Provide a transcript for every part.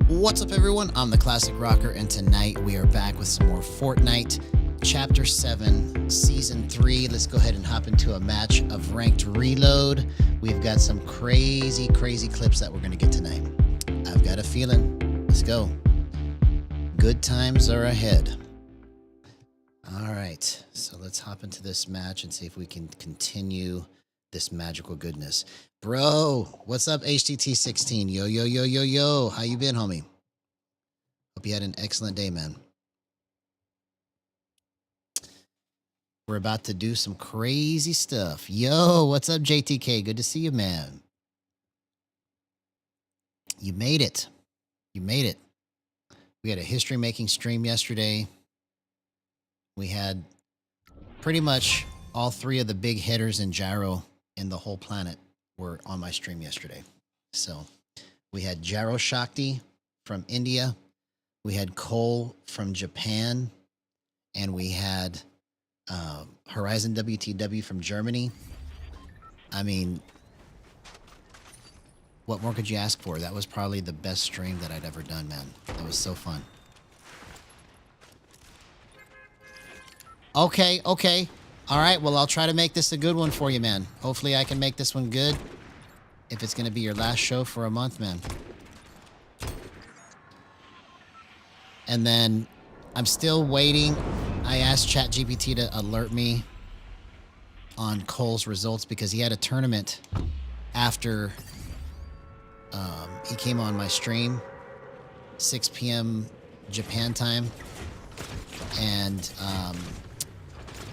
What's up, everyone? I'm the Classic Rocker, and tonight we are back with some more Fortnite. Chapter 7, Season 3. Let's go ahead and hop into a match of Ranked Reload. We've got some crazy clips that we're going to get tonight. I've got a feeling. Let's go. Good times are ahead. All right, so let's hop into this match and see if we can continue this magical goodness. Bro, what's up, HTT16? Yo. How you been, homie? Hope you had an excellent day, man. We're about to do some crazy stuff. Yo, what's up, JTK? Good to see you, man. You made it. You made it. We had a history-making stream yesterday. We had pretty much all three of the big hitters in Gyro in the whole planet were on my stream yesterday. So we had Gyro Shakti from India. We had Cole from Japan. And we had Horizon WTW from Germany. I mean, what more could you ask for? That was probably the best stream that I'd ever done, man. That was so fun. Okay. All right, well, I'll try to make this a good one for you, man. Hopefully I can make this one good. If it's going to be your last show for a month, man. And then I'm still waiting. I asked ChatGPT to alert me on Cole's results because he had a tournament after he came on my stream, 6 p.m. Japan time. And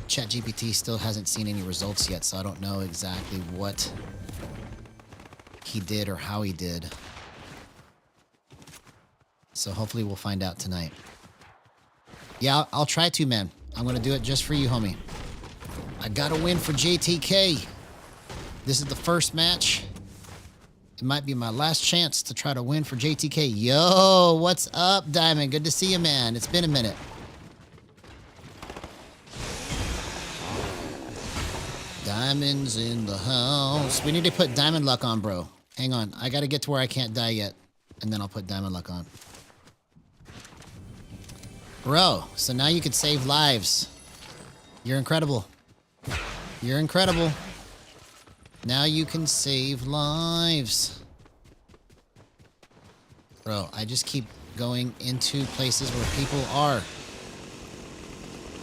ChatGPT still hasn't seen any results yet, so I don't know exactly what he did or how he did. So hopefully we'll find out tonight. Yeah, I'll try to, man. I'm going to do it just for you, homie. I got to win for JTK. This is the first match. It might be my last chance to try to win for JTK. Yo, what's up, Diamond? Good to see you, man. It's been a minute. Diamonds in the house. We need to put Diamond Luck on, bro. Hang on. I got to get to where I can't die yet. And then I'll put Diamond Luck on. Bro, so now you can save lives. You're incredible. You're incredible. Now you can save lives. Bro, I just keep going into places where people are.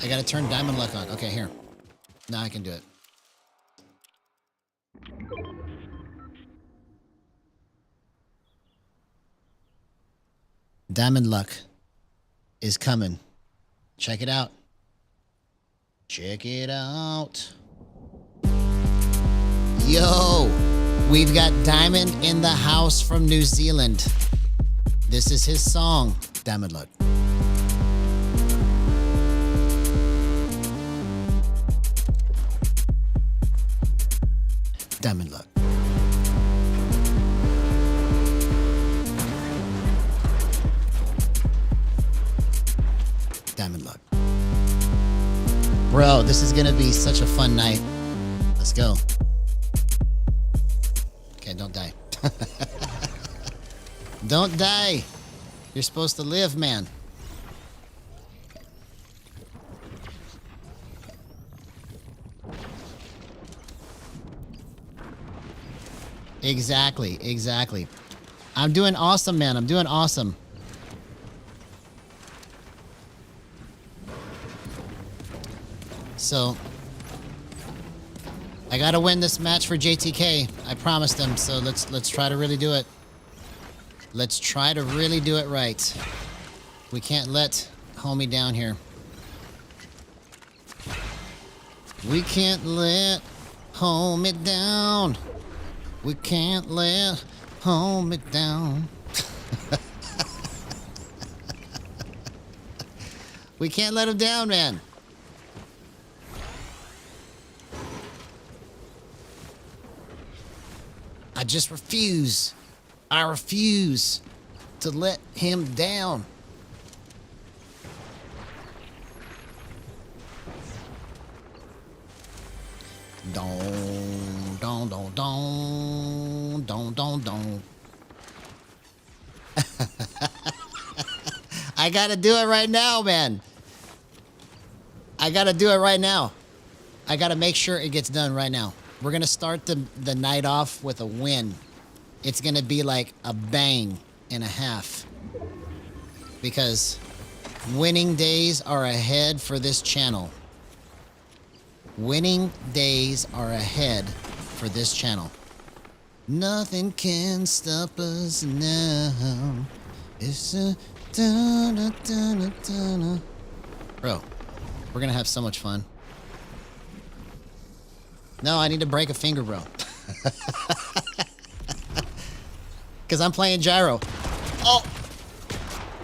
I got to turn Diamond Luck on. Okay, here. Now I can do it. Diamond Luck is coming. Check it out. Check it out. Yo, we've got Diamond in the house from New Zealand. This is his song, Diamond Luck. Diamond Luck. Diamond Luck. Bro, this is gonna be such a fun night. Let's go. Okay, don't die. Don't die. You're supposed to live, man. Exactly. I'm doing awesome, man. I'm doing awesome. So, I gotta win this match for JTK. I promised him, so let's try to really do it. Let's try to really do it right. We can't let homie down here. We can't let homie down. We can't let homie down. We can't let him down, man. I just refuse. I refuse to let him down. Don. I gotta do it right now, man. I gotta do it right now. I gotta make sure it gets done right now. We're gonna start the night off with a win. It's gonna be like a bang and a half. Because winning days are ahead for this channel. Winning days are ahead for this channel. Nothing can stop us now. It's a Bro, we're gonna have so much fun. No, I need to break a finger, bro. Because I'm playing Gyro. Oh!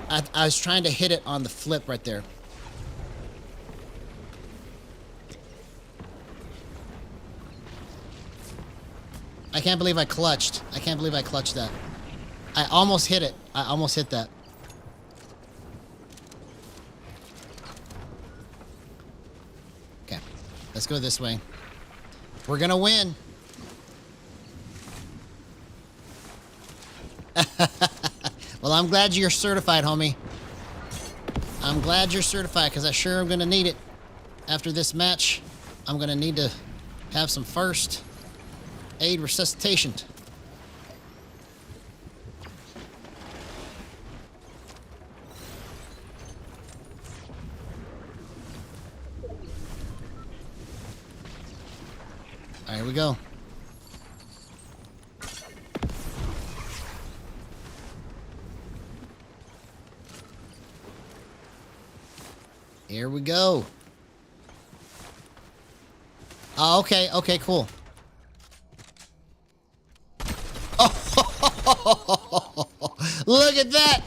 I was trying to hit it on the flip right there. I can't believe I clutched. I can't believe I clutched that. I almost hit it. I almost hit that. Okay. Let's go this way. We're gonna win. Well, I'm glad you're certified, homie. I'm glad you're certified, because I sure am gonna need it. After this match, I'm gonna need to have some first aid resuscitation. All right, here we go. Here we go. Oh, okay, okay, cool. Oh, look at that!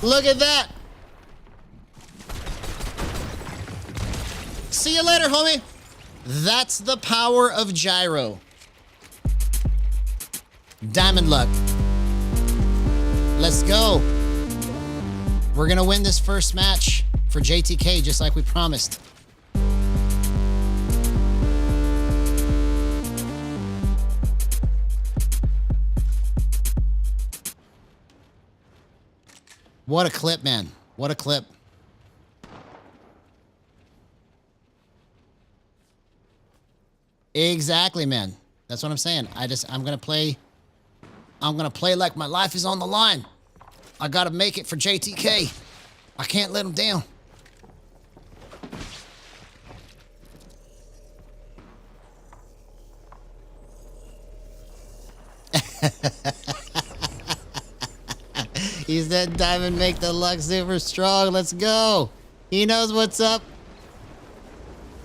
Look at that! See you later, homie! That's the power of Gyro. Diamond luck. Let's go. We're gonna win this first match for JTK just like we promised. What a clip, man. What a clip. Exactly, man. That's what I'm saying. I'm gonna play like my life is on the line. I gotta make it for JTK. I can't let him down. He said diamond make the luck super strong. Let's go. He knows what's up.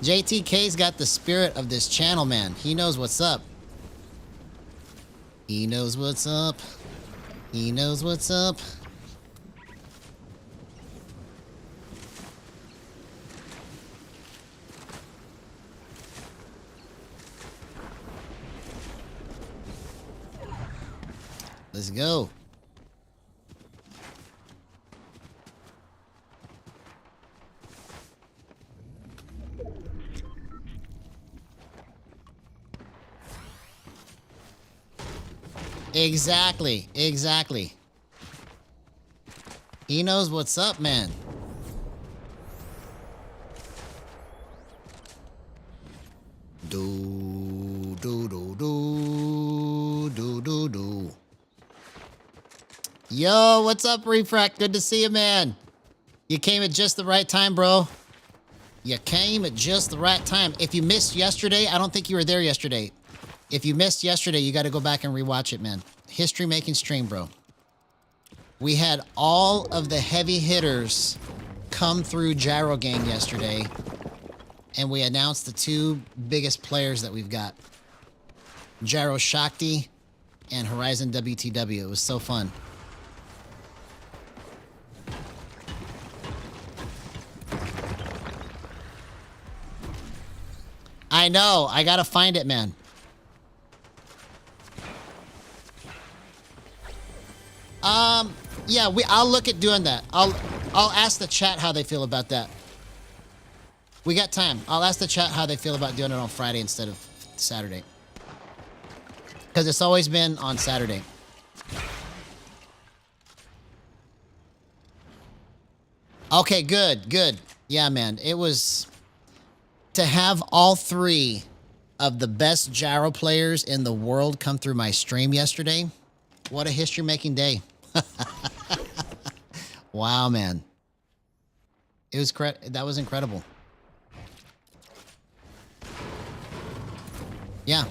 JTK's got the spirit of this channel, man. He knows what's up. He knows what's up. He knows what's up. Let's go. Exactly, exactly. He knows what's up, man. Do, do, do, do, do, do, do. Yo, what's up, Refract? Good to see you, man. You came at just the right time, bro. You came at just the right time. If you missed yesterday, I don't think you were there yesterday. If you missed yesterday, you got to go back and rewatch it, man. History-making stream, bro. We had all of the heavy hitters come through Gyro Gang yesterday, and we announced the two biggest players that we've got. Gyro Shakti and Horizon WTW. It was so fun. I know. I got to find it, man. Yeah, I'll look at doing that. I'll ask the chat how they feel about that. We got time. I'll ask the chat how they feel about doing it on Friday instead of Saturday. Because it's always been on Saturday. Okay, good, good. Yeah, man. It was to have all three of the best gyro players in the world come through my stream yesterday. What a history-making day. Wow, man. It was that was incredible. Yeah.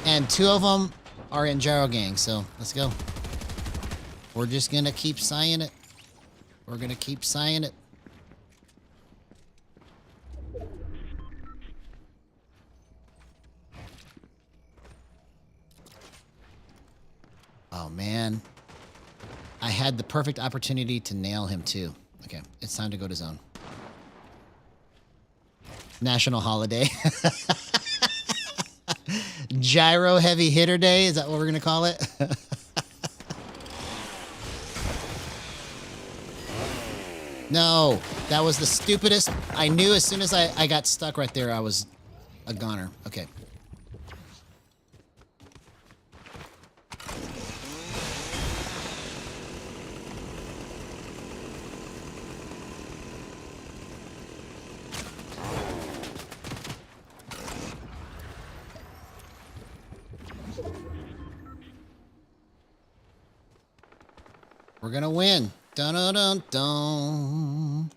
And two of them are in Gyro Gang, so let's go. We're just going to keep saying it. We're going to keep saying it. Oh, man. I had the perfect opportunity to nail him, too. Okay, it's time to go to zone. National holiday. Gyro heavy hitter day. Is that what we're going to call it? No, that was the stupidest. I knew as soon as I got stuck right there, I was a goner. Okay. We're gonna win. Dun dun dun dun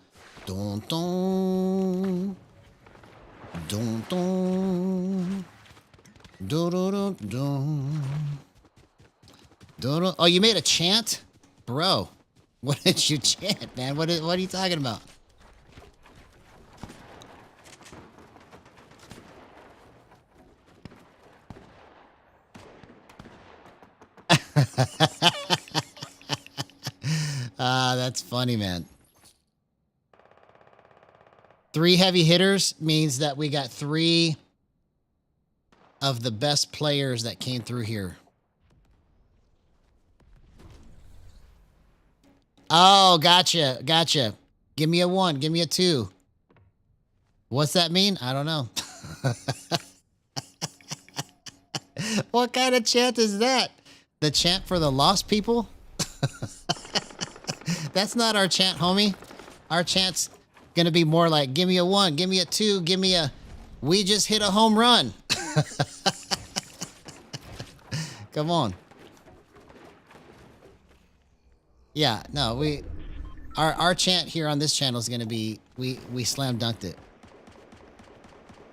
dun dun dun dun dun dun dun dun. Oh, you made a chant, bro. What did you chant, man? What are you talking about? That's funny, man. 3 heavy hitters means that we got 3 of the best players that came through here. Oh, gotcha. Gotcha. Give me a 1. Give me a 2. What's that mean? I don't know. What kind of chant is that? The chant for the lost people? That's not our chant, homie. Our chant's gonna be more like, give me a 1, give me a 2, give me a, we just hit a home run. Come on. Yeah, no, our chant here on this channel is gonna be, we slam dunked it.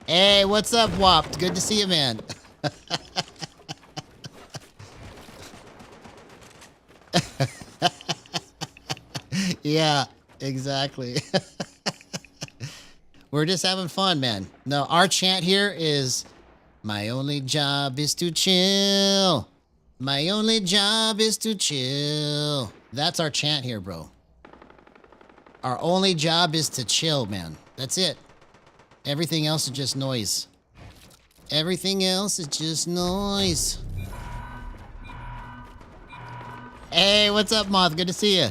Hey, what's up, Wop? Good to see you, man. Yeah, exactly. We're just having fun, man. No, our chant here is, my only job is to chill. My only job is to chill. That's our chant here, bro. Our only job is to chill, man. That's it. Everything else is just noise. Everything else is just noise. Hey, what's up, Moth? Good to see you.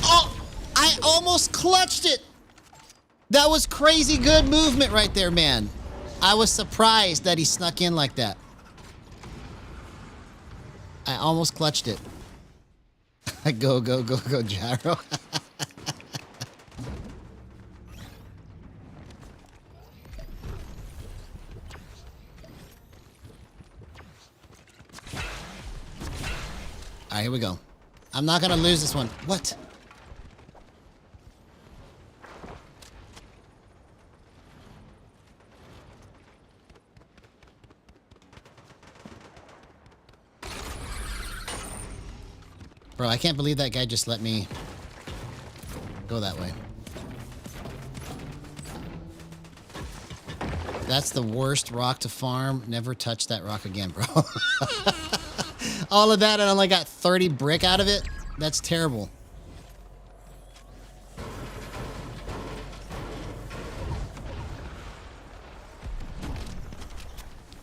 Oh, I almost clutched it. That was crazy good movement right there, man. I was surprised that he snuck in like that. I almost clutched it. Go, go, go, go, Gyro. All right, here we go. I'm not gonna lose this one. What? Bro, I can't believe that guy just let me go that way. That's the worst rock to farm. Never touch that rock again, bro. All of that and I only got 30 brick out of it? That's terrible.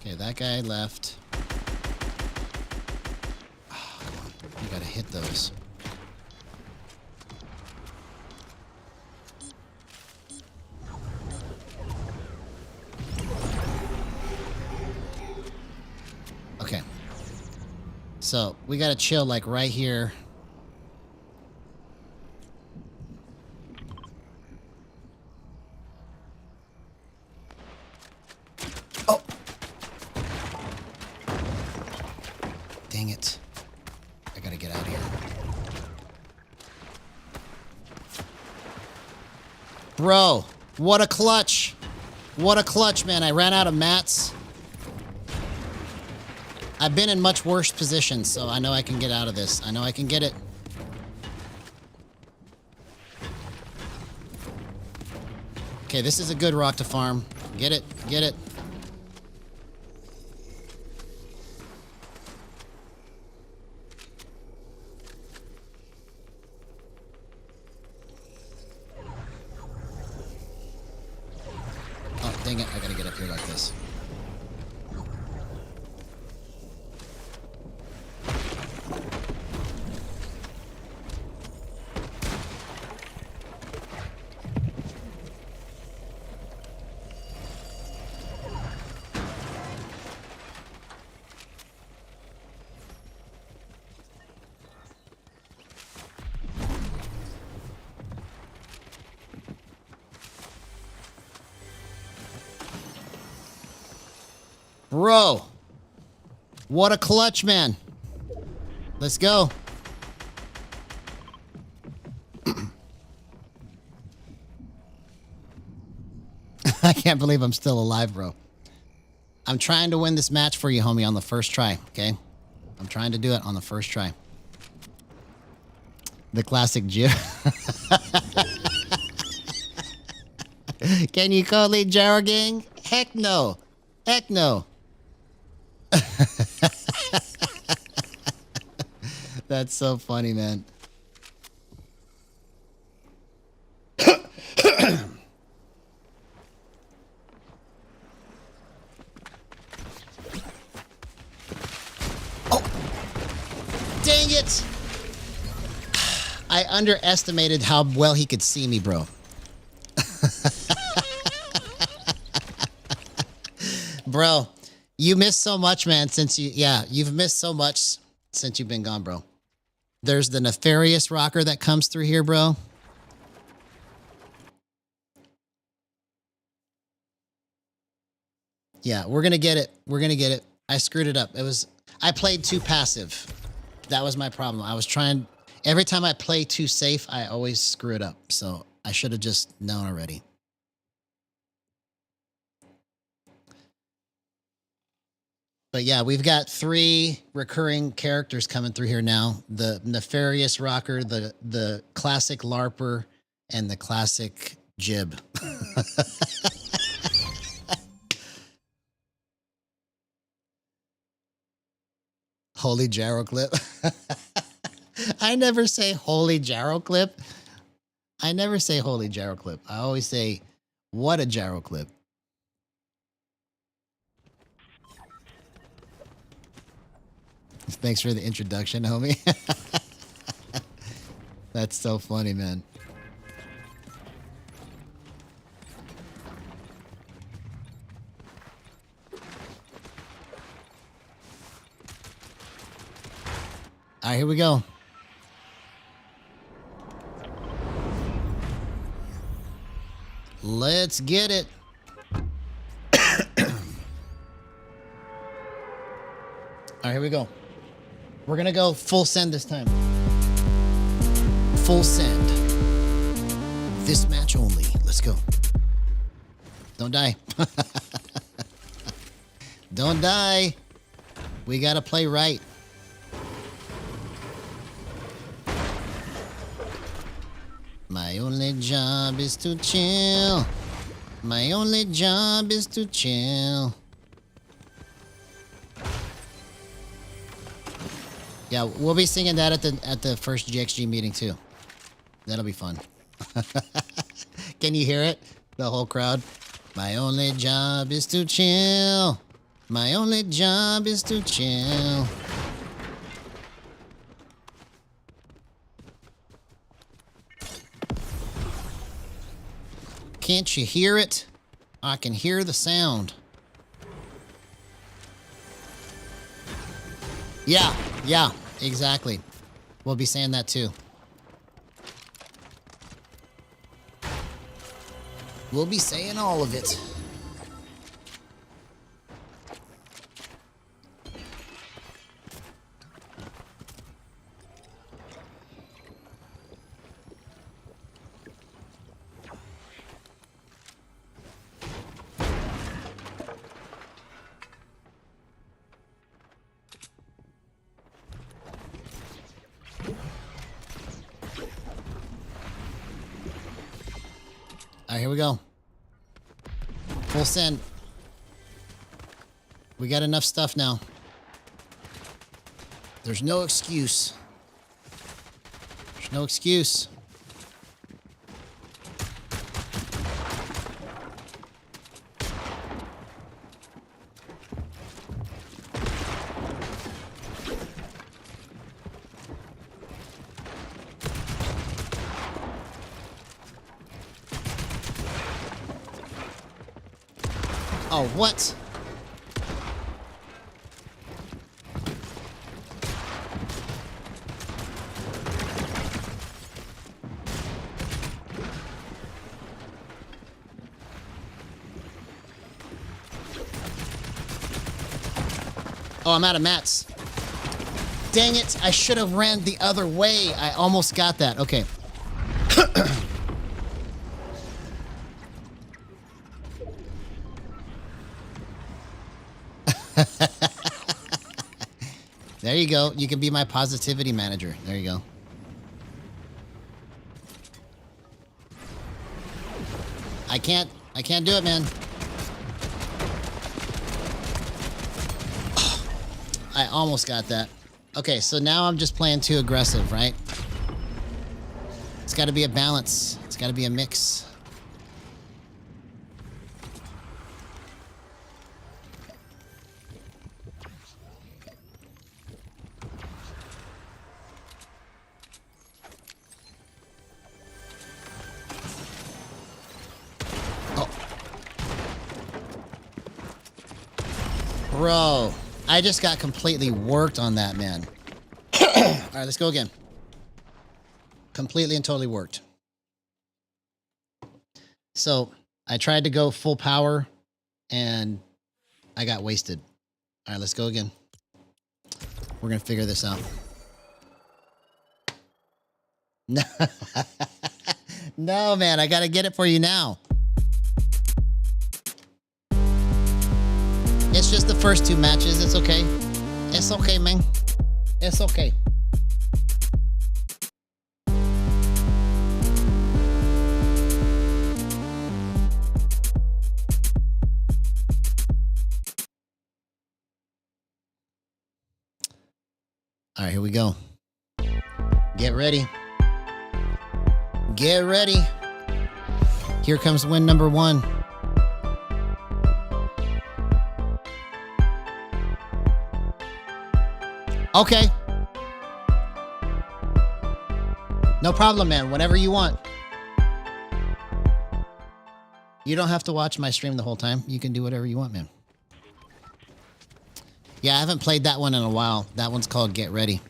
Okay, that guy left. Oh, come on. You gotta hit those. Okay. So we gotta chill like right here. Oh! Dang it. I gotta get out of here. Bro, what a clutch. What a clutch, man. I ran out of mats. I've been in much worse positions, so I know I can get out of this. I know I can get it. Okay, this is a good rock to farm. Get it, get it. Oh, dang it. I gotta get up here like this. Bro, what a clutch, man. Let's go. I can't believe I'm still alive, bro. I'm trying to win this match for you, homie, on the first try, okay? I'm trying to do it on the first try. The classic Gyro. Can you call me Gyro gang? Heck no. Heck no. That's so funny, man. Oh! Dang it! I underestimated how well he could see me, bro. Bro, you missed so much, man, since you've missed so much since you've been gone, bro. There's the nefarious rocker that comes through here, bro. Yeah, we're gonna get it. We're gonna get it. I screwed it up. I played too passive. That was my problem. I was trying, every time I play too safe, I always screw it up. So I should have just known already. But yeah, we've got 3 recurring characters coming through here now. The nefarious rocker, the classic LARPer, and the classic Jib. Holy Gyro clip. I never say holy Gyro clip. I never say holy Gyro clip. I always say, what a Gyro clip. Thanks for the introduction, homie. That's so funny, man. All right, here we go. Let's get it. All right, here we go. We're going to go full send this time. Full send. This match only. Let's go. Don't die. Don't die. We got to play right. My only job is to chill. My only job is to chill. Yeah, we'll be singing that at the first GXG meeting too. That'll be fun. Can you hear it? The whole crowd. My only job is to chill. My only job is to chill. Can't you hear it? I can hear the sound. Yeah, yeah, exactly. We'll be saying that too. We'll be saying all of it. All right, here we go. Full send. We got enough stuff now. There's no excuse. There's no excuse. Oh, what? Oh, I'm out of mats. Dang it, I should have ran the other way. I almost got that. Okay. There you go. You can be my positivity manager. There you go. I can't do it, man. I almost got that. Okay, so now I'm just playing too aggressive, right? It's got to be a balance. It's got to be a mix. Bro, I just got completely worked on that, man. All right, let's go again. Completely and totally worked. So I tried to go full power and I got wasted. All right, let's go again. We're going to figure this out. No, no, man, I got to get it for you now. It's just the first two matches. It's okay. It's okay, man. It's okay. All right, here we go. Get ready. Get ready. Here comes win number 1. Okay. No problem, man. Whenever you want. You don't have to watch my stream the whole time. You can do whatever you want, man. Yeah, I haven't played that one in a while. That one's called Get Ready.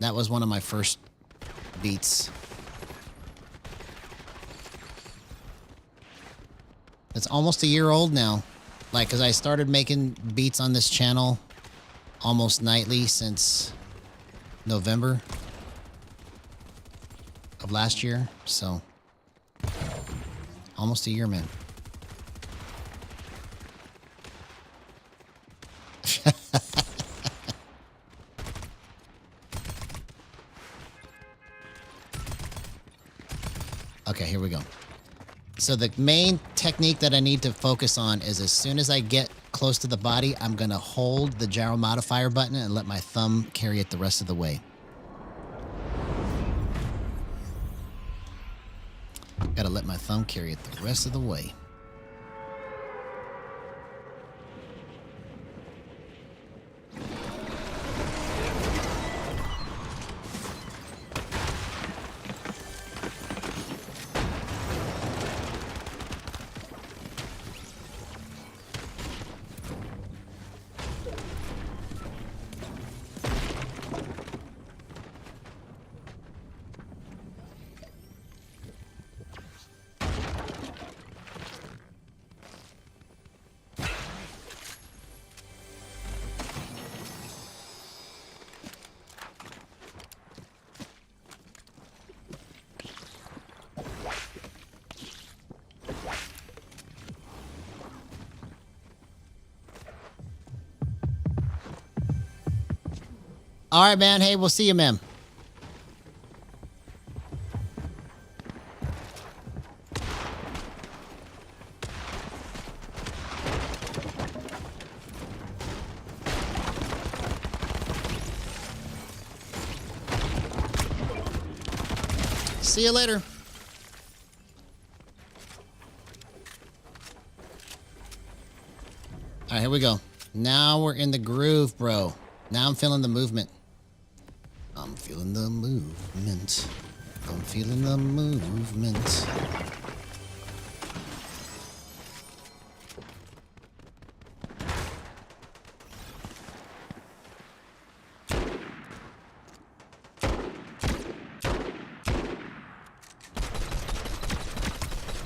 That was one of my first beats. It's almost a year old now. Like, because I started making beats on this channel almost nightly since November of last year. So, almost a year, man. Okay, here we go. So the main technique that I need to focus on is as soon as I get close to the body, I'm going to hold the gyro modifier button and let my thumb carry it the rest of the way. Got to let my thumb carry it the rest of the way. All right, man. Hey, we'll see you, man. See you later. All right, here we go. Now we're in the groove, bro. Now I'm feeling the movement. I'm feeling the movement. I'm feeling the movement.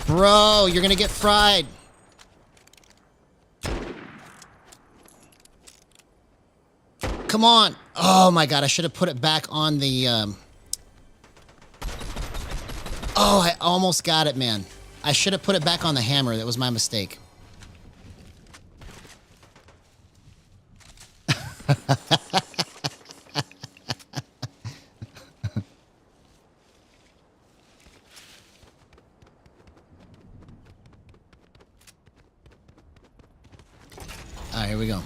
Bro, you're gonna get fried. Come on. Oh my god, I should have put it back on the Oh, I almost got it, man. I should have put it back on the hammer. That was my mistake. All right, here we go.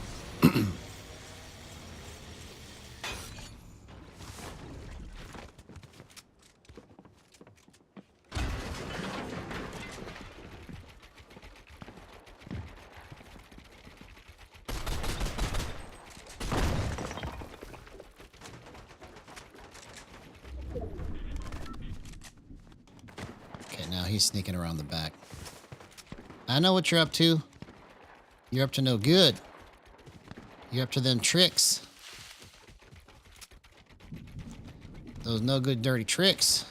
Okay, now he's sneaking around the back. I know what you're up to. You're up to no good. You're up to them tricks. Those no good dirty tricks.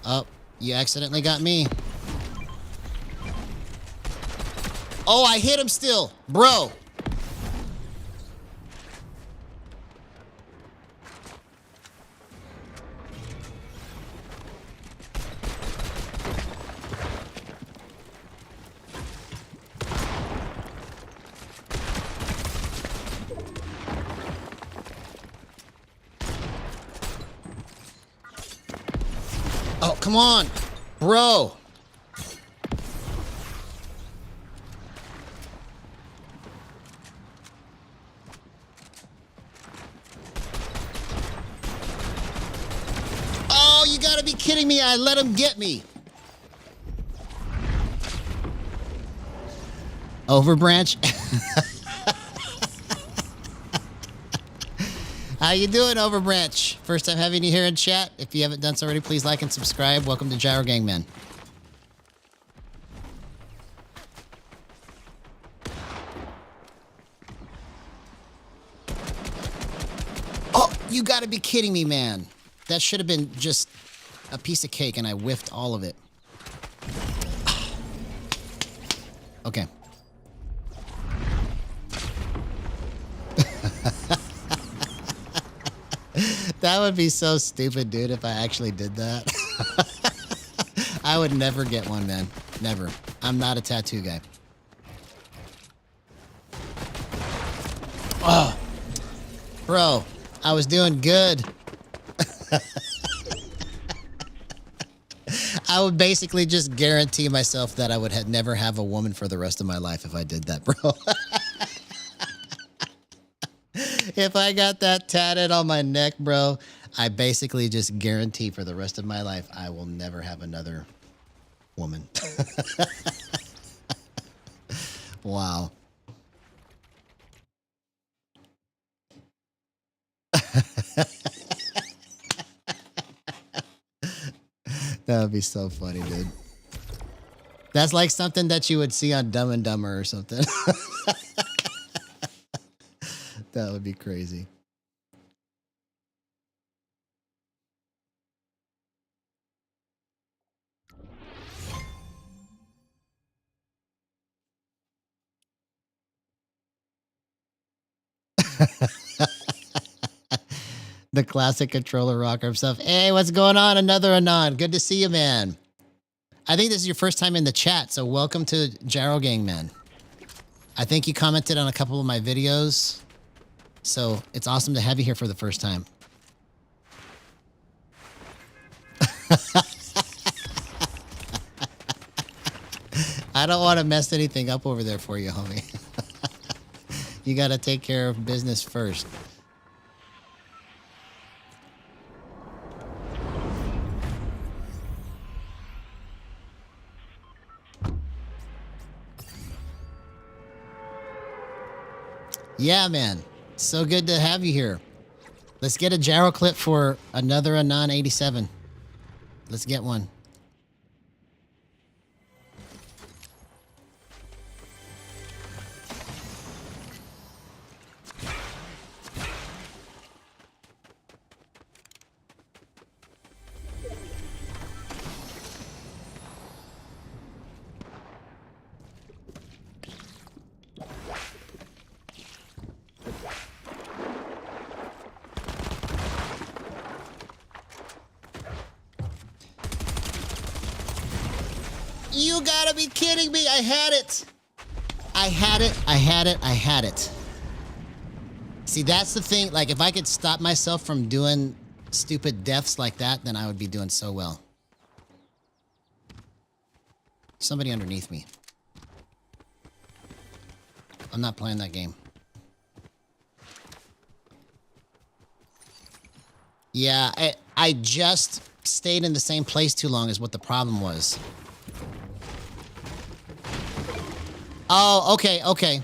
Oh, you accidentally got me. Oh, I hit him still. Bro. Oh, come on. Bro. Oh, you gotta be kidding me. I let him get me. Overbranch. How you doing, Overbranch? First time having you here in chat. If you haven't done so already, please like and subscribe. Welcome to Gyro Gangman. Oh, you gotta be kidding me, man. That should have been just a piece of cake and I whiffed all of it. Okay. That would be so stupid, dude, if I actually did that. I would never get one, man. Never. I'm not a tattoo guy. Oh. Bro, I was doing good. I would basically just guarantee myself that I would never have a woman for the rest of my life if I did that, bro. If I got that tatted on my neck, bro, I basically just guarantee for the rest of my life I will never have another woman. Wow. That would be so funny, dude. That's like something that you would see on Dumb and Dumber or something. That would be crazy. The classic controller rocker himself. Hey, what's going on? Another Anon. Good to see you, man. I think this is your first time in the chat, so welcome to Gyro Gang, man. I think you commented on a couple of my videos, so it's awesome to have you here for the first time. I don't want to mess anything up over there for you, homie. You got to take care of business first. Yeah, man. So good to have you here. Let's get a Gyro clip for another Anon 87. Let's get one. You gotta be kidding me. I had it. I had it. I had it. I had it. See, that's the thing. Like, if I could stop myself from doing stupid deaths like that, then I would be doing so well. Somebody underneath me. I'm not playing that game. Yeah, I just stayed in the same place too long is what the problem was. Oh, okay, okay.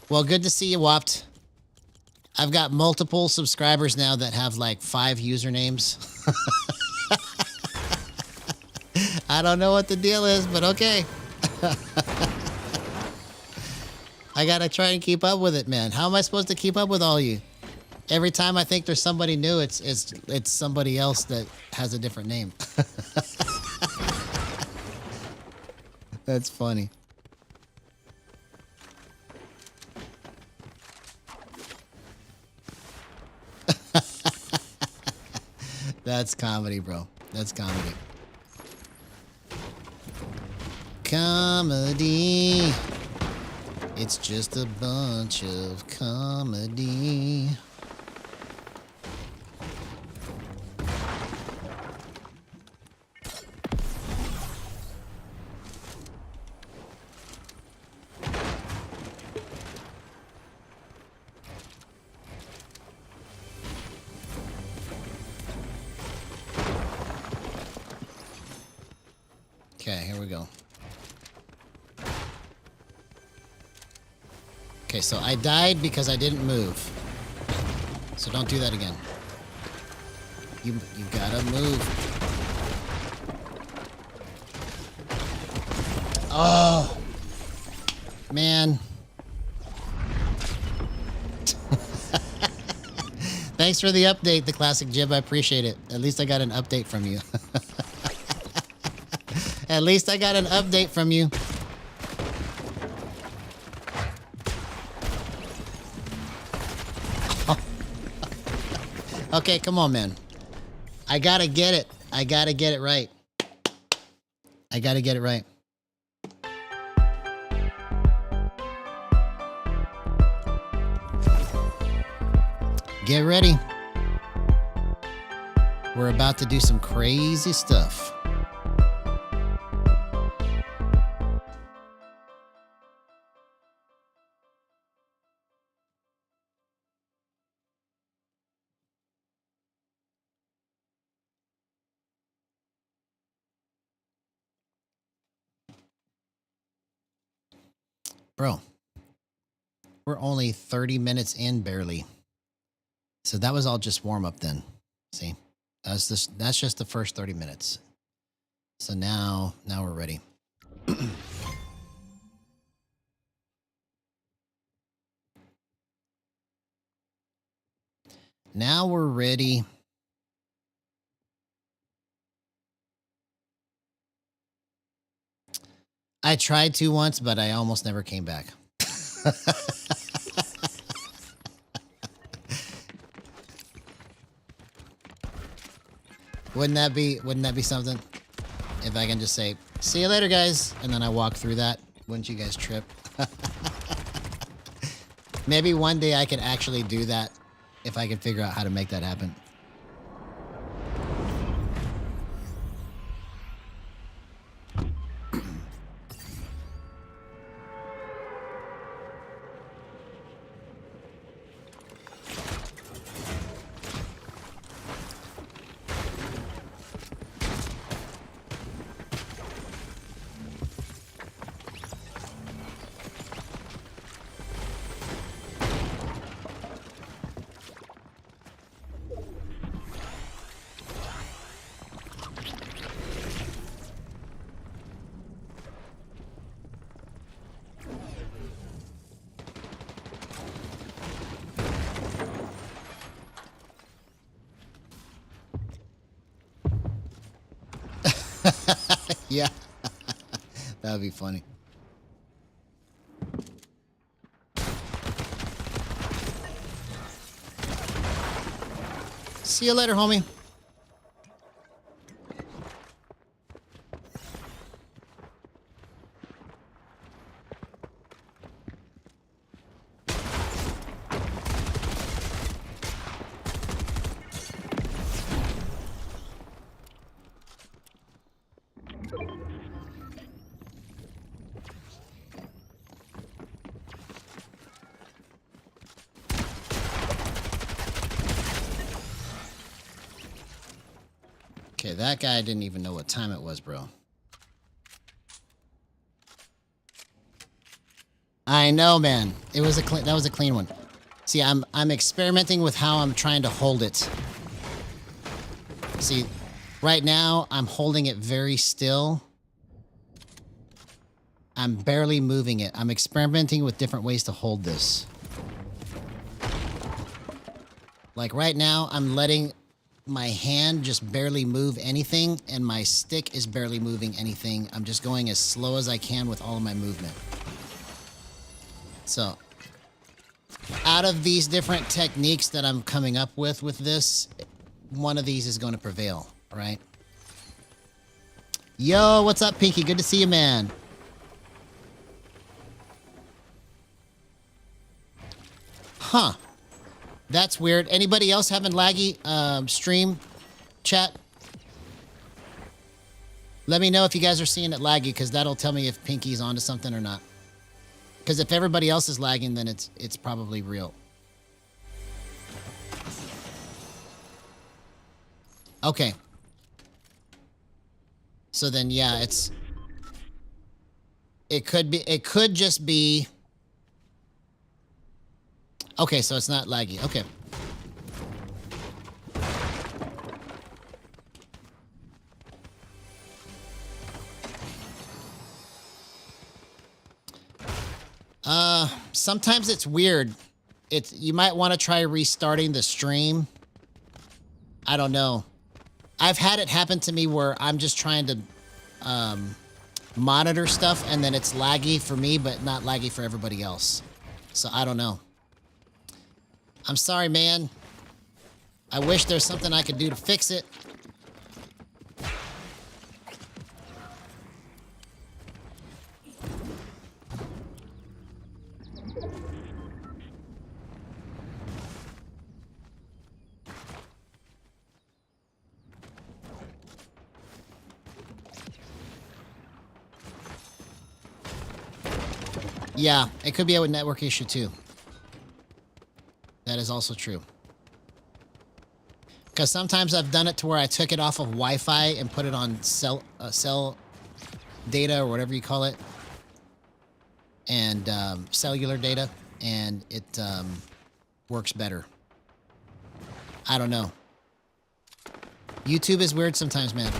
Well, good to see you, Wopt. I've got multiple subscribers now that have like 5 usernames. I don't know what the deal is, but okay. I gotta try and keep up with it, man. How am I supposed to keep up with all you? Every time I think there's somebody new, it's somebody else that has a different name. That's funny. That's comedy, bro. That's comedy. Comedy. It's just a bunch of comedy. Okay, here we go. Okay, so I died because I didn't move. So don't do that again. You gotta move. Oh, man. Thanks for the update, the classic Jib. I appreciate it. At least I got an update from you. At least I got an update from you. Okay, come on, man. I gotta get it. I gotta get it right. I gotta get it right. Get ready. We're about to do some crazy stuff. Bro, we're only 30 minutes in barely. So that was all just warm up then. See, that's just the first 30 minutes. So now we're ready. Now we're ready. I tried to once, but I almost never came back. Wouldn't that be something? if I can just say, see you later, guys, and then I walk through that, wouldn't you guys trip? Maybe one day I could actually do that if I can figure out how to make that happen. Yeah, that would be funny. See you later, homie. Okay, that guy didn't even know what time it was, bro. I know, man. It was that was a clean one. See, I'm experimenting with how I'm trying to hold it. See, right now I'm holding it very still. I'm barely moving it. I'm experimenting with different ways to hold this. Like right now, I'm letting my hand just barely move anything, and my stick is barely moving anything. I'm just going as slow as I can with all of my movement. So, out of these different techniques that I'm coming up with this, one of these is going to prevail, right? Yo, what's up, Pinky? Good to see you, man. Huh. That's weird. Anybody else having laggy stream chat? Let me know if you guys are seeing it laggy, because that'll tell me if Pinky's onto something or not. Because if everybody else is lagging, then it's probably real. Okay. So then, yeah, it could just be. Okay, so it's not laggy. Okay. Sometimes it's weird. You might want to try restarting the stream. I don't know. I've had it happen to me where I'm just trying to monitor stuff, and then it's laggy for me, but not laggy for everybody else. So I don't know. I'm sorry, man. I wish there's something I could do to fix it. Yeah, it could be a network issue too. That is also true. Because sometimes I've done it to where I took it off of Wi-Fi and put it on cell data, or whatever you call it, and cellular data, and it works better. I don't know. YouTube is weird sometimes, man.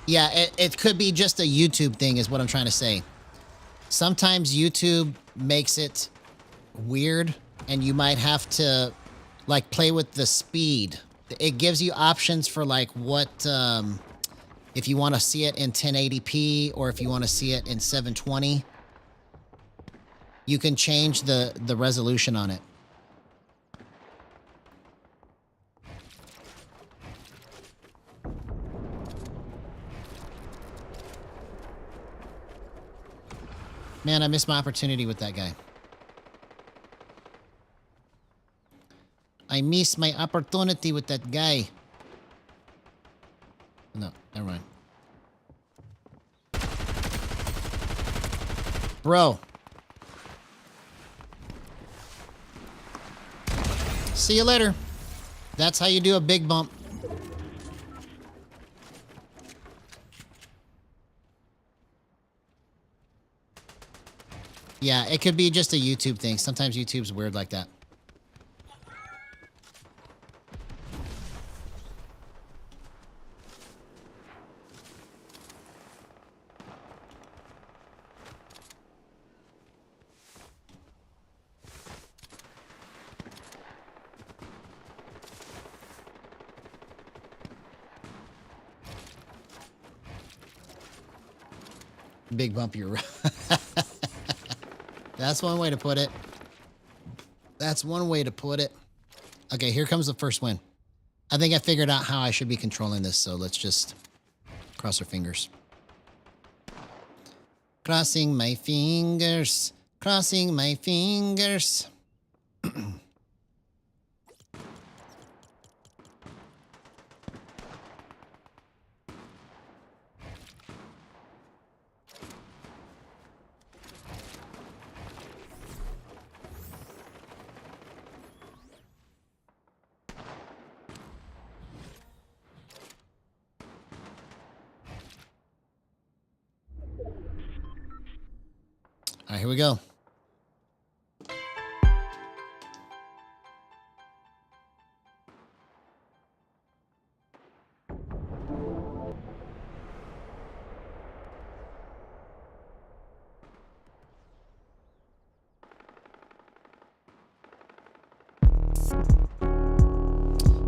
Yeah, it could be just a YouTube thing is what I'm trying to say. Sometimes YouTube makes it weird, and you might have to like play with the speed. It gives you options for like what if you want to see it in 1080p or if you want to see it in 720. You can change the resolution on it. Man, I missed my opportunity with that guy. I missed my opportunity with that guy. No, never mind. Bro. See you later. That's how you do a big bump. Yeah, it could be just a YouTube thing. Sometimes YouTube's weird like that. Big bump, you're right. That's one way to put it. That's one way to put it. Okay, here comes the first win. I think I figured out how I should be controlling this, so let's just cross our fingers. Crossing my fingers. Crossing my fingers. All right, here we go.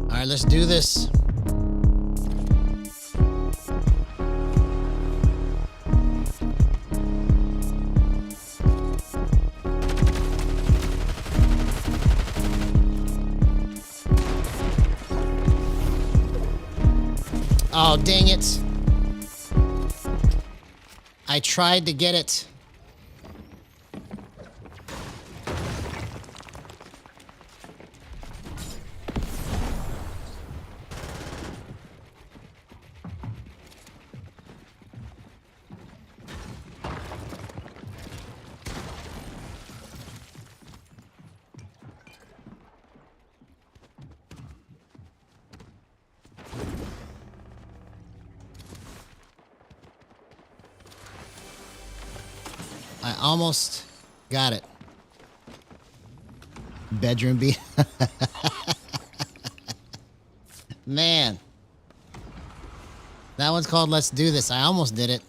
All right, let's do this. Oh, dang it. I tried to get it. I almost got it. Bedroom B. Man. That one's called Let's Do This. I almost did it.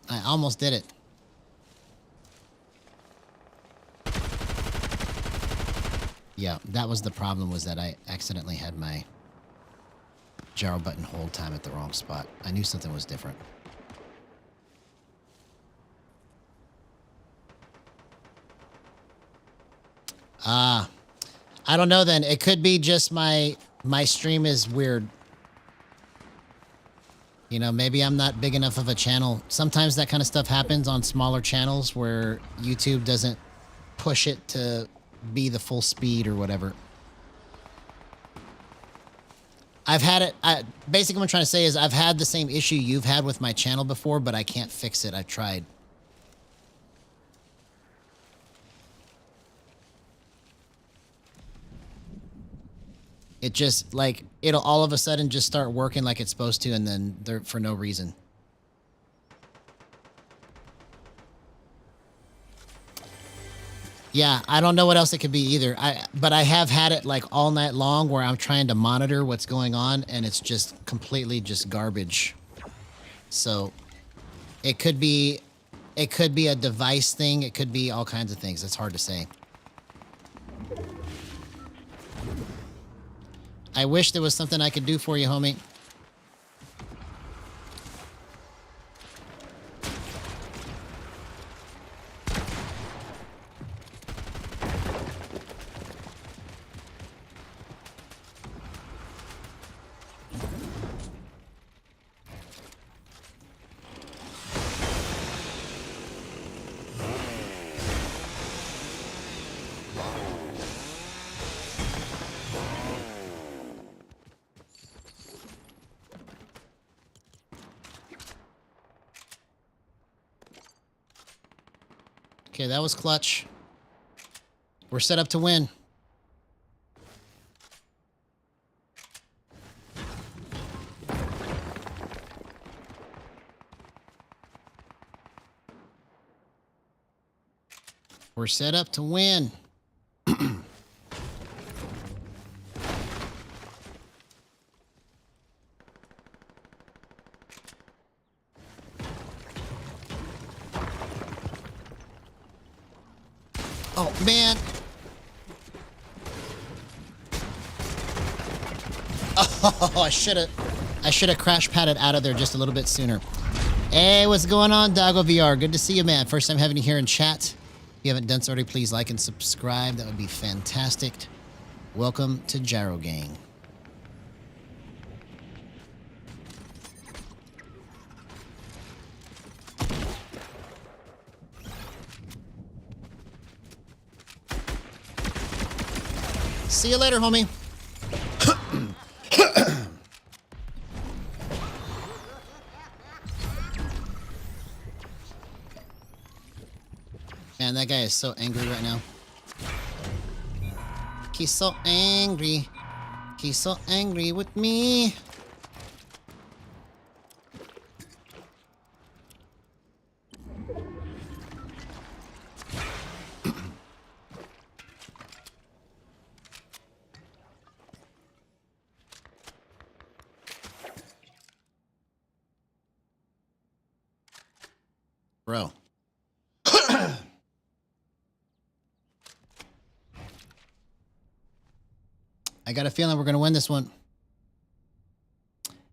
I almost did it. Yeah, that was the problem, was that I accidentally had my gyro button hold time at the wrong spot. I knew something was different. I don't know then. It could be just my stream is weird. You know, maybe I'm not big enough of a channel. Sometimes that kind of stuff happens on smaller channels where YouTube doesn't push it to be the full speed or whatever. I've had it. Basically what I'm trying to say is I've had the same issue you've had with my channel before, but I can't fix it. I've tried. It just, like, it'll all of a sudden just start working like it's supposed to, and then there for no reason. Yeah, I don't know what else it could be either. But I have had it like all night long where I'm trying to monitor what's going on, and it's just completely just garbage. So it could be a device thing. It could be all kinds of things. It's hard to say. I wish there was something I could do for you, homie. Okay, that was clutch. We're set up to win. We're set up to win. Oh, man. Oh, I should have crash padded out of there just a little bit sooner. Hey, what's going on, Doggo VR? Good to see you, man. First time having you here in chat. If you haven't done so already, please like and subscribe. That would be fantastic. Welcome to Gyro Gang. See you later, homie. Man, that guy is so angry right now. He's so angry. He's so angry with me. Bro. I got a feeling we're going to win this one.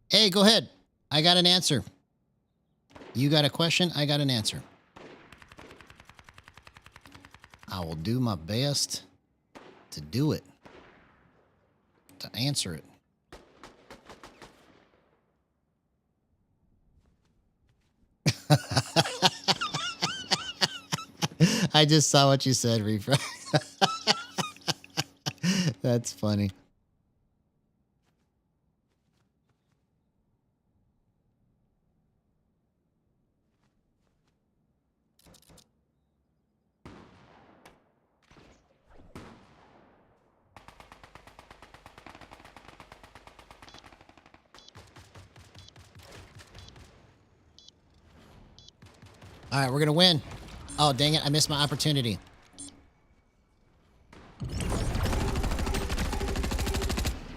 Hey, go ahead. I got an answer. You got a question, I got an answer. I will do my best to do it. To answer it. I just saw what you said, Refresh. That's funny. All right, we're going to win. Oh, dang it. I missed my opportunity.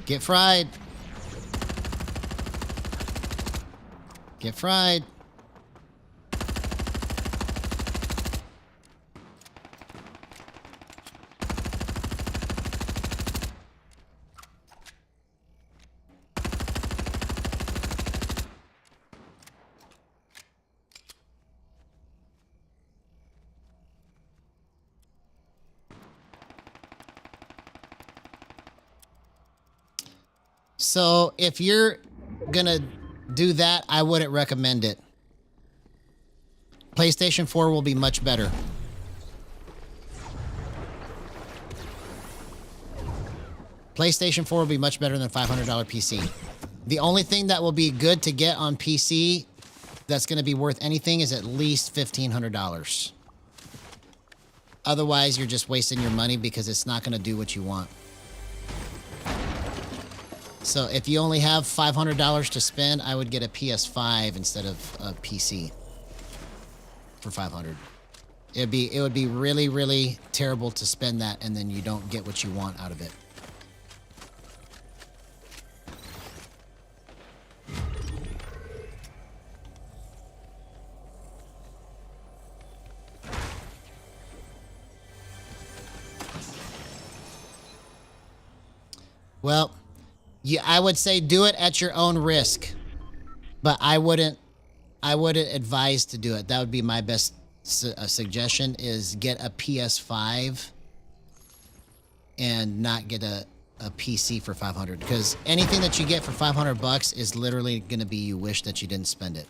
Get fried. Get fried. So if you're gonna do that, I wouldn't recommend it. PlayStation 4 will be much better. PlayStation 4 will be much better than $500 PC. The only thing that will be good to get on PC that's going to be worth anything is at least $1,500. Otherwise, you're just wasting your money because it's not going to do what you want. So if you only have $500 to spend, I would get a PS5 instead of a PC for $500. It would be really, really terrible to spend that and then you don't get what you want out of it. Well, Yeah, I would say do it at your own risk, but I wouldn't advise to do it. That would be my best suggestion is get a PS5 and not get a PC for 500, because anything that you get for 500 bucks is literally going to be you wish that you didn't spend it.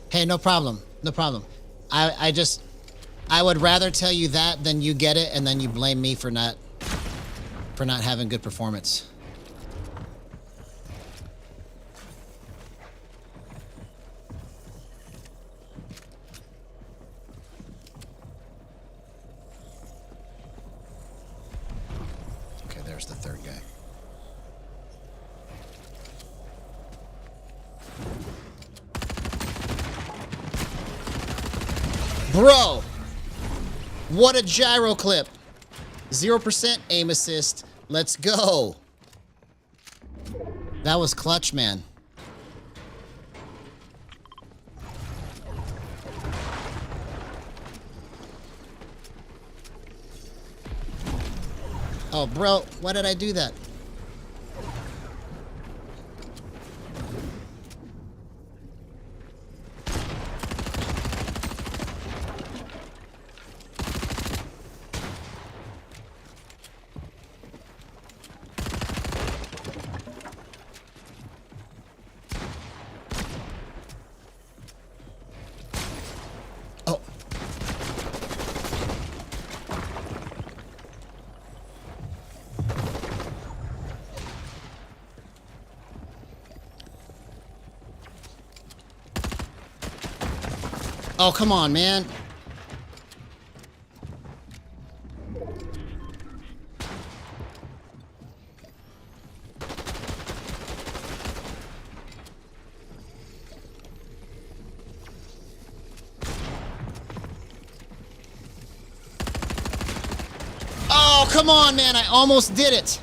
Hey, no problem. No problem. I would rather tell you that than you get it and then you blame me for not having good performance. Okay, there's the third guy. Bro, what a gyro clip. 0% aim assist. Let's go. That was clutch, man. Oh, bro, why did I do that? Oh, come on, man. Oh, come on, man. I almost did it.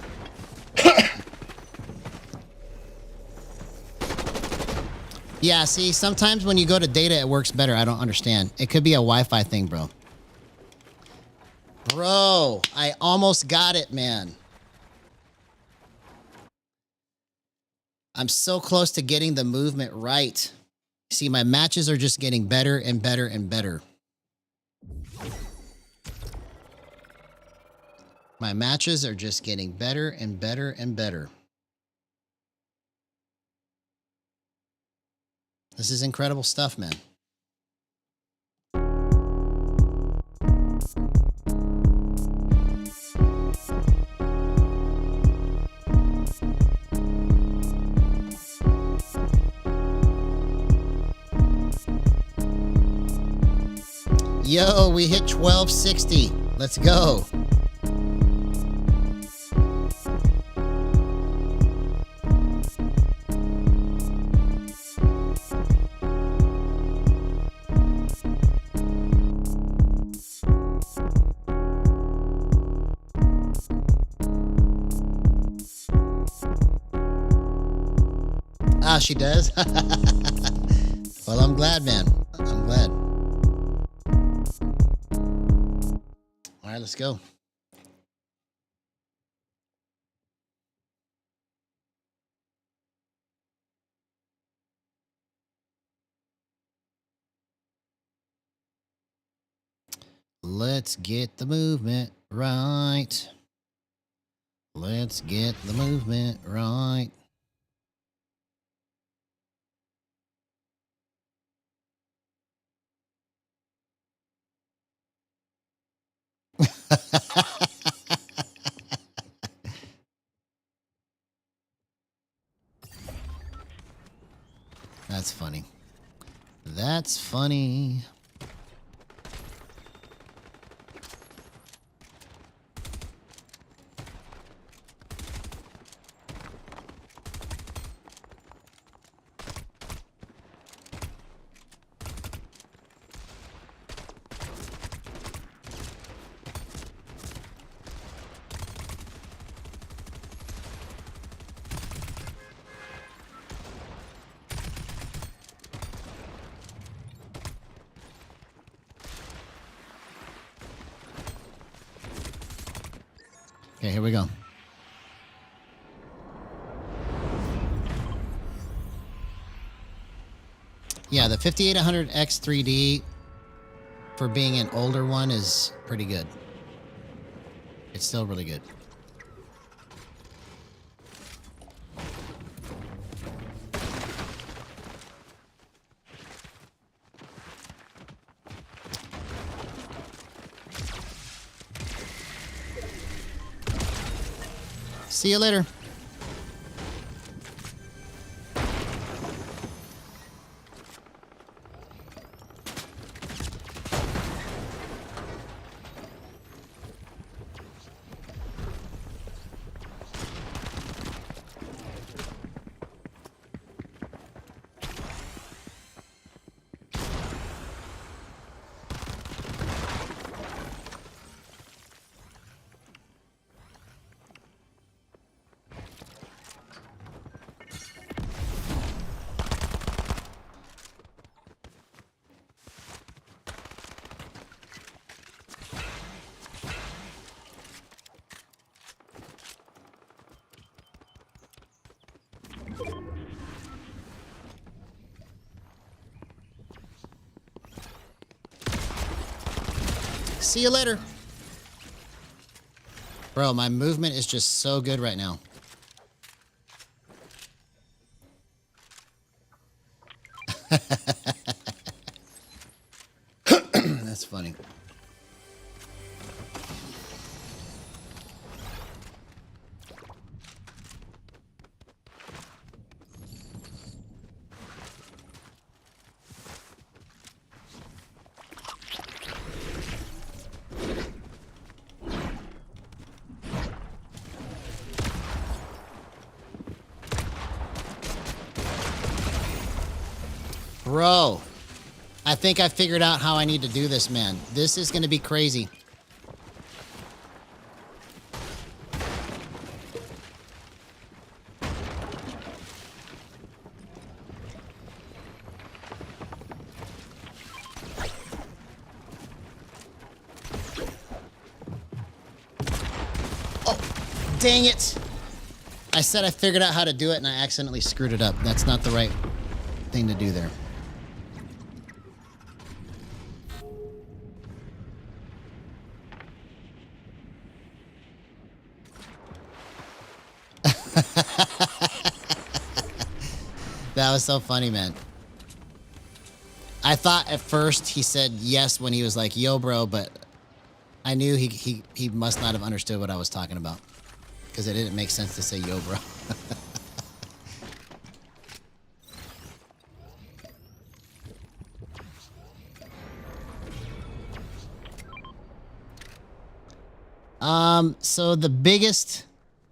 Yeah, see, sometimes when you go to data, it works better. I don't understand. It could be a Wi-Fi thing, bro. Bro, I almost got it, man. I'm so close to getting the movement right. See, my matches are just getting better and better and better. My matches are just getting better and better and better. This is incredible stuff, man. Yo, we hit 1260. Let's go. Ah, she does? Well, I'm glad, man. I'm glad. All right, let's go. Let's get the movement right. Let's get the movement right. That's funny. That's funny. Okay, here we go. Yeah, the 5800X 3D for being an older one is pretty good. It's still really good. See you later. See you later. Bro, my movement is just so good right now. That's funny. Bro, I think I figured out how I need to do this, man. This is going to be crazy. Oh, dang it. I said I figured out how to do it and I accidentally screwed it up. That's not the right thing to do there. That was so funny, man. I thought at first he said yes when he was like, yo, bro, but I knew he must not have understood what I was talking about because it didn't make sense to say yo, bro. So the biggest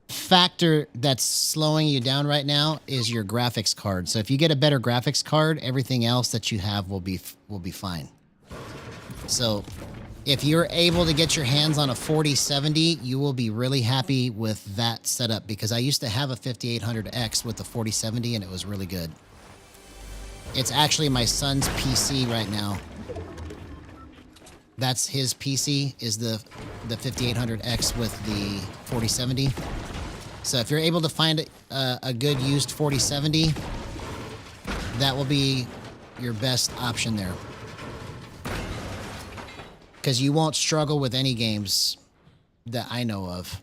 factor that's slowing you down right now is your graphics card. So if you get a better graphics card, everything else that you have will be fine. So if you're able to get your hands on a 4070, you will be really happy with that setup because I used to have a 5800X with the 4070 and it was really good. It's actually my son's PC right now. That's his PC, is the 5800X with the 4070. So if you're able to find a good used 4070, that will be your best option there. Because you won't struggle with any games that I know of.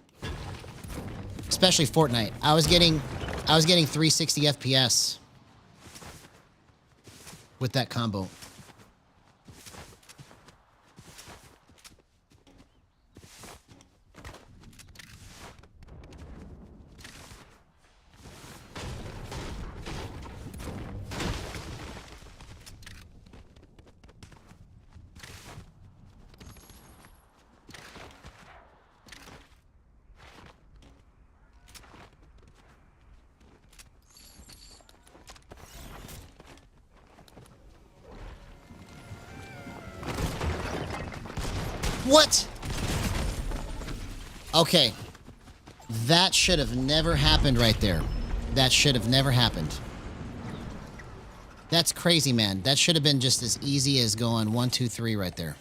Especially Fortnite. I was getting 360 FPS with that combo. What? Okay. That should have never happened right there. That should have never happened. That's crazy, man. That should have been just as easy as going 1, 2, 3 right there.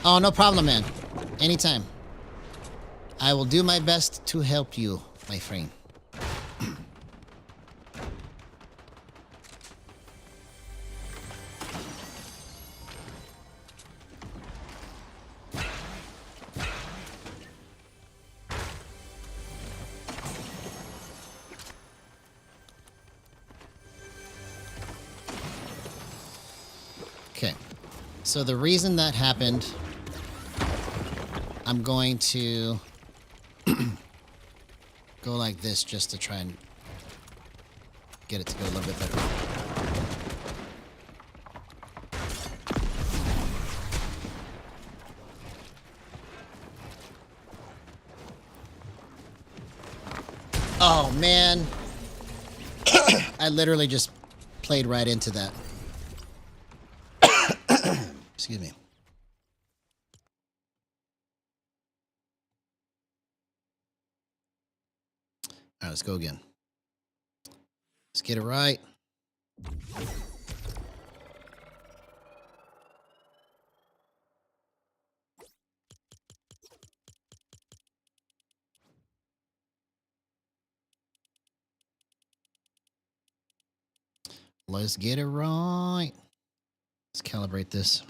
Oh, no problem, man. Anytime. I will do my best to help you, my friend. Okay. So the reason that happened, I'm going to go like this just to try and get it to go a little bit better. Oh, man. I literally just played right into that. Excuse me. All right, let's go again. Let's get it right. Let's get it right. Let's calibrate this.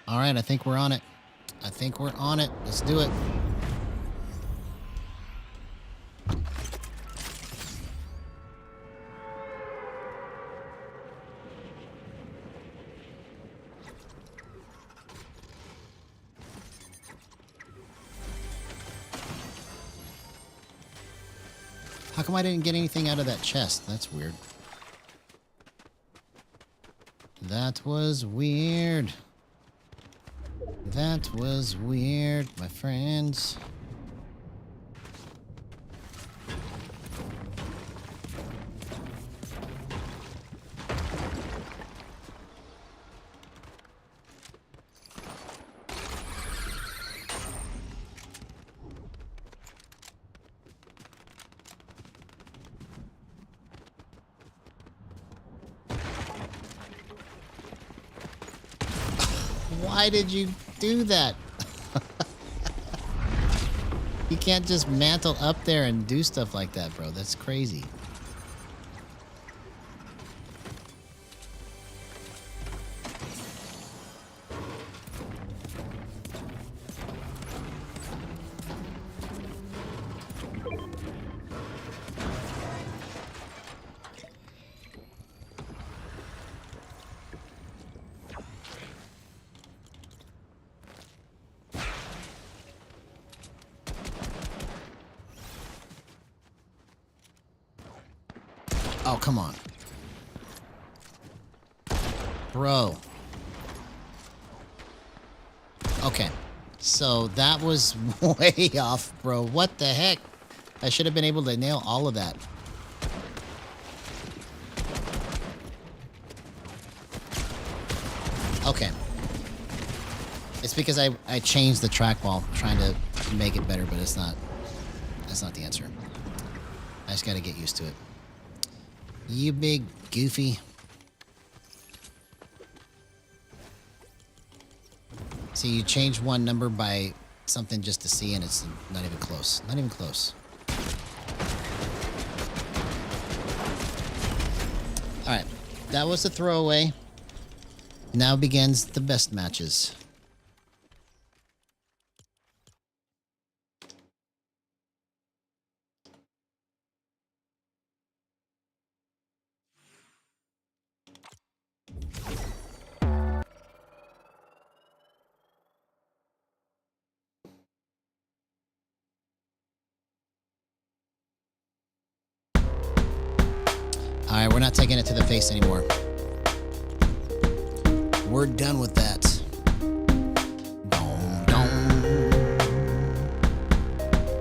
All right, I think we're on it. I think we're on it. Let's do it. How come I didn't get anything out of that chest? That's weird. That was weird. That was weird, my friends. Why did you do that? You can't just mantle up there and do stuff like that, bro. That's crazy. Oh, come on. Bro. Okay. So that was way off, bro. What the heck? I should have been able to nail all of that. Okay. It's because I changed the trackball trying to make it better, but it's not. That's not the answer. I just got to get used to it. You big goofy. See, you change one number by something just to see, and it's not even close. Not even close. All right. That was a throwaway. Now begins the best matches. right, we're not taking it to the face anymore. We're done with that. Dong, dong. Dong, dong.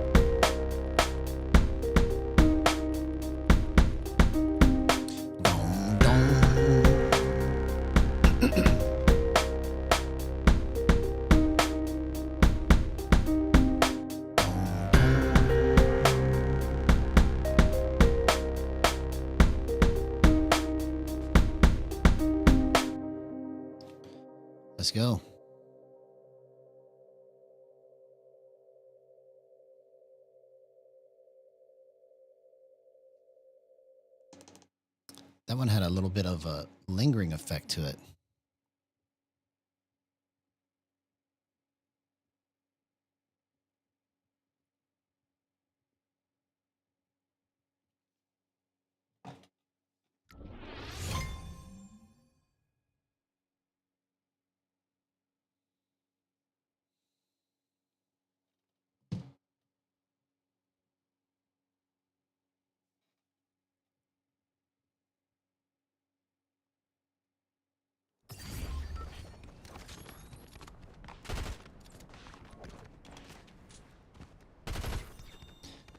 Let's go. That one had a little bit of a lingering effect to it.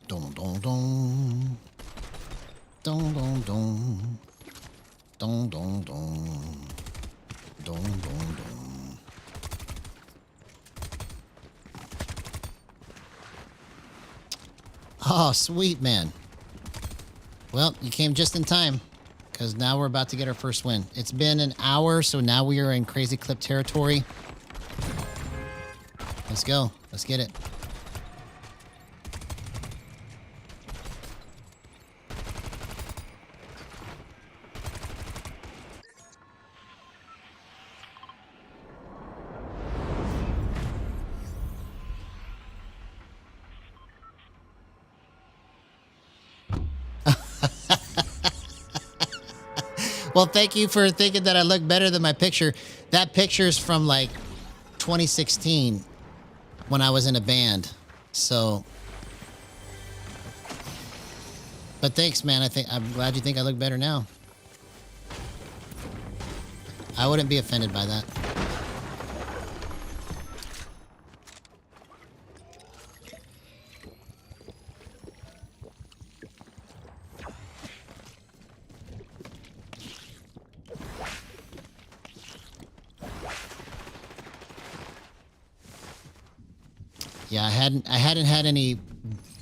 Dong, dong, dong. Dong, dong, dong. Dong, dong, dong. Dong, dong, dong. Oh, sweet, man. Well, you came just in time, because now we're about to get our first win. It's been an hour, so now we are in crazy clip territory. Let's go. Let's get it. Well, thank you for thinking that I look better than my picture. That picture's from like 2016 when I was in a band. So, but thanks, man. I'm glad you think I look better now. I wouldn't be offended by that. Yeah, I hadn't had any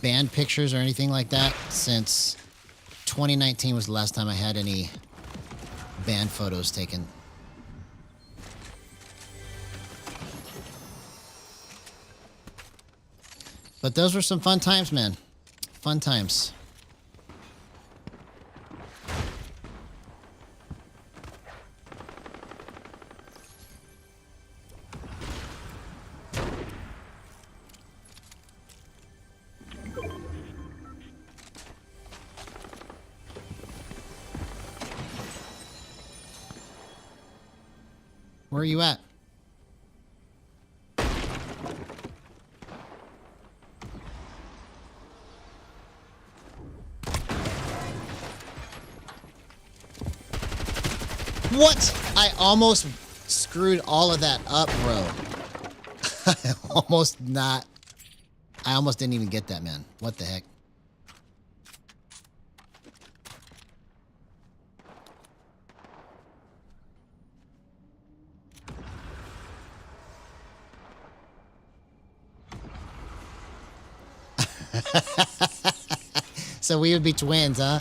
band pictures or anything like that since 2019 was the last time I had any band photos taken. But those were some fun times, man. Fun times. Where are you at? What? I almost screwed all of that up, bro. I almost didn't even get that, man. What the heck? So we would be twins, huh?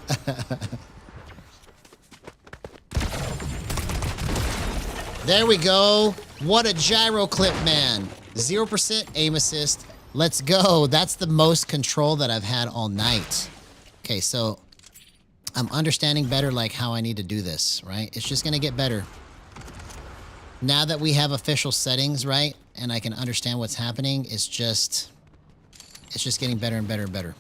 There we go. What a gyro clip, man. 0% aim assist. Let's go. That's the most control that I've had all night. Okay, so I'm understanding better like how I need to do this, right? It's just going to get better. Now that we have official settings, right? And I can understand what's happening, it's just getting better and better and better.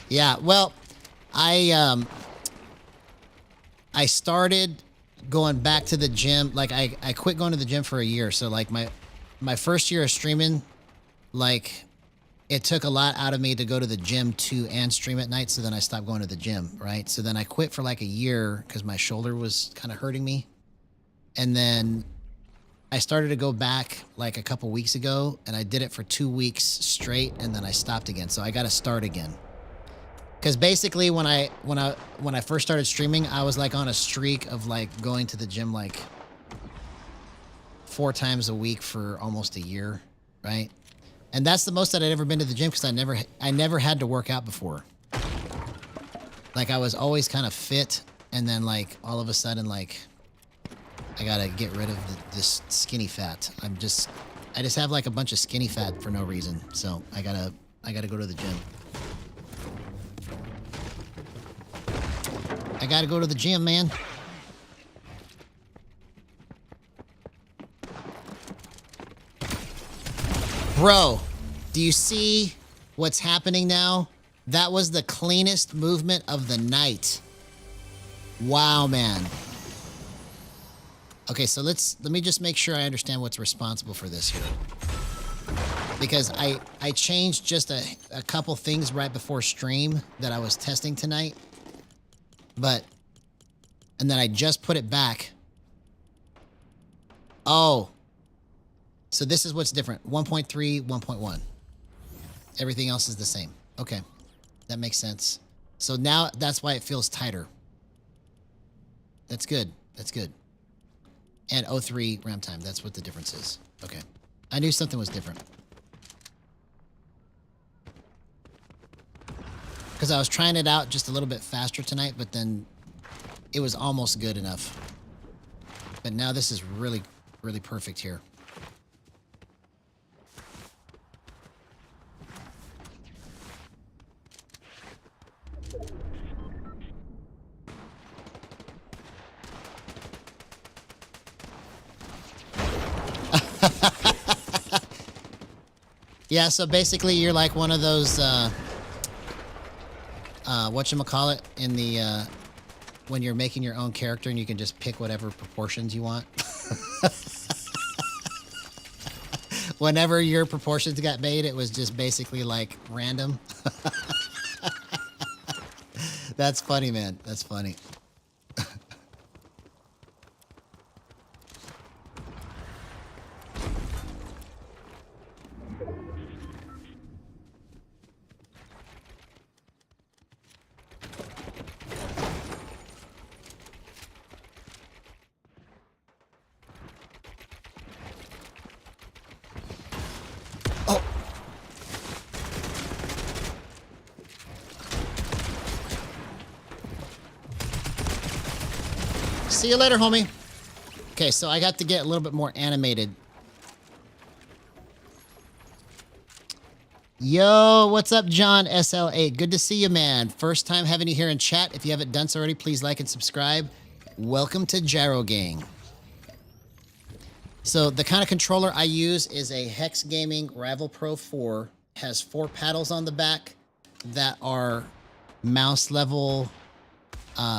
Yeah, well, I started going back to the gym. Like I quit going to the gym for a year. So like my first year of streaming, like, it took a lot out of me to go to the gym too and stream at night. So then I stopped going to the gym, right? So then I quit for like a year because my shoulder was kind of hurting me. And then I started to go back like a couple weeks ago, and I did it for 2 weeks straight, and then I stopped again. So I got to start again. Because basically when I first started streaming, I was like on a streak of like going to the gym like 4 times a week for almost a year, right? And that's the most that I'd ever been to the gym because I never had to work out before. Like I was always kind of fit, and then like all of a sudden like I gotta get rid of this skinny fat. I just have like a bunch of skinny fat for no reason. So I gotta go to the gym. I gotta go to the gym, man. Bro, do you see what's happening now? That was the cleanest movement of the night. Wow, man. Okay, so let me just make sure I understand what's responsible for this here. Because I changed just a couple things right before stream that I was testing tonight. And then I just put it back. Oh. So this is what's different. 1.3, 1.1. Everything else is the same. Okay. That makes sense. So now that's why it feels tighter. That's good. That's good. And 03 RAM time. That's what the difference is. Okay. I knew something was different. Because I was trying it out just a little bit faster tonight, but then it was almost good enough. But now this is really, really perfect here. Yeah, so basically you're like one of those, whatchamacallit, in the, when you're making your own character and you can just pick whatever proportions you want. Whenever your proportions got made, it was just basically like random. That's funny, man. That's funny. See you later, homie. Okay, so I got to get a little bit more animated. Yo, what's up, John SL8? Good to see you, man. First time having you here in chat. If you haven't done so already, please like and subscribe. Welcome to Gyro Gang. So the kind of controller I use is a Hex Gaming Rival Pro 4. Has 4 paddles on the back that are mouse level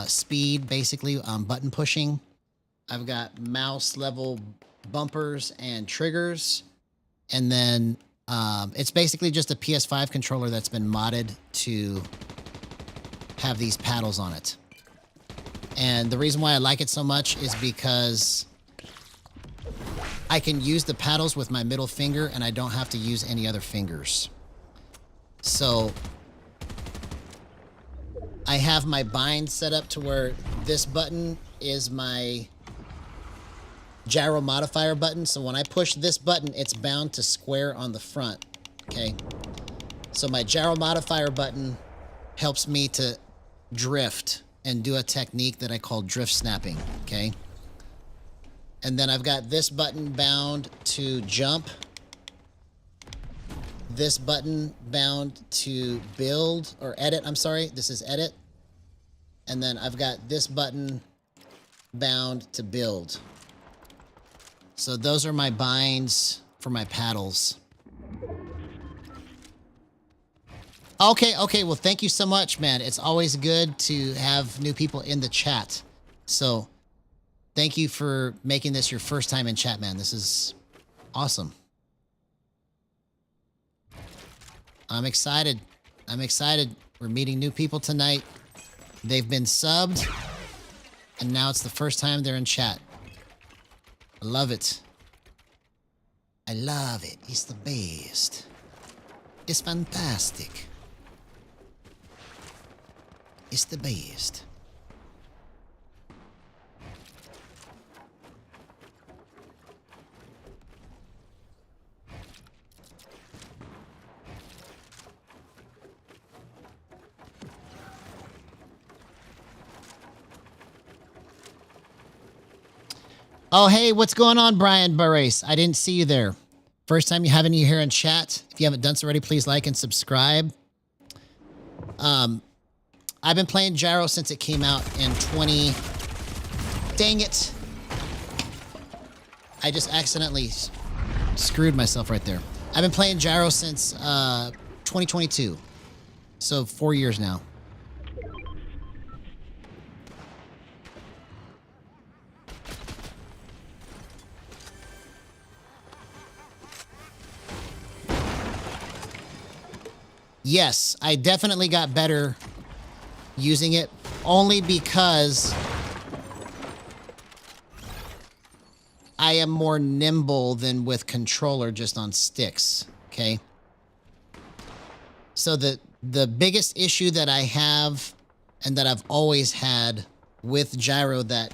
speed, basically, button pushing. I've got mouse level bumpers and triggers. And then it's basically just a PS5 controller that's been modded to have these paddles on it. And the reason why I like it so much is because I can use the paddles with my middle finger and I don't have to use any other fingers. So I have my bind set up to where this button is my gyro modifier button. So when I push this button, it's bound to square on the front. Okay. So my gyro modifier button helps me to drift and do a technique that I call drift snapping. Okay. And then I've got this button bound to jump. This button bound to build or edit. I'm sorry. This is edit. And then I've got this button bound to build. So those are my binds for my paddles. Okay, okay. Well, thank you so much, man. It's always good to have new people in the chat. So thank you for making this your first time in chat, man. This is awesome. I'm excited. I'm excited. We're meeting new people tonight. They've been subbed, and now it's the first time they're in chat. I love it. I love it. It's the best. It's fantastic. It's the best. Oh, hey, what's going on, Brian Barrace? I didn't see you there. First time you having you here in chat. If you haven't done so already, please like and subscribe. I've been playing Gyro since it came out in 20... Dang it. I just accidentally screwed myself right there. I've been playing Gyro since 2022. So 4 years now. Yes, I definitely got better using it, only because I am more nimble than with controller just on sticks, okay? So the biggest issue that I have and that I've always had with Gyro, that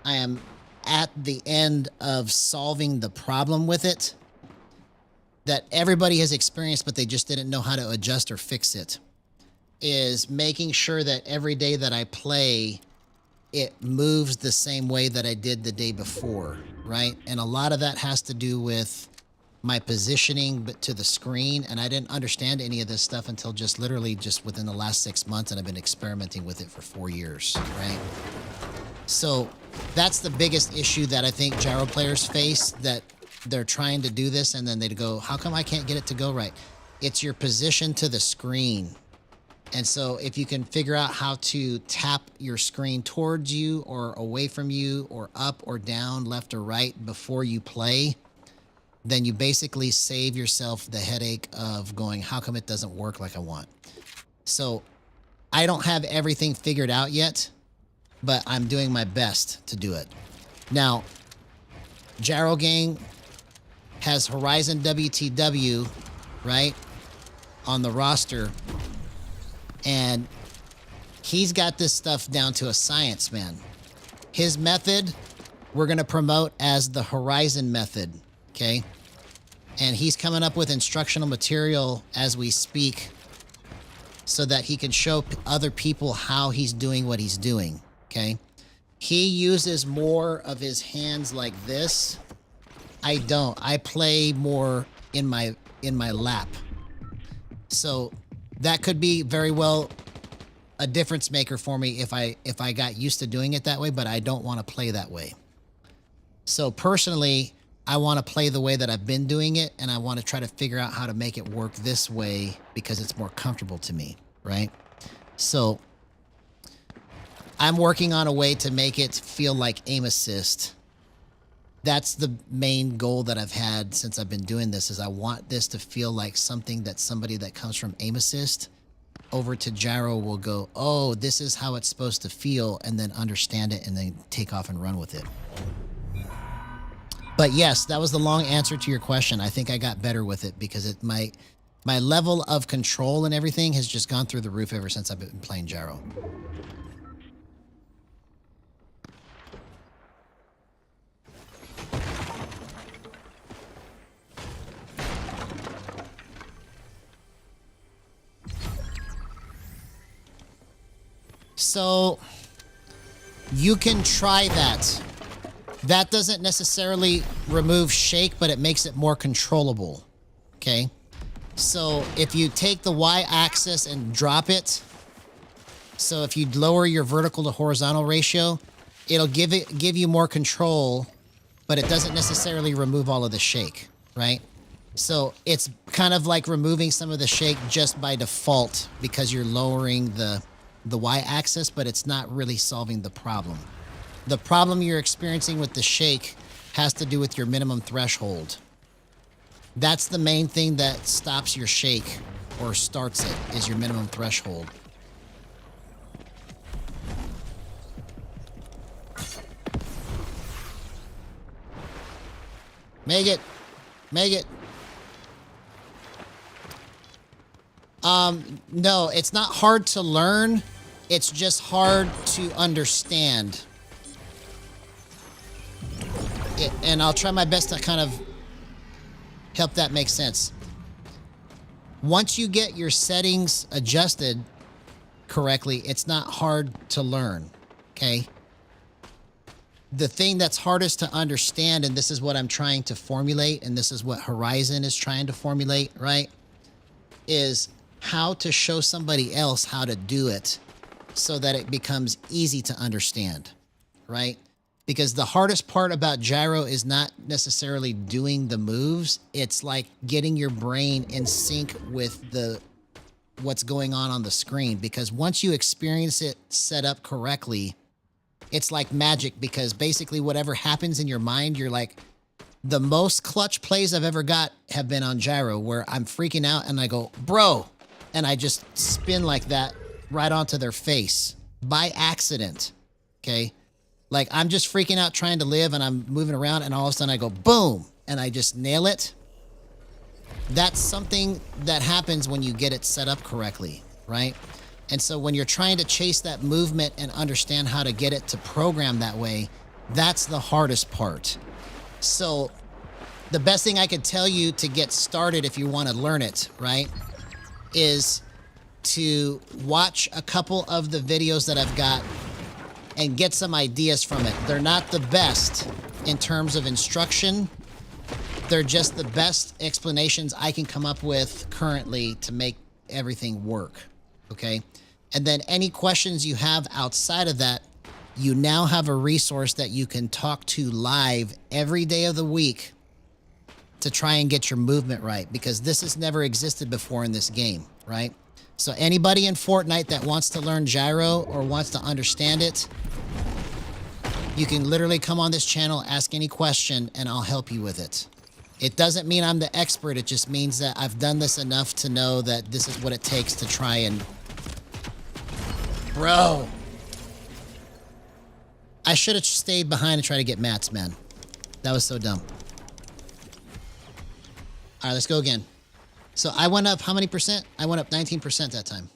I am at the end of solving the problem with it, that everybody has experienced, but they just didn't know how to adjust or fix it, is making sure that every day that I play, it moves the same way that I did the day before, right? And a lot of that has to do with my positioning but to the screen, and I didn't understand any of this stuff until just literally just within the last 6 months, and I've been experimenting with it for 4 years, right? So that's the biggest issue that I think Gyro players face, that they're trying to do this and then they go, how come I can't get it to go right? It's your position to the screen. And so if you can figure out how to tap your screen towards you or away from you or up or down, left or right before you play, then you basically save yourself the headache of going, how come it doesn't work like I want? So I don't have everything figured out yet, but I'm doing my best to do it. Now, Gyro Gang has Horizon WTW, right, on the roster, and he's got this stuff down to a science, man. His method, we're going to promote as the Horizon method, okay? And he's coming up with instructional material as we speak so that he can show other people how he's doing what he's doing, okay? He uses more of his hands like this. I don't. I play more in my lap. So that could be very well a difference maker for me if I got used to doing it that way, but I don't want to play that way. So personally, I want to play the way that I've been doing it, and I want to try to figure out how to make it work this way because it's more comfortable to me, right? So I'm working on a way to make it feel like aim assist. That's the main goal that I've had since I've been doing this, is I want this to feel like something that somebody that comes from aim assist over to Gyro will go, oh, this is how it's supposed to feel, and then understand it and then take off and run with it. But yes, that was the long answer to your question. I think I got better with it because my level of control and everything has just gone through the roof ever since I've been playing Gyro. So you can try that. That doesn't necessarily remove shake, but it makes it more controllable. Okay. So if you take the Y-axis and drop it, so if you lower your vertical to horizontal ratio, it'll give you more control, but it doesn't necessarily remove all of the shake, right? So it's kind of like removing some of the shake just by default because you're lowering the Y-axis, but it's not really solving the problem. The problem you're experiencing with the shake has to do with your minimum threshold. That's the main thing that stops your shake or starts it is your minimum threshold. Make it. Make it. No, it's not hard to learn. It's just hard to understand. And I'll try my best to kind of help that make sense. Once you get your settings adjusted correctly, it's not hard to learn, okay? The thing that's hardest to understand, and this is what I'm trying to formulate, and this is what Horizon is trying to formulate, right? Is how to show somebody else how to do it so that it becomes easy to understand, right? Because the hardest part about Gyro is not necessarily doing the moves. It's like getting your brain in sync with what's going on the screen. Because once you experience it set up correctly, it's like magic, because basically whatever happens in your mind, you're like, the most clutch plays I've ever got have been on Gyro, where I'm freaking out and I go, bro, and I just spin like that right onto their face by accident, okay? Like, I'm just freaking out trying to live, and I'm moving around, and all of a sudden I go, boom, and I just nail it. That's something that happens when you get it set up correctly, right? And so when you're trying to chase that movement and understand how to get it to program that way, that's the hardest part. So the best thing I could tell you to get started if you want to learn it, right, is to watch a couple of the videos that I've got and get some ideas from it. They're not the best in terms of instruction. They're just the best explanations I can come up with currently to make everything work, okay? And then any questions you have outside of that, you now have a resource that you can talk to live every day of the week to try and get your movement right, because this has never existed before in this game, right? So anybody in Fortnite that wants to learn Gyro or wants to understand it, you can literally come on this channel, ask any question, and I'll help you with it. It doesn't mean I'm the expert. It just means that I've done this enough to know that this is what it takes to try and... Bro! I should have stayed behind and tried to get mats, man. That was so dumb. All right, let's go again. So I went up how many percent? I went up 19% that time.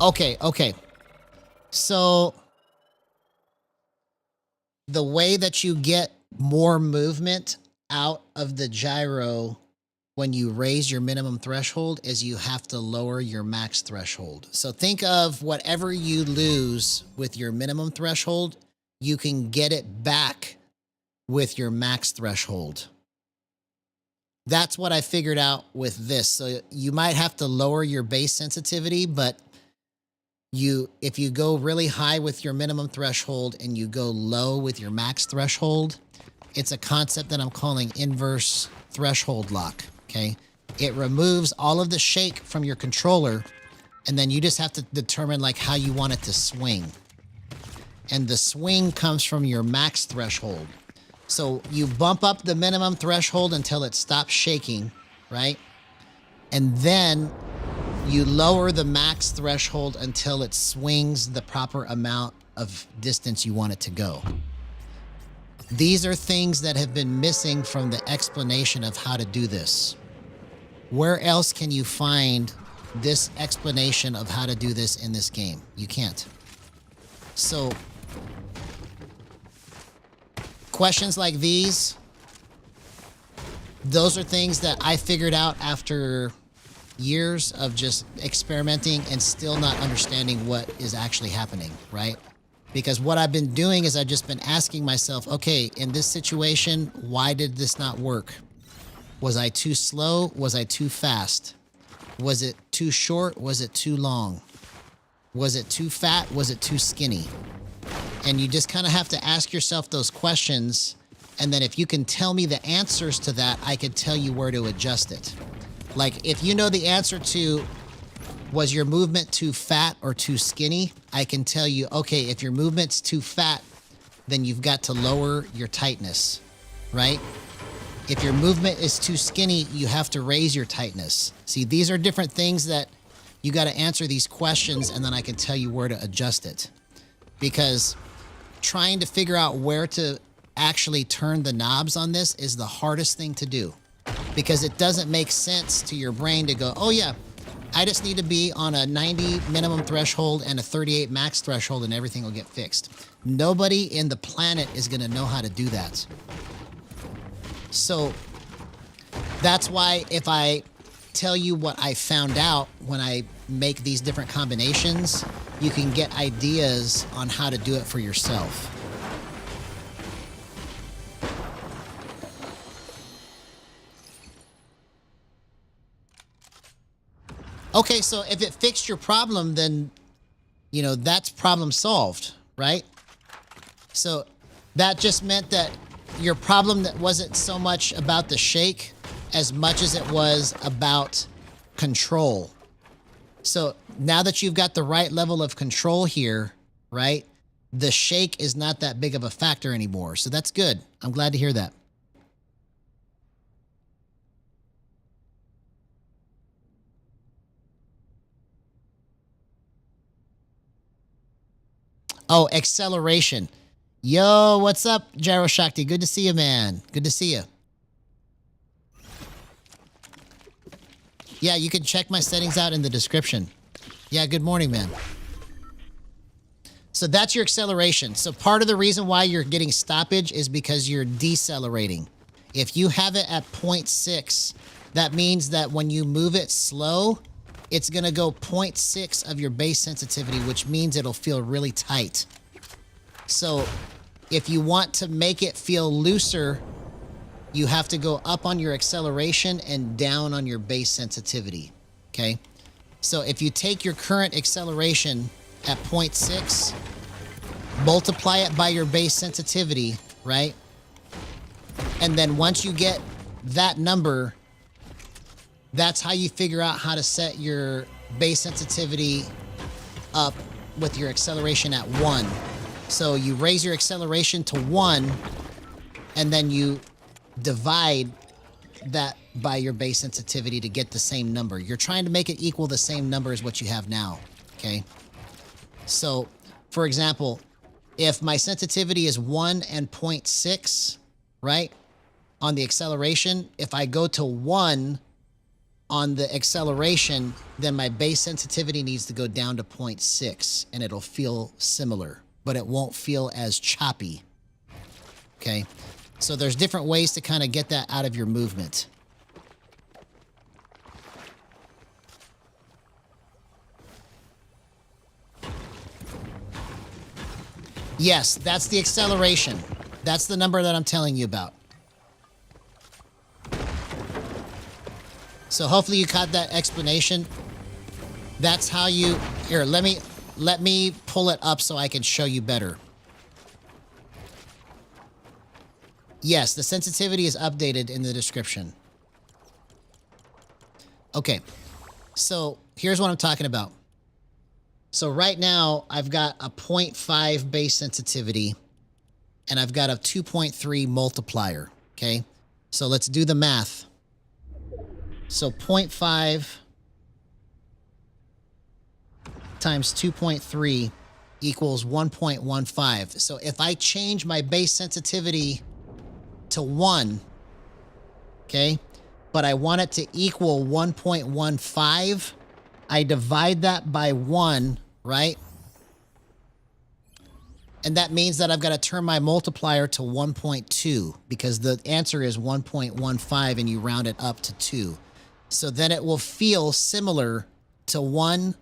Okay, okay. So the way that you get more movement out of the gyro when you raise your minimum threshold is you have to lower your max threshold. So think of whatever you lose with your minimum threshold, you can get it back with your max threshold. That's what I figured out with this. So you might have to lower your base sensitivity, but if you go really high with your minimum threshold and you go low with your max threshold, it's a concept that I'm calling inverse threshold lock. Okay, it removes all of the shake from your controller, and then you just have to determine like how you want it to swing. And the swing comes from your max threshold. So you bump up the minimum threshold until it stops shaking, right? And then you lower the max threshold until it swings the proper amount of distance you want it to go. These are things that have been missing from the explanation of how to do this. Where else can you find this explanation of how to do this in this game? You can't. So, questions like these, those are things that I figured out after years of just experimenting and still not understanding what is actually happening, right? Because what I've been doing is I've just been asking myself, okay, in this situation, why did this not work? Was I too slow? Was I too fast? Was it too short? Was it too long? Was it too fat? Was it too skinny? And you just kind of have to ask yourself those questions. And then if you can tell me the answers to that, I could tell you where to adjust it. Like if you know the answer to Was your movement too fat or too skinny? I can tell you, okay, if your movement's too fat, then you've got to lower your tightness, right? If your movement is too skinny, you have to raise your tightness. See, these are different things that you got to answer these questions, and then I can tell you where to adjust it. Because trying to figure out where to actually turn the knobs on this is the hardest thing to do. Because it doesn't make sense to your brain to go, oh yeah, I just need to be on a 90 minimum threshold and a 38 max threshold and everything will get fixed. Nobody in the planet is going to know how to do that. So that's why if I tell you what I found out when I make these different combinations, you can get ideas on how to do it for yourself. Okay, so if it fixed your problem, then, you know, that's problem solved, right? So that just meant that your problem that wasn't so much about the shake as much as it was about control. So now that you've got the right level of control here, right, the shake is not that big of a factor anymore. So that's good. I'm glad to hear that. Oh, acceleration. Yo, what's up, Gyro Shakti? Good to see you, man. Good to see you. Yeah, you can check my settings out in the description. Yeah, good morning, man. So that's your acceleration. So part of the reason why you're getting stoppage is because you're decelerating. If you have it at 0.6, that means that when you move it slow, it's going to go 0.6 of your base sensitivity, which means it'll feel really tight. So if you want to make it feel looser, you have to go up on your acceleration and down on your base sensitivity, okay? So if you take your current acceleration at 0.6, multiply it by your base sensitivity, right? And then once you get that number, that's how you figure out how to set your base sensitivity up with your acceleration at 1. So you raise your acceleration to 1, and then you divide that by your base sensitivity to get the same number. You're trying to make it equal the same number as what you have now, okay? So, for example, if my sensitivity is 1 and 0.6, right, on the acceleration, if I go to 1 on the acceleration, then my base sensitivity needs to go down to 0.6, and it'll feel similar, but it won't feel as choppy, okay? So there's different ways to kind of get that out of your movement. Yes, that's the acceleration. That's the number that I'm telling you about. So hopefully you caught that explanation. That's how you... Here, let me pull it up so I can show you better. Yes, the sensitivity is updated in the description. Okay, so here's what I'm talking about. So right now, I've got a 0.5 base sensitivity, and I've got a 2.3 multiplier, okay? So let's do the math. So 0.5 times 2.3 equals 1.15. So if I change my base sensitivity to 1, okay, but I want it to equal 1.15, I divide that by 1, right? And that means that I've got to turn my multiplier to 1.2 because the answer is 1.15 and you round it up to 2. So then it will feel similar to 1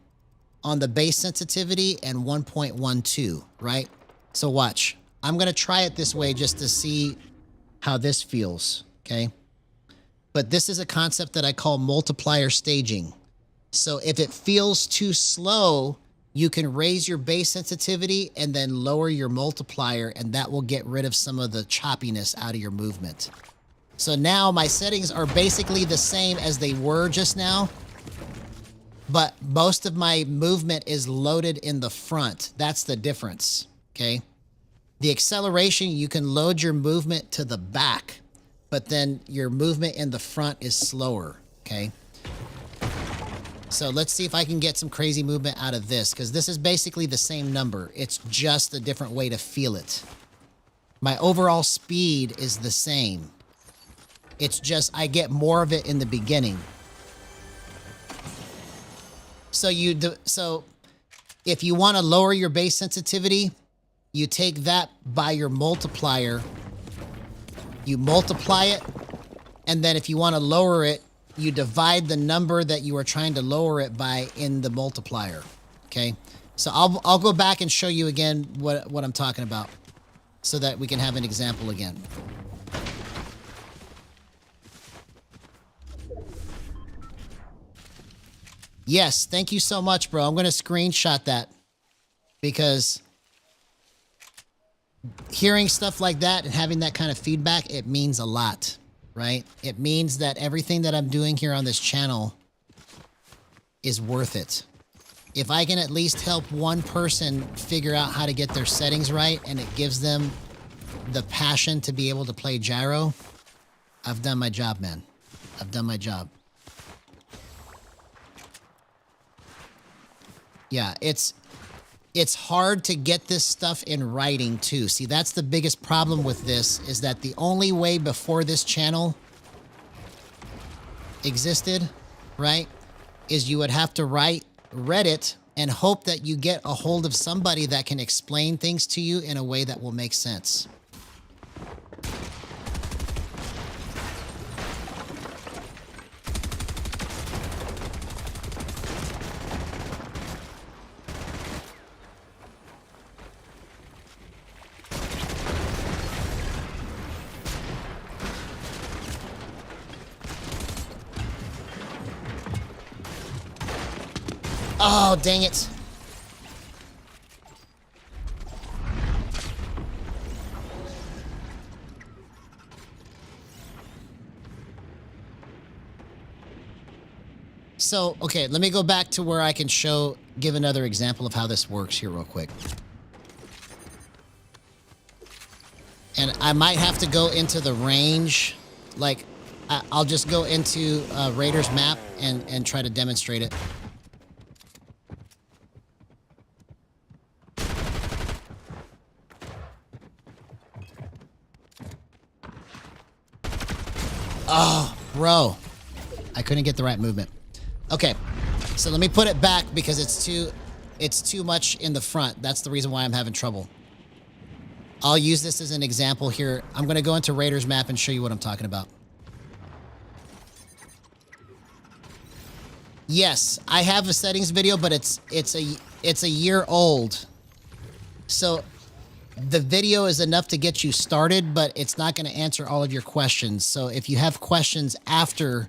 on the base sensitivity and 1.12, right? So watch. I'm going to try it this way just to see how this feels, okay? But this is a concept that I call multiplier staging. So if it feels too slow, you can raise your base sensitivity and then lower your multiplier, and that will get rid of some of the choppiness out of your movement. So now my settings are basically the same as they were just now, but most of my movement is loaded in the front. That's the difference, okay? The acceleration, you can load your movement to the back, but then your movement in the front is slower, okay? So let's see if I can get some crazy movement out of this, because this is basically the same number. It's just a different way to feel it. My overall speed is the same. It's just I get more of it in the beginning. So if you want to lower your base sensitivity, you take that by your multiplier, you multiply it, and then if you want to lower it, you divide the number that you are trying to lower it by in the multiplier. Okay, so I'll go back and show you again what I'm talking about, so that we can have an example again. Yes, thank you so much, bro. I'm going to screenshot that, because hearing stuff like that and having that kind of feedback, it means a lot, right? It means that everything that I'm doing here on this channel is worth it. If I can at least help one person figure out how to get their settings right, and it gives them the passion to be able to play Gyro, I've done my job, man. I've done my job. Yeah, it's hard to get this stuff in writing too. See, that's the biggest problem with this, is that the only way before this channel existed, right, is you would have to write Reddit and hope that you get a hold of somebody that can explain things to you in a way that will make sense. Oh, dang it. So, okay, let me go back to where I can give another example of how this works here real quick. And I might have to go into the range. Like, I'll just go into Raider's map and try to demonstrate it. Oh, bro. I couldn't get the right movement. Okay, so let me put it back because it's too much in the front. That's the reason why I'm having trouble. I'll use this as an example here. I'm going to go into Raider's map and show you what I'm talking about. Yes, I have a settings video, but it's a year old. So the video is enough to get you started, but it's not going to answer all of your questions. So if you have questions after,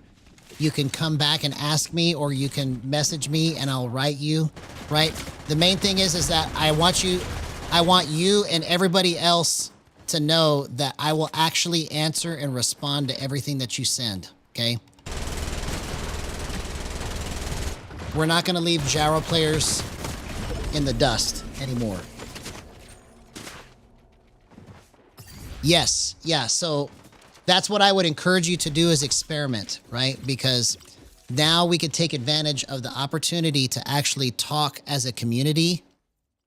you can come back and ask me, or you can message me and I'll write you, right? The main thing is that I want you and everybody else to know that I will actually answer and respond to everything that you send, okay? We're not going to leave Gyro players in the dust anymore. Yes, yeah, so that's what I would encourage you to do, is experiment, right? Because now we could take advantage of the opportunity to actually talk as a community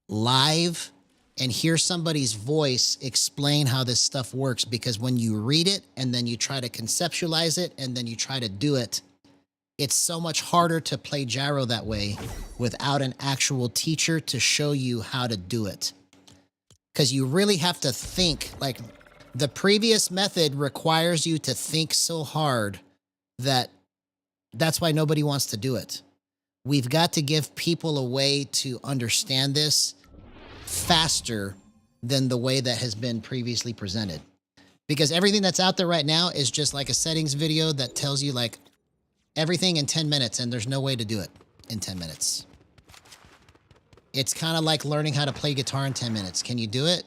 live and hear somebody's voice explain how this stuff works. Because when you read it and then you try to conceptualize it and then you try to do it, it's so much harder to play Gyro that way without an actual teacher to show you how to do it. Because you really have to think. Like, the previous method requires you to think so hard that that's why nobody wants to do it. We've got to give people a way to understand this faster than the way that has been previously presented. Because everything that's out there right now is just like a settings video that tells you like everything in 10 minutes, and there's no way to do it in 10 minutes. It's kind of like learning how to play guitar in 10 minutes. Can you do it?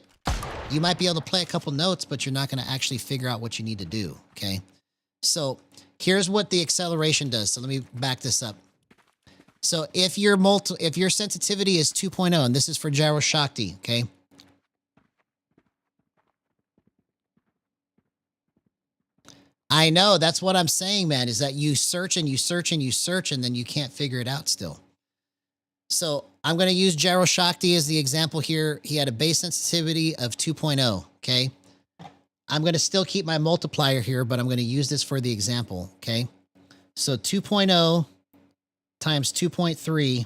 You might be able to play a couple notes, but you're not going to actually figure out what you need to do, okay? So here's what the acceleration does. So let me back this up. So if your sensitivity is 2.0, and this is for Gyro Shakti, okay? I know, that's what I'm saying, man, is that you search and you search and you search, and then you can't figure it out still. So I'm going to use Gyro Shakti as the example here. He had a base sensitivity of 2.0, okay? I'm going to still keep my multiplier here, but I'm going to use this for the example, okay? So 2.0 times 2.3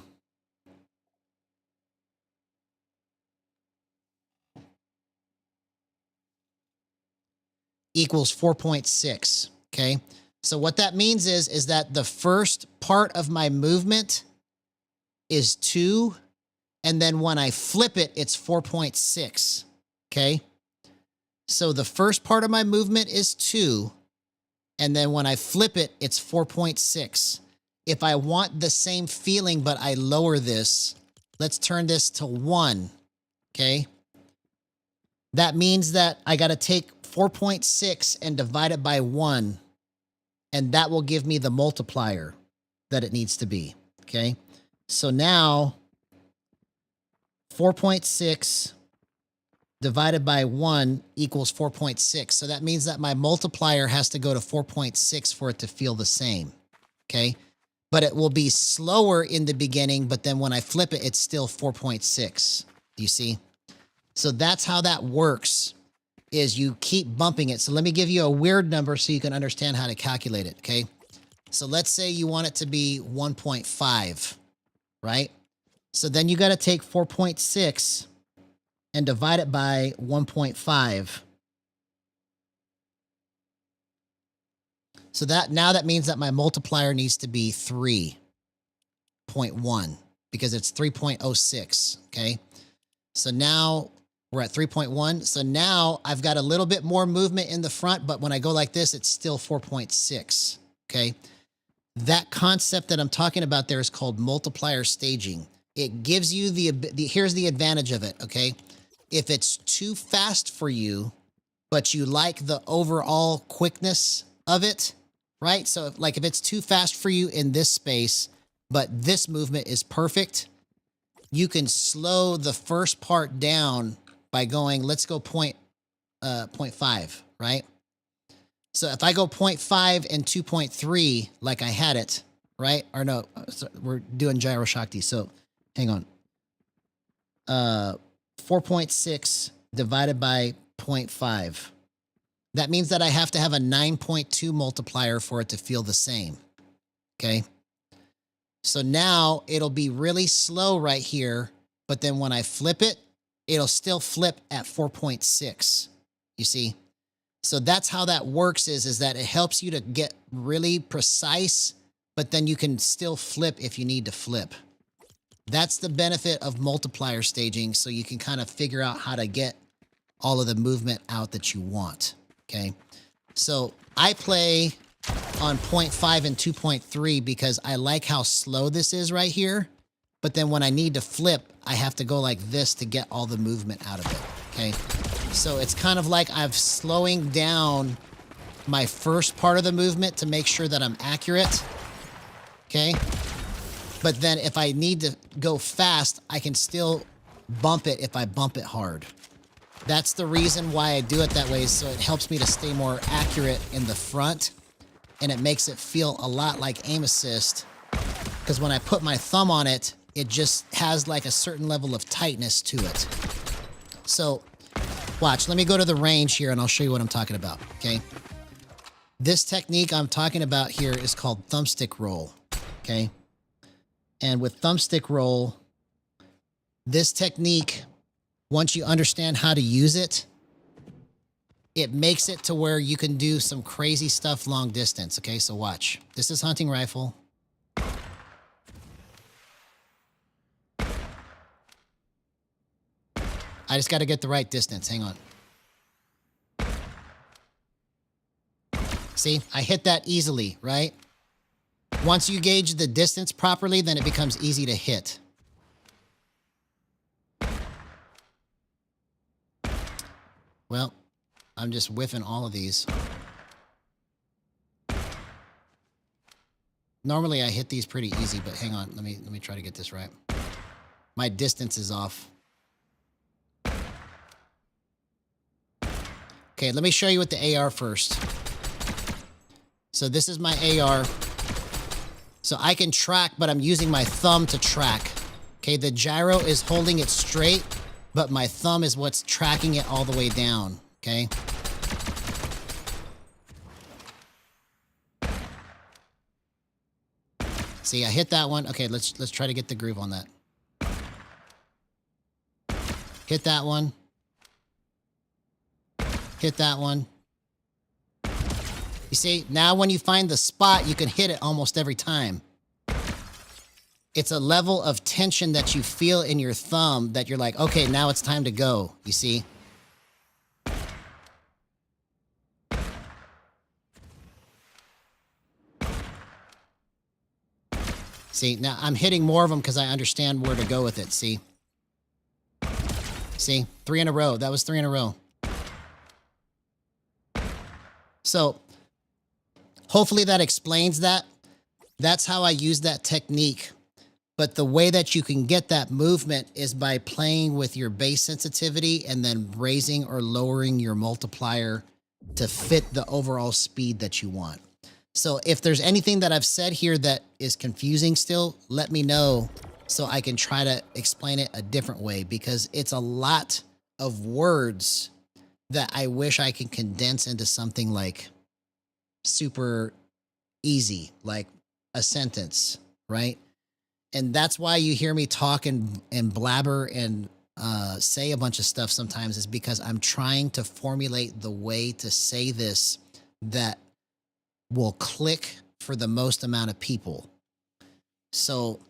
equals 4.6, okay? So what that means is that the first part of my movement is 2, and then when I flip it, it's 4.6, okay? So the first part of my movement is 2, and then when I flip it, it's 4.6. If I want the same feeling, but I lower this, let's turn this to 1, okay? That means that I got to take 4.6 and divide it by 1, and that will give me the multiplier that it needs to be, okay? So now 4.6 divided by 1 equals 4.6. So that means that my multiplier has to go to 4.6 for it to feel the same, okay? But it will be slower in the beginning, but then when I flip it, it's still 4.6. Do you see? So that's how that works, is you keep bumping it. So let me give you a weird number so you can understand how to calculate it, okay? So let's say you want it to be 1.5, right? So then you got to take 4.6 and divide it by 1.5. So that means that my multiplier needs to be 3.1 because it's 3.06, okay? So now we're at 3.1. So now I've got a little bit more movement in the front, but when I go like this, it's still 4.6, okay? That concept that I'm talking about there is called multiplier staging. It gives you here's the advantage of it, okay? If it's too fast for you, but you like the overall quickness of it, right? So if it's too fast for you in this space, but this movement is perfect, you can slow the first part down by going, let's go 0.5, right? So if I go 0.5 and 2.3 like I had it, right? Or no, we're doing Gyro Shakti. So hang on. 4.6 divided by 0.5. That means that I have to have a 9.2 multiplier for it to feel the same. Okay. So now it'll be really slow right here, but then when I flip it, it'll still flip at 4.6. You see? So that's how that works is that it helps you to get really precise, but then you can still flip if you need to flip. That's the benefit of multiplier staging, so you can kind of figure out how to get all of the movement out that you want, okay? So I play on 0.5 and 2.3 because I like how slow this is right here, but then when I need to flip, I have to go like this to get all the movement out of it, okay? So it's kind of like I'm slowing down my first part of the movement to make sure that I'm accurate, okay? But then if I need to go fast, I can still bump it if I bump it hard. That's the reason why I do it that way, so it helps me to stay more accurate in the front, and it makes it feel a lot like aim assist, because when I put my thumb on it, it just has like a certain level of tightness to it. So watch, let me go to the range here and I'll show you what I'm talking about, okay? This technique I'm talking about here is called thumbstick roll, okay? And with thumbstick roll, this technique, once you understand how to use it, it makes it to where you can do some crazy stuff long distance. Okay, so watch. This is hunting rifle. I just got to get the right distance. Hang on. See, I hit that easily, right? Once you gauge the distance properly, then it becomes easy to hit. Well, I'm just whiffing all of these. Normally I hit these pretty easy, but hang on. Let me try to get this right. My distance is off. Okay, let me show you with the AR first. So this is my AR. So I can track, but I'm using my thumb to track. Okay, the gyro is holding it straight, but my thumb is what's tracking it all the way down. Okay. See, I hit that one. Okay, let's try to get the groove on that. Hit that one. Hit that one. You see, now when you find the spot, you can hit it almost every time. It's a level of tension that you feel in your thumb that you're like, okay, now it's time to go. You see? See, now I'm hitting more of them because I understand where to go with it. See? See? 3 in a row. That was 3 in a row. So, hopefully that explains that. That's how I use that technique. But the way that you can get that movement is by playing with your base sensitivity and then raising or lowering your multiplier to fit the overall speed that you want. So if there's anything that I've said here that is confusing still, let me know so I can try to explain it a different way, because it's a lot of words that I wish I could condense into something like super easy, like a sentence, right? And that's why you hear me talk and blabber and say a bunch of stuff sometimes, is because I'm trying to formulate the way to say this that will click for the most amount of people. So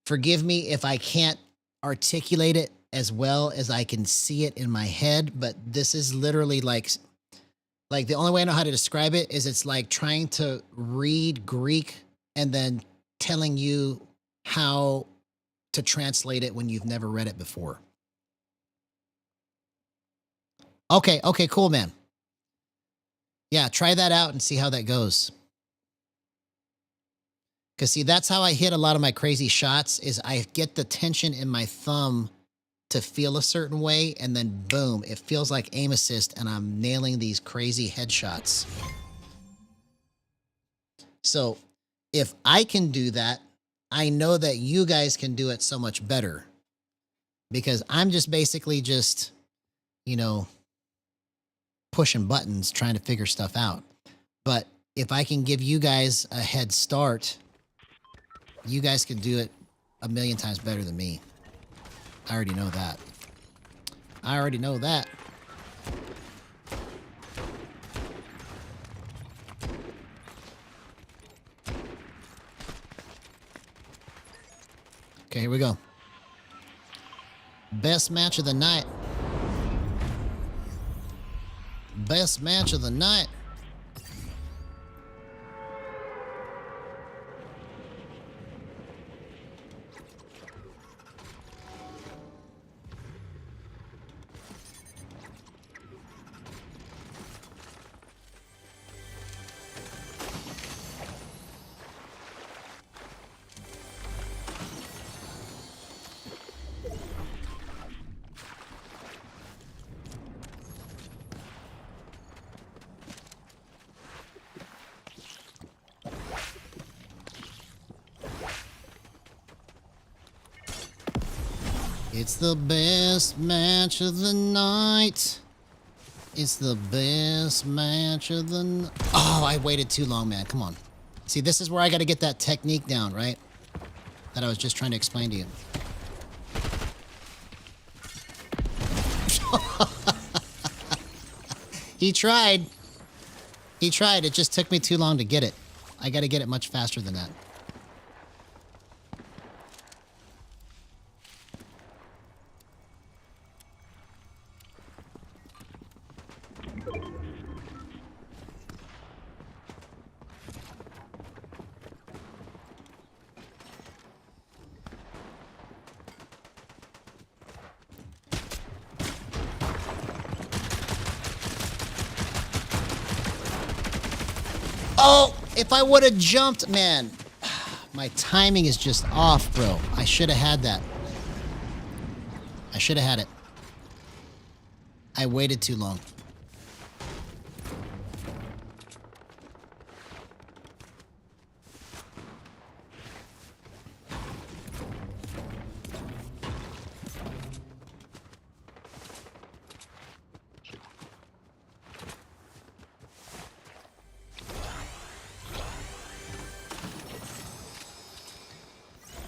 forgive me if I can't articulate it as well as I can see it in my head, but this is literally like the only way I know how to describe it is it's like trying to read Greek and then telling you how to translate it when you've never read it before. Okay, cool, man. Yeah, try that out and see how that goes. Because see, that's how I hit a lot of my crazy shots, is I get the tension in my thumb to feel a certain way, and then boom, it feels like aim assist, and I'm nailing these crazy headshots. So if I can do that, I know that you guys can do it so much better, because I'm just basically just, you know, pushing buttons, trying to figure stuff out. But if I can give you guys a head start, you guys can do it a million times better than me. I already know that. I already know that. Okay, here we go. Best match of the night. Best match of the night. It's the best match of the night. It's the best match of the night. Oh, I waited too long, man. Come on. See, this is where I got to get that technique down, right? That I was just trying to explain to you. He tried. He tried. It just took me too long to get it. I got to get it much faster than that. Oh, If I would have jumped, man. My timing is just off, bro. I should have had that. I should have had it. I waited too long.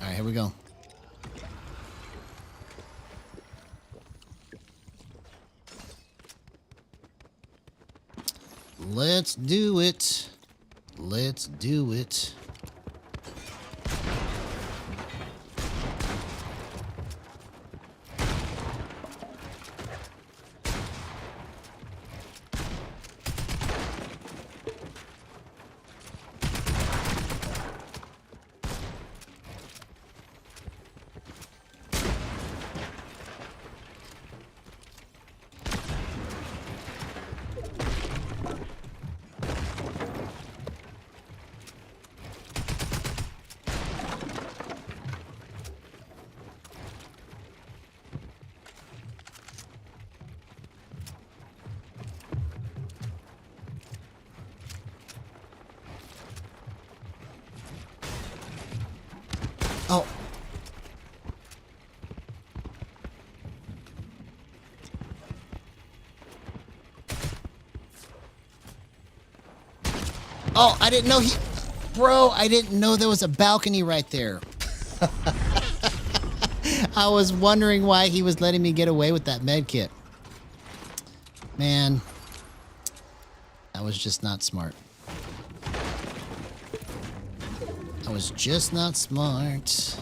All right, here we go. Let's do it. Let's do it. Oh. Oh, I didn't know he... Bro, I didn't know there was a balcony right there. I was wondering why he was letting me get away with that med kit. Man. That was just not smart. I was just not smart.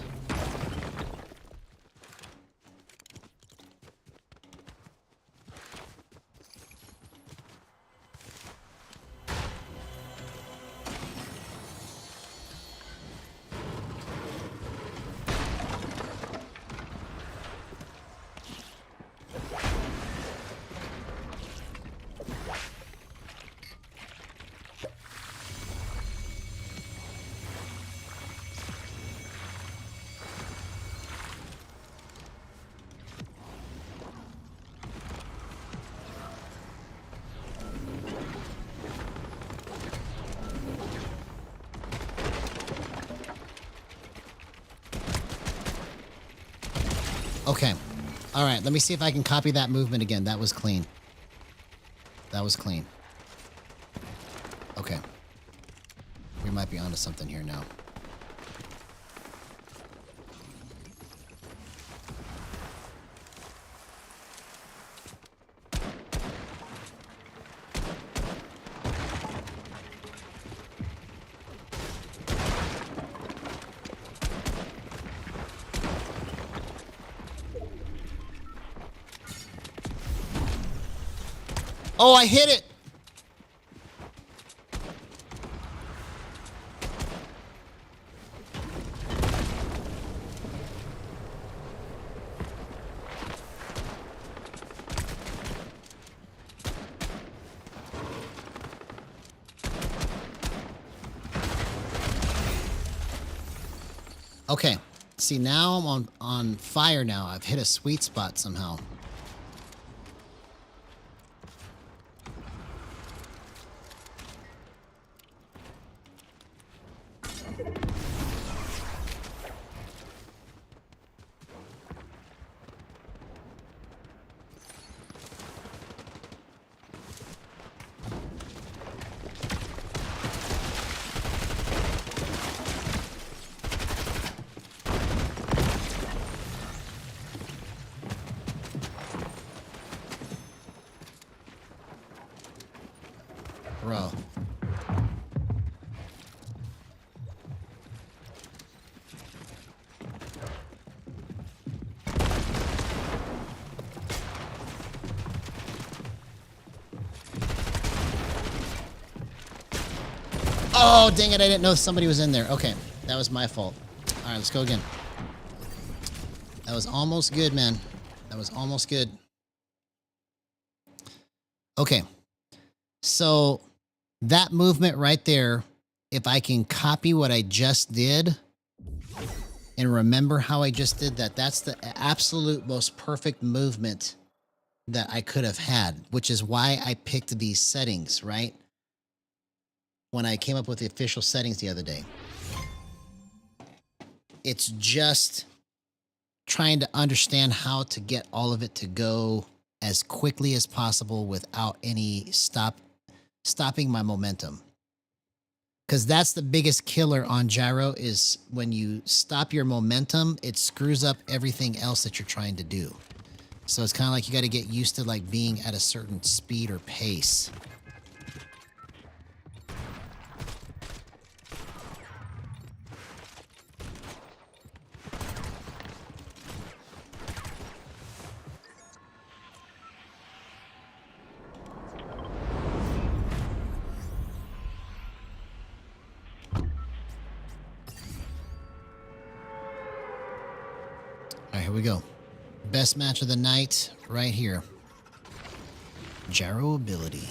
Okay. All right. Let me see if I can copy that movement again. That was clean. That was clean. Okay. We might be onto something here now. Oh, I hit it. Okay. See, now I'm on fire now. I've hit a sweet spot somehow. Bro. Oh, dang it. I didn't know somebody was in there. Okay. That was my fault. All right, let's go again. That was almost good, man. That was almost good. Okay. So that movement right there if I can copy what I just did and remember how I just did that, that's the absolute most perfect movement that I could have had, which is why I picked these settings, right? When I came up with the official settings the other day. It's just trying to understand how to get all of it to go as quickly as possible without any stopping my momentum. Because that's the biggest killer on gyro, is when you stop your momentum, it screws up everything else that you're trying to do. So it's kind of like you got to get used to like being at a certain speed or pace. All right, here we go. Best match of the night right here. Gyro ability.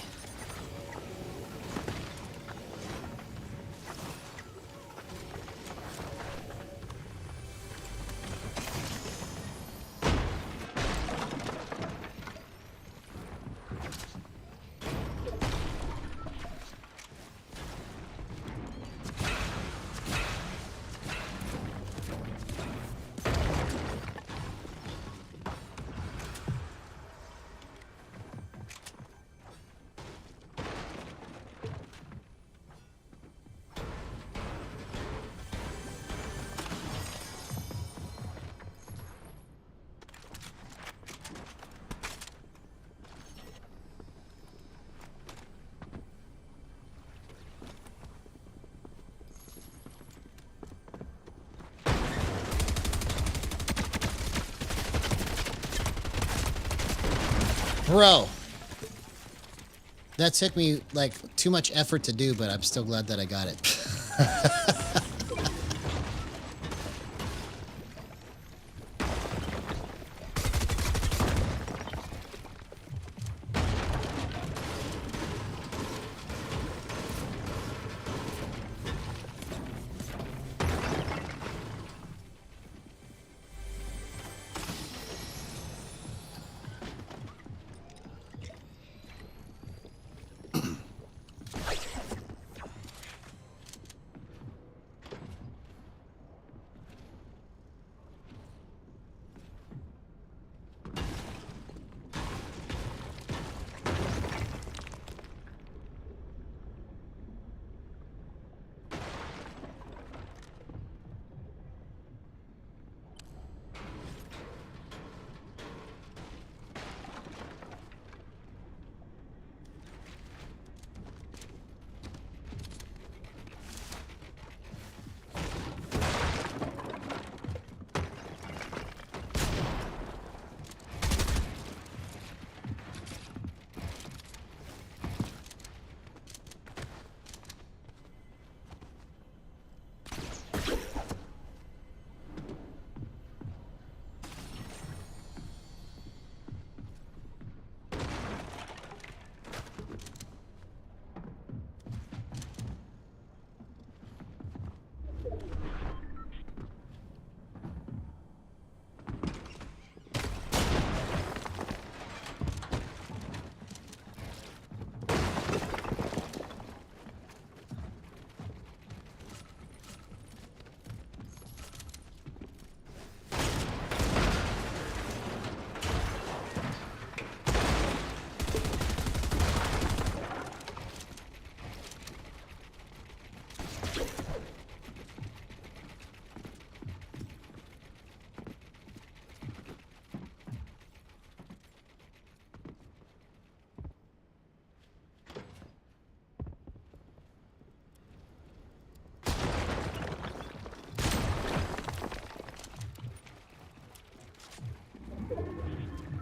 Bro, that took me like too much effort to do, but I'm still glad that I got it.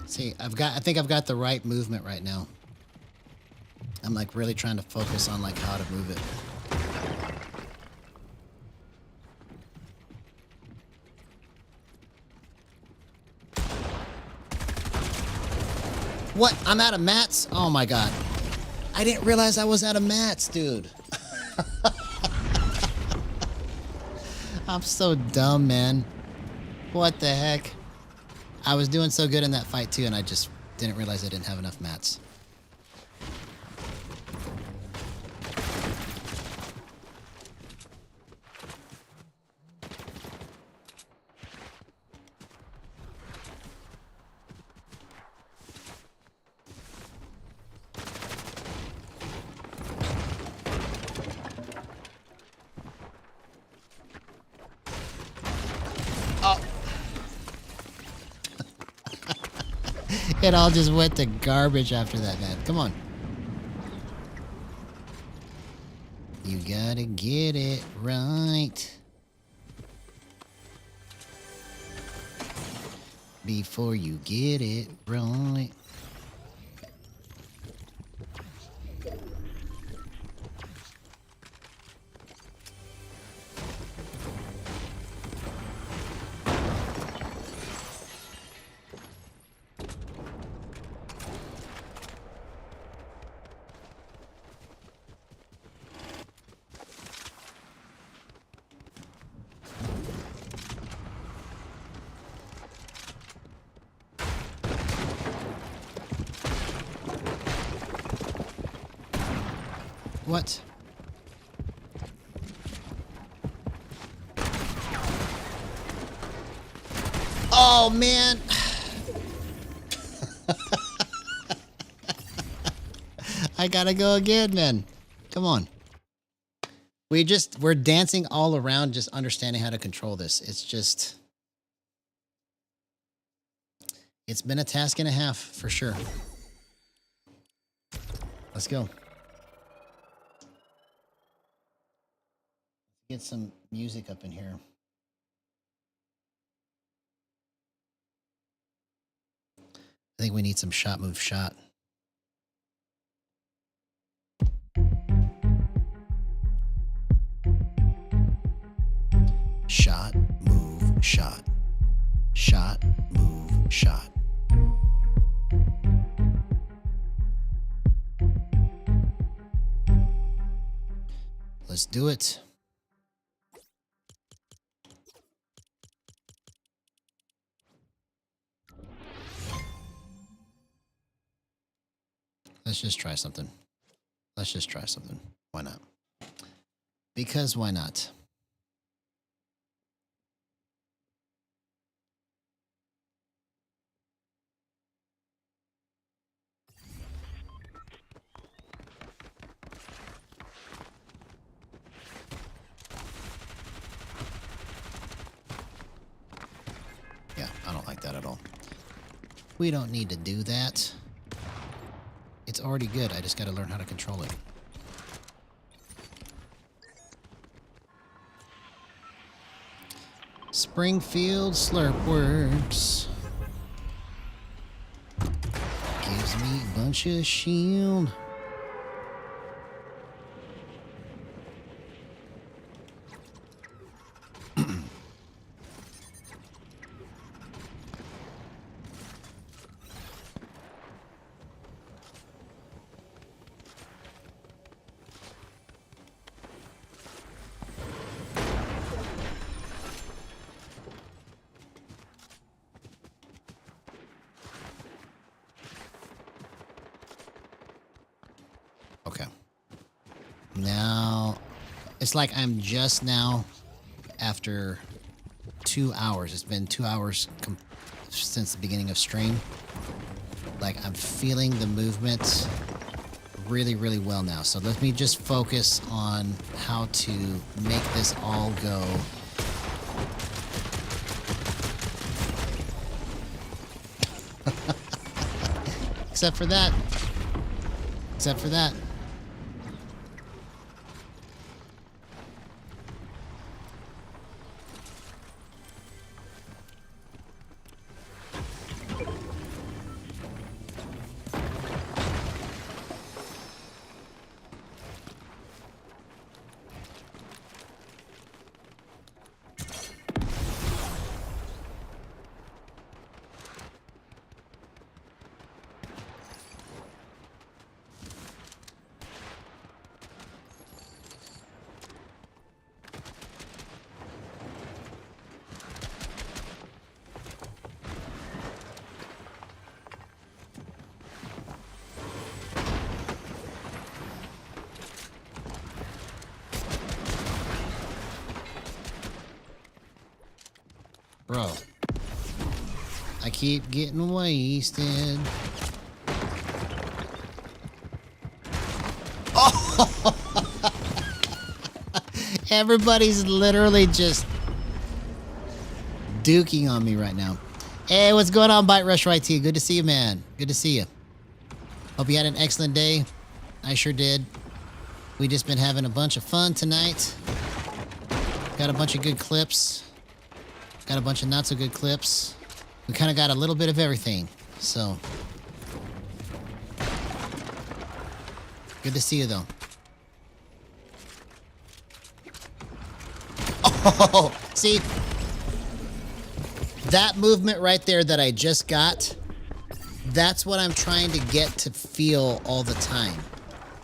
See, I think I've got the right movement right now. I'm like really trying to focus on like how to move it. What? I'm out of mats? Oh my god. I didn't realize I was out of mats, dude. I'm so dumb, man. What the heck? I was doing so good in that fight too, and I just didn't realize I didn't have enough mats. It all just went to garbage after that, man. Come on. You gotta get it right before you get it right. What? Oh, man. I gotta go again, man. Come on. We're dancing all around just understanding how to control this. It's been a task and a half for sure. Let's go. Get some music up in here. I think we need some shot, move, shot. Shot, move, shot. Shot, move, shot. Let's do it. Let's just try something. Let's just try something. Why not? Because why not? Yeah, I don't like that at all. We don't need to do that. It's already good. I just got to learn how to control it. Springfield Slurp Works gives me a bunch of shield. Okay. Now, it's like I'm just now, after 2 hours, it's been 2 hours since the beginning of stream. Like, I'm feeling the movement really, really well now. So let me just focus on how to make this all go. Except for that. Except for that. Bro. I keep getting wasted. Oh! Everybody's literally just duking on me right now. Hey, what's going on, Bite Rush Right to you? Good to see you, man. Good to see you. Hope you had an excellent day. I sure did. We just been having a bunch of fun tonight. Got a bunch of good clips. Got a bunch of not so good clips. We kind of got a little bit of everything. So, good to see you, though. Oh, see? That movement right there that I just got, that's what I'm trying to get to feel all the time.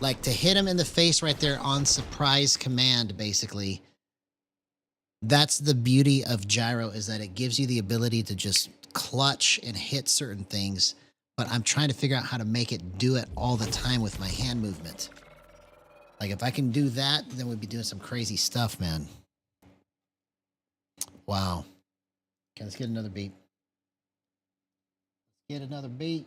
Like, to hit him in the face right there on surprise command, basically. That's the beauty of Gyro, is that it gives you the ability to just clutch and hit certain things. But I'm trying to figure out how to make it do it all the time with my hand movement. Like, if I can do that, then we'd be doing some crazy stuff, man. Wow. Okay, let's get another beat. Get another beat.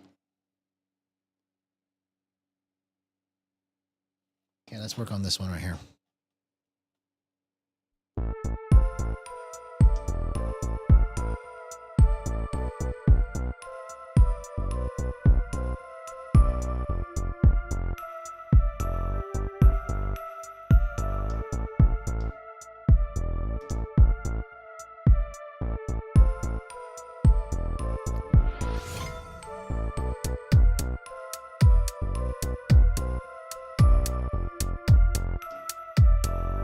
Okay, let's work on this one right here.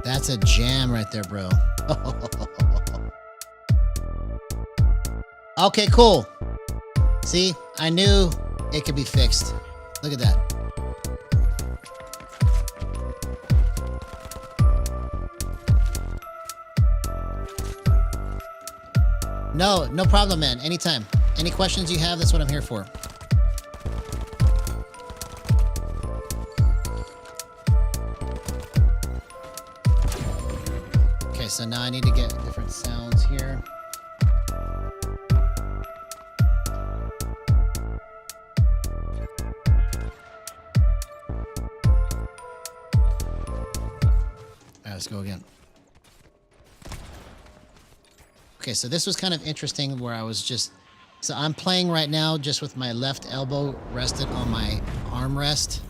That's a jam right there, bro. Okay, cool. See, I knew it could be fixed. Look at that. No, no problem, man. Anytime. Any questions you have, that's what I'm here for. Okay, so now I need to get different sounds here. All right, let's go again. Okay, so this was kind of interesting where I was just... So I'm playing right now just with my left elbow rested on my armrest.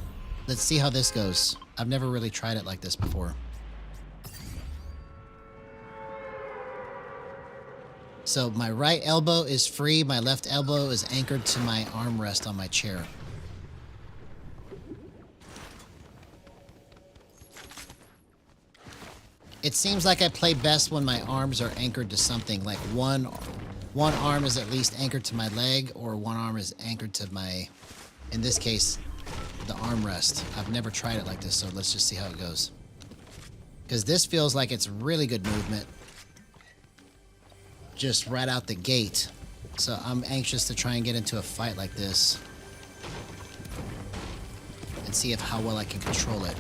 Let's see how this goes. I've never really tried it like this before. So my right elbow is free, my left elbow is anchored to my armrest on my chair. It seems like I play best when my arms are anchored to something, like one arm is at least anchored to my leg, or one arm is anchored to my, in this case, the armrest. I've never tried it like this, so let's just see how it goes. Because this feels like it's really good movement. Just right out the gate. So I'm anxious to try and get into a fight like this. And see how well I can control it.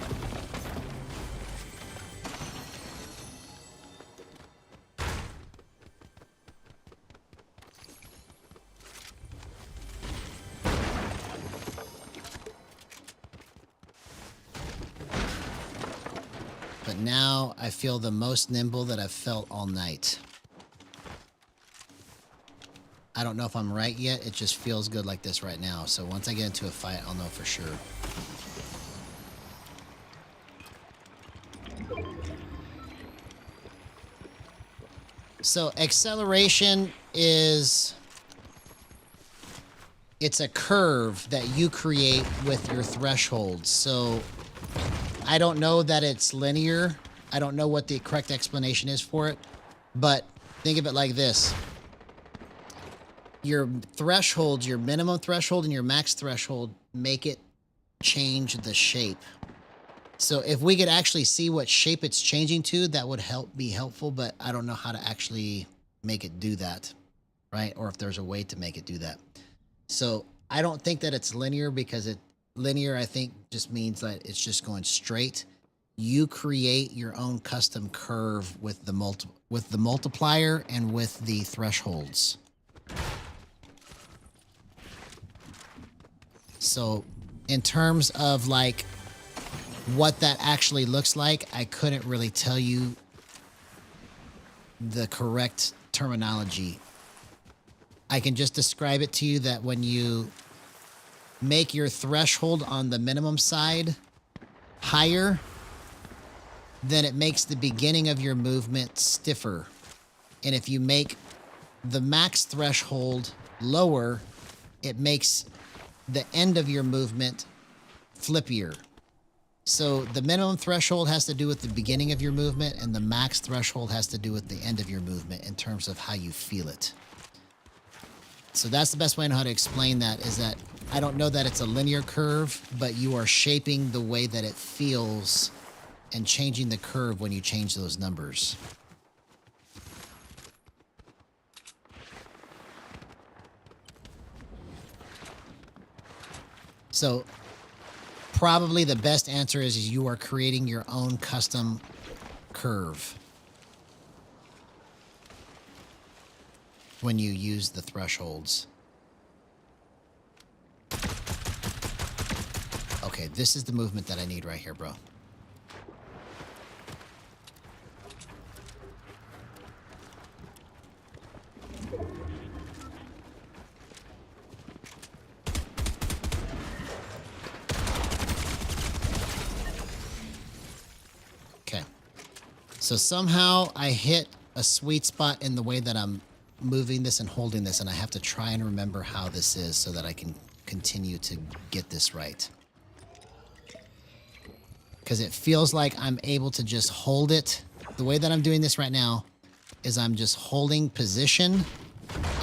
But now I feel the most nimble that I've felt all night. I don't know if I'm right yet. It just feels good like this right now. So once I get into a fight, I'll know for sure. So acceleration is... It's a curve that you create with your thresholds. So I don't know that it's linear. I don't know what the correct explanation is for it. But think of it like this. Your thresholds, your minimum threshold and your max threshold, make it change the shape. So if we could actually see what shape it's changing to, that would be helpful, but I don't know how to actually make it do that, right? Or if there's a way to make it do that. So I don't think that it's linear, because linear, I think, just means that it's just going straight. you create your own custom curve with the multiplier and with the thresholds. So in terms of like what that actually looks like, I couldn't really tell you the correct terminology. I can just describe it to you that when you make your threshold on the minimum side higher, then it makes the beginning of your movement stiffer. And if you make the max threshold lower, it makes the end of your movement flippier. So the minimum threshold has to do with the beginning of your movement, and the max threshold has to do with the end of your movement in terms of how you feel it. So that's the best way I know how to explain that, is that I don't know that it's a linear curve, but you are shaping the way that it feels and changing the curve when you change those numbers. So probably the best answer is you are creating your own custom curve when you use the thresholds. Okay, this is the movement that I need right here, bro. Okay. So somehow I hit a sweet spot in the way that I'm moving this and holding this, and I have to try and remember how this is so that I can continue to get this right. Because it feels like I'm able to just hold it. The way that I'm doing this right now is I'm just holding position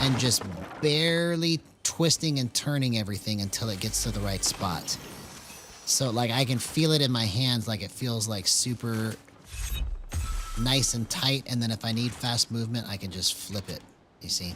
and just barely twisting and turning everything until it gets to the right spot. So like I can feel it in my hands, like it feels like super nice and tight, and then if I need fast movement, I can just flip it, you see?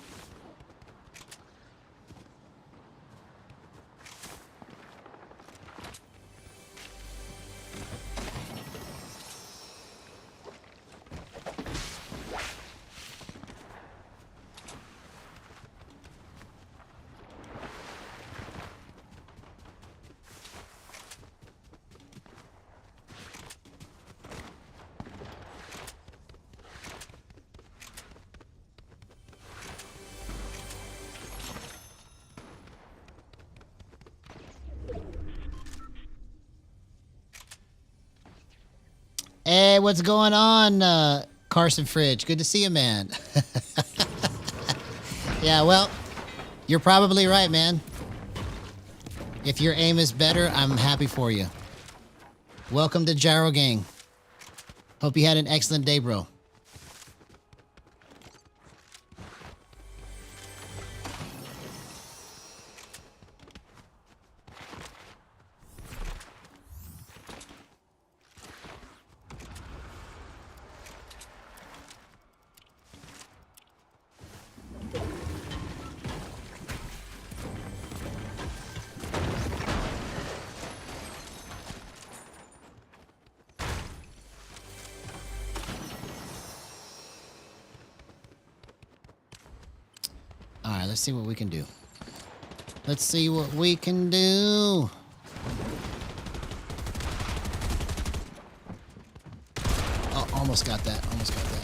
Hey, what's going on, Carson Fridge? Good to see you, man. Yeah, well, you're probably right, man. If your aim is better, I'm happy for you. Welcome to Gyro Gang. Hope you had an excellent day, bro. All right, let's see what we can do. Let's see what we can do. Oh, almost got that. Almost got that.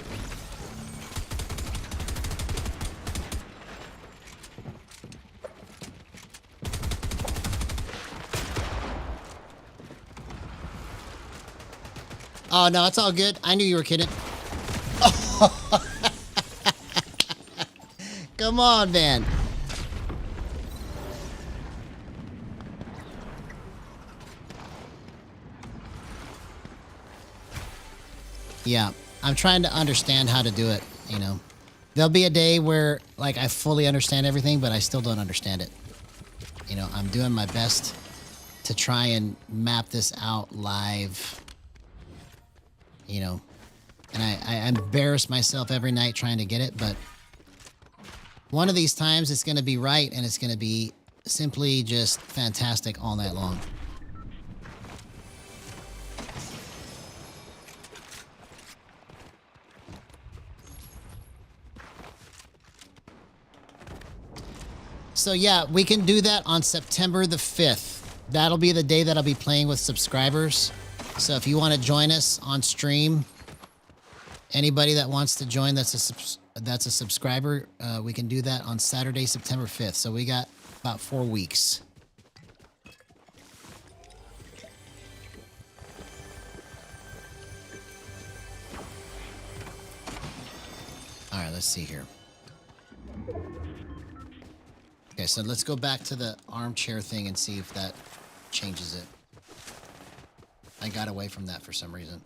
Oh, no, it's all good. I knew you were kidding. Come on, man. Yeah, I'm trying to understand how to do it, you know. There'll be a day where, like, I fully understand everything, but I still don't understand it. You know, I'm doing my best to try and map this out live, you know. And I embarrass myself every night trying to get it, but one of these times it's going to be right, and it's going to be simply just fantastic all night long. So yeah, we can do that on September the 5th. That'll be the day that I'll be playing with subscribers. So if you want to join us on stream, anybody that wants to join that's a subscriber, we can do that on Saturday, September 5th. So we got about 4 weeks. All right, let's see here. Okay, so let's go back to the armchair thing and see if that changes it. I got away from that for some reason.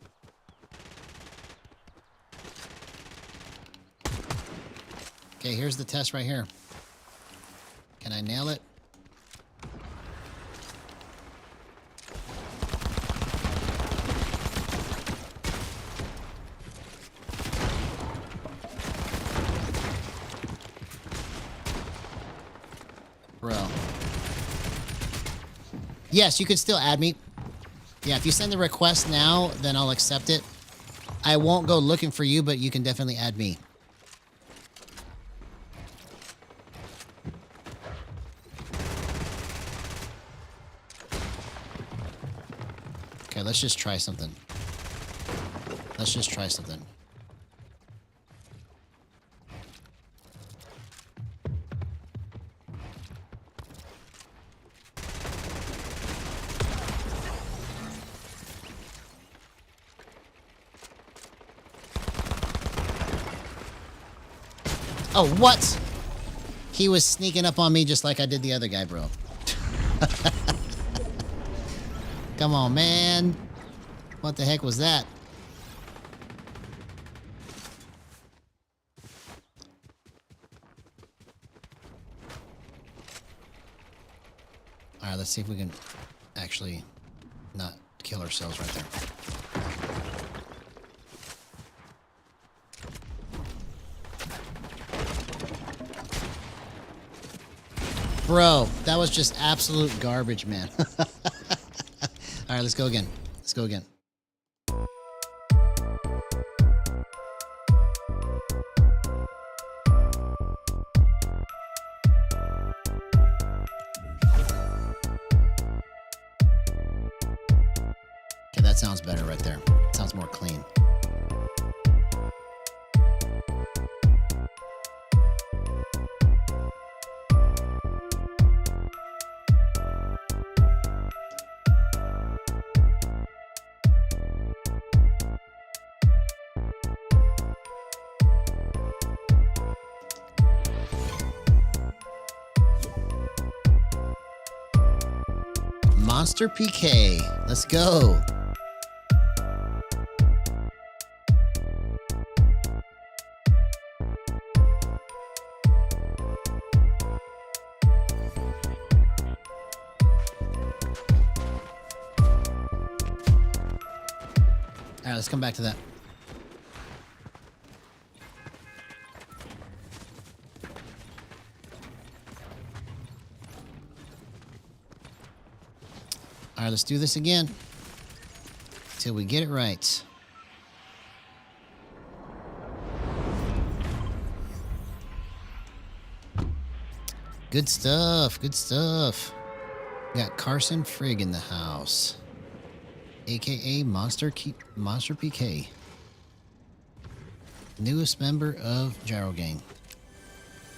Okay, here's the test right here. Can I nail it? Bro. Yes, you can still add me. Yeah, if you send the request now, then I'll accept it. I won't go looking for you, but you can definitely add me. Okay, let's just try something. Let's just try something. Oh, what? He was sneaking up on me just like I did the other guy, bro. Come on, man. What the heck was that? All right, let's see if we can actually not kill ourselves right there. Bro, that was just absolute garbage, man. All right, let's go again. Let's go again. Okay, that sounds better right there. Sounds more clean. Monster PK. Let's go. All right, let's come back to that. All right, let's do this again till we get it right. Good stuff. Good stuff. We got Carson Frigg in the house, aka Monster PK, newest member of Gyro Gang.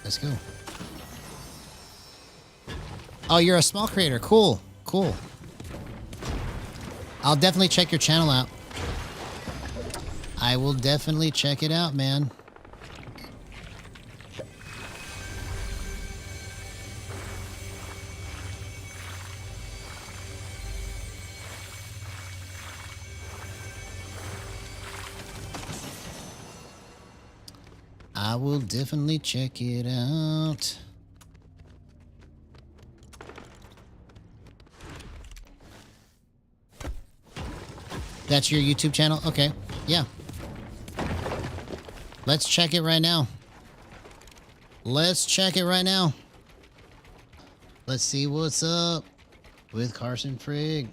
Let's go. Oh, you're a small creator. Cool. Cool. I'll definitely check your channel out. I will definitely check it out, man. I will definitely check it out. That's your YouTube channel? Okay. Yeah. Let's check it right now. Let's check it right now. Let's see what's up with Carson Frigg.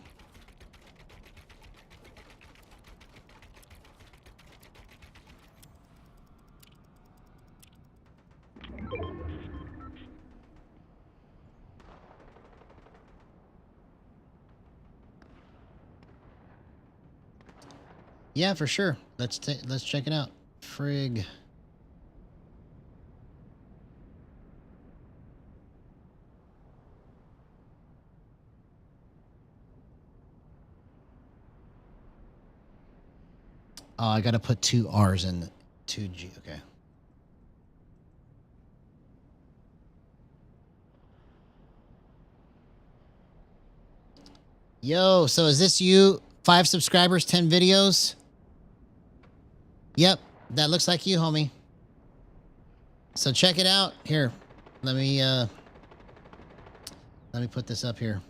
Yeah, for sure. Let's check it out. Frig. Oh, I gotta put 2 R's in 2G. Okay. Yo, so is this you? 5 subscribers, 10 videos? Yep, that looks like you, homie. So check it out. Here, let me put this up here.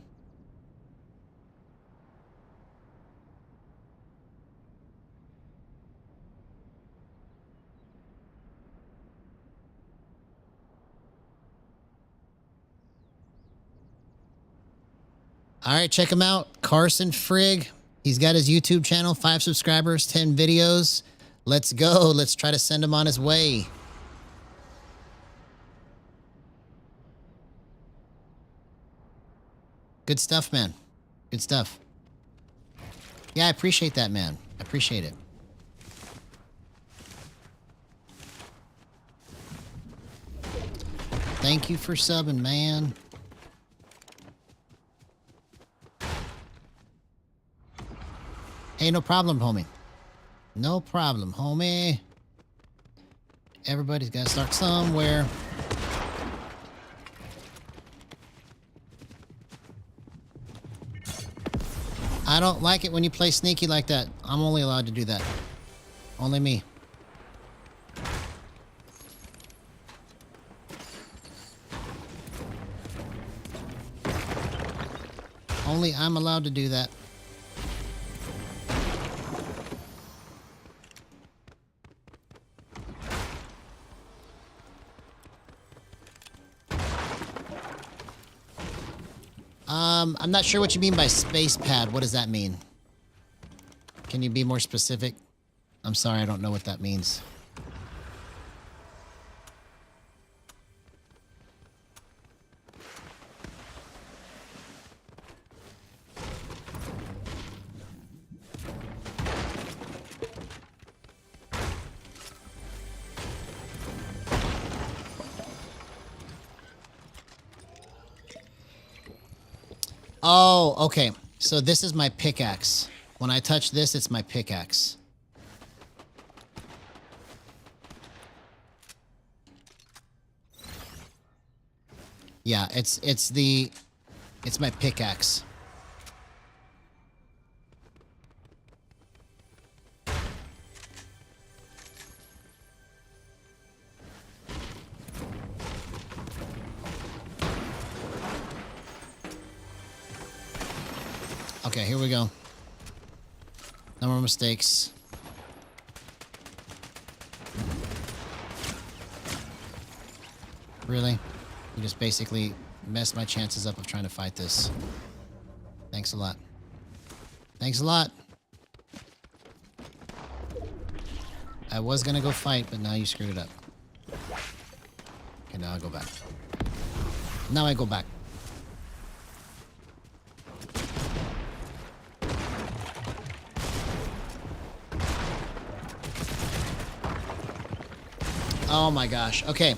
All right, check him out. Carson Frigg. He's got his YouTube channel, 5 subscribers, 10 videos. Let's go. Let's try to send him on his way. Good stuff, man. Good stuff. Yeah, I appreciate that, man. I appreciate it. Thank you for subbing, man. Hey, no problem, homie. No problem, homie. Everybody's got to start somewhere. I don't like it when you play sneaky like that. I'm only allowed to do that. Only me. Only I'm allowed to do that. I'm not sure what you mean by space pad. What does that mean? Can you be more specific? I'm sorry, I don't know what that means. Oh, okay. So this is my pickaxe. When I touch this, it's my pickaxe. Yeah, it's my pickaxe. Okay, here we go. No more mistakes. Really? You just basically messed my chances up of trying to fight this. Thanks a lot. Thanks a lot. I was gonna go fight, but now you screwed it up. Okay, now I go back. Now I go back. Oh my gosh. Okay.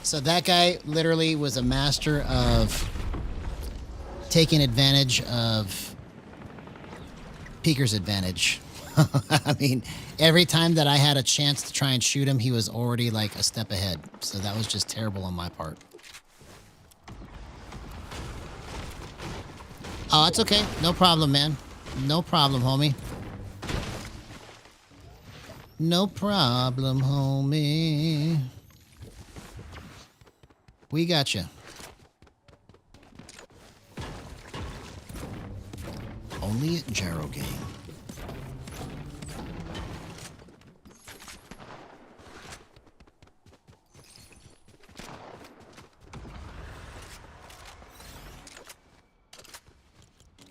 So that guy literally was a master of taking advantage of Peeker's advantage. I mean, every time that I had a chance to try and shoot him, he was already like a step ahead. So that was just terrible on my part. Oh, it's okay. No problem, man. No problem, homie. No problem, homie. We got you. Only at Gyro game.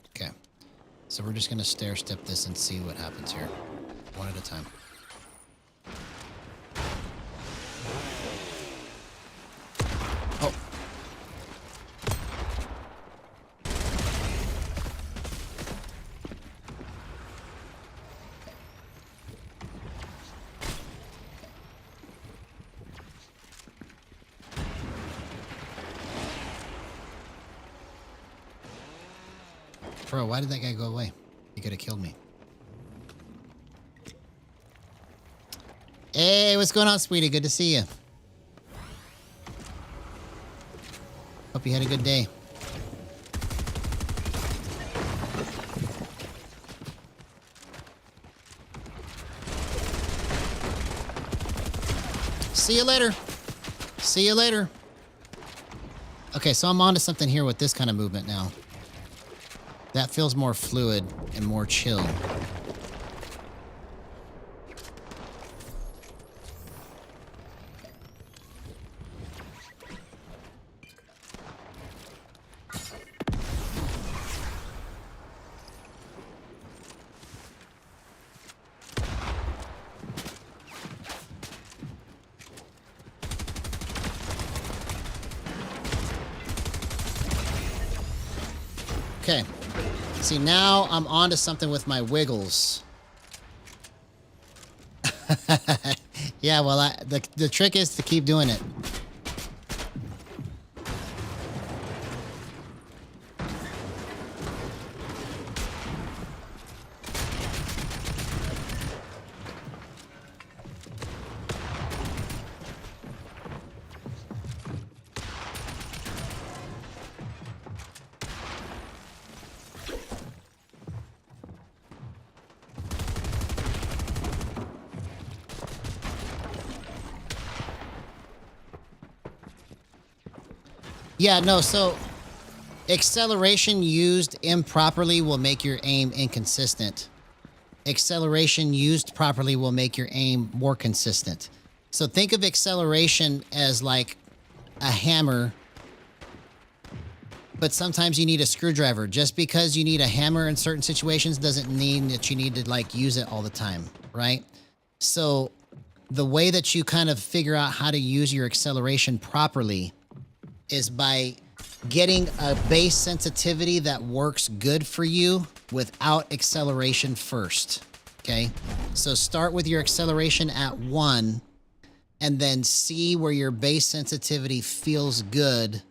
Okay. So we're just going to stair step this and see what happens here. One at a time. Oh. Bro, why did that guy go away? He could have killed me. Hey, what's going on, sweetie? Good to see you. Hope you had a good day. See you later. See you later. Okay, so I'm onto something here with this kind of movement now. That feels more fluid and more chill. Okay. See, now I'm onto something with my wiggles. Yeah, well, the trick is to keep doing it. Yeah, no, so acceleration used improperly will make your aim inconsistent. Acceleration used properly will make your aim more consistent. So think of acceleration as like a hammer, but sometimes you need a screwdriver. Just because you need a hammer in certain situations doesn't mean that you need to like use it all the time, right? So the way that you kind of figure out how to use your acceleration properly is by getting a base sensitivity that works good for you without acceleration first, okay? So start with your acceleration at 1 and then see where your base sensitivity feels good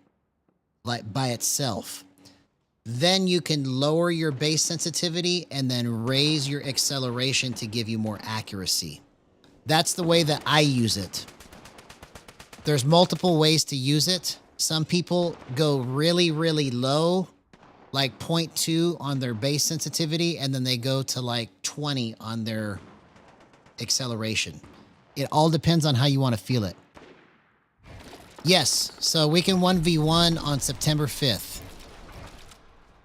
like by itself. Then you can lower your base sensitivity and then raise your acceleration to give you more accuracy. That's the way that I use it. There's multiple ways to use it. Some people go really, really low, like 0.2 on their base sensitivity, and then they go to like 20 on their acceleration. It all depends on how you want to feel it. Yes, so we can 1v1 on September 5th.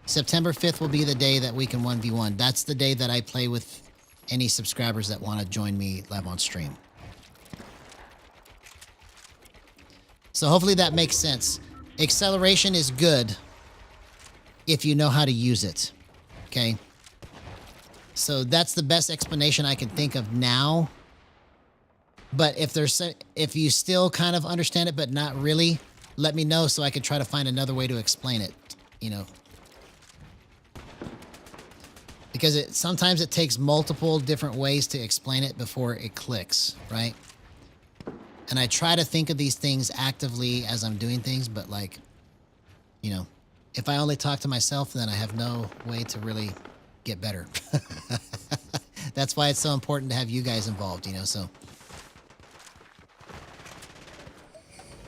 September 5th will be the day that we can 1v1. That's the day that I play with any subscribers that want to join me live on stream. So hopefully that makes sense. Acceleration is good if you know how to use it, okay? So that's the best explanation I can think of now. But if you still kind of understand it, but not really, let me know so I can try to find another way to explain it, you know? Because sometimes it takes multiple different ways to explain it before it clicks, right? And I try to think of these things actively as I'm doing things, but like, you know, if I only talk to myself, then I have no way to really get better. That's why it's so important to have you guys involved, you know, so.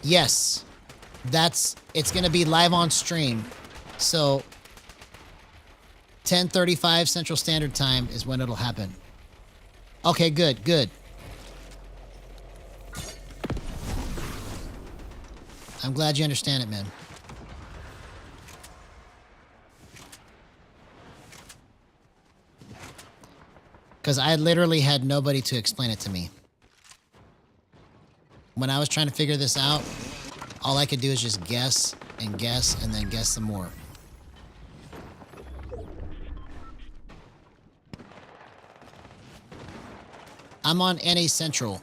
Yes, it's going to be live on stream. So 10:35 Central Standard Time is when it'll happen. Okay, good, good. I'm glad you understand it, man. Because I literally had nobody to explain it to me. When I was trying to figure this out, all I could do is just guess and then guess some more. I'm on NA Central.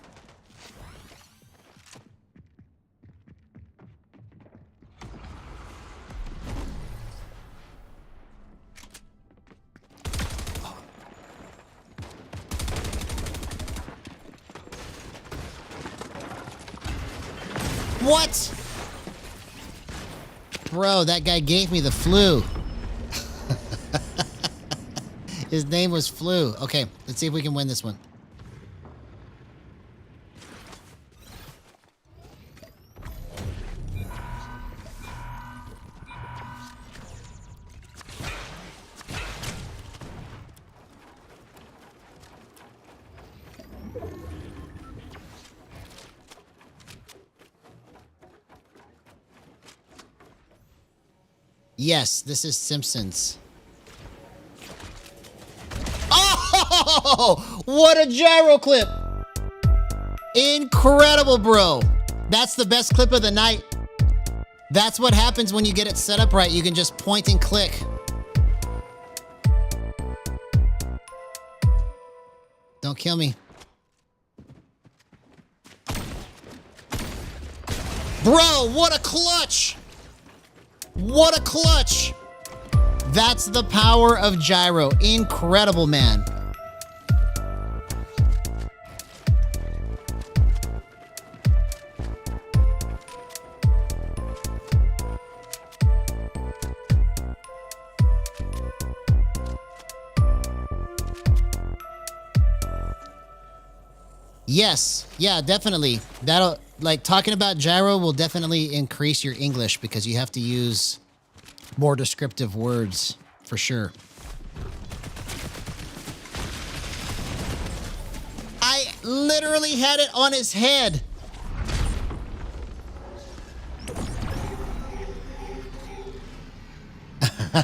What? Bro, that guy gave me the flu. His name was Flu. Okay, let's see if we can win this one. Yes, this is Simpsons. Oh, what a gyro clip. Incredible, bro. That's the best clip of the night. That's what happens when you get it set up right. You can just point and click. Don't kill me. Bro, what a clutch. What a clutch. That's the power of gyro. Incredible, man. Yes. Yeah, definitely. That'll, like, talking about gyro will definitely increase your English because you have to use more descriptive words for sure. I literally had it on his head.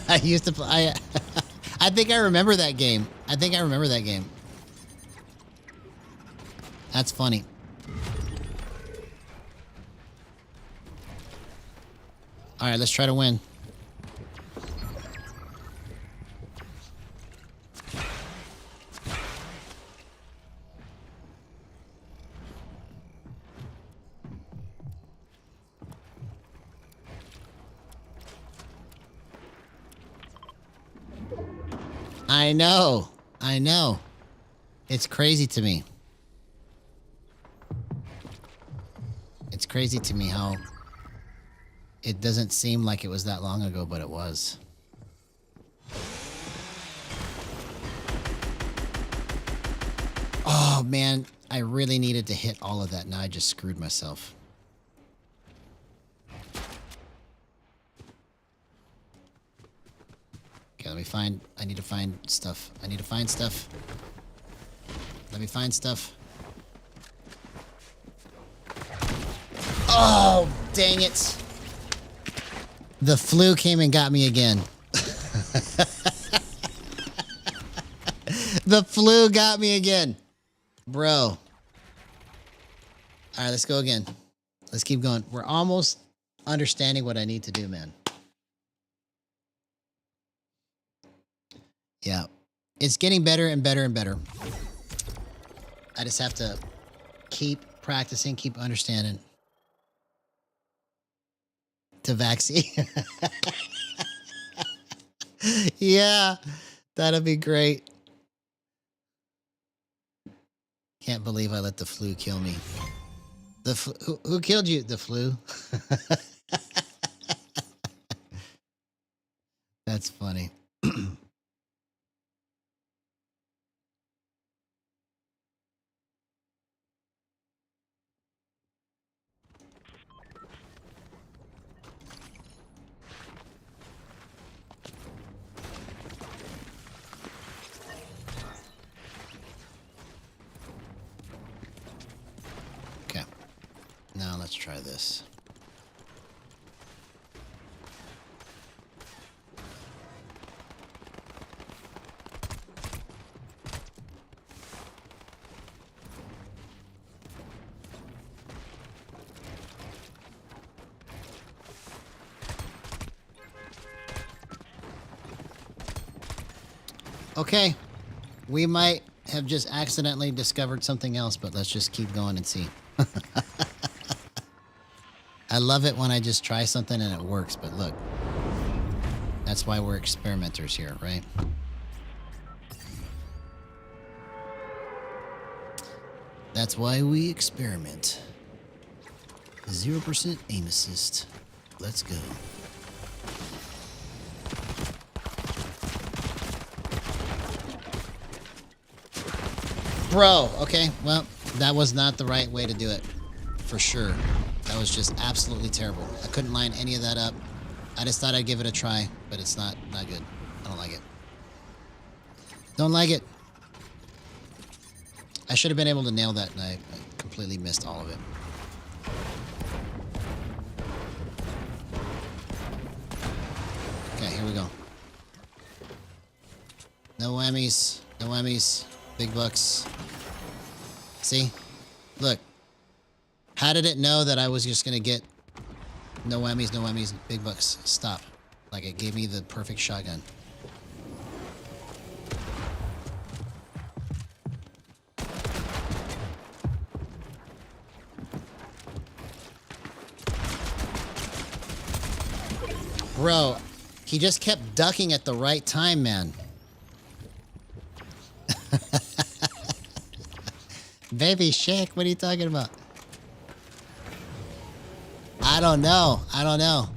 I used to play. I think I remember that game. I think I remember that game. That's funny. All right, let's try to win. I know. I know. It's crazy to me. It's crazy to me how it doesn't seem like it was that long ago, but it was. Oh, man. I really needed to hit all of that. Now I just screwed myself. Okay, let me find... I need to find stuff. I need to find stuff. Let me find stuff. Oh, dang it. The flu came and got me again. The flu got me again. Bro. All right, let's go again. Let's keep going. We're almost understanding what I need to do, man. Yeah. It's getting better and better and better. I just have to keep practicing, keep understanding. To vaccine. Yeah, that'd be great. Can't believe I let the flu kill me. Who killed you? The flu? That's funny. Now let's try this. Okay, we might have just accidentally discovered something else, but let's just keep going and see. I love it when I just try something and it works, but look. That's why we're experimenters here, right? That's why we experiment. 0% aim assist. Let's go. Bro, okay, well, that was not the right way to do it. For sure. That was just absolutely terrible. I couldn't line any of that up. I just thought I'd give it a try, but it's not good. I don't like it. Don't like it. I should have been able to nail that, and I completely missed all of it. Okay, here we go. No whammies. No whammies. Big bucks. See? Look. How did it know that I was just going to get no whammies, big bucks? Stop. Like, it gave me the perfect shotgun. Bro, he just kept ducking at the right time, man. Baby Shaq, what are you talking about? I don't know. I don't know.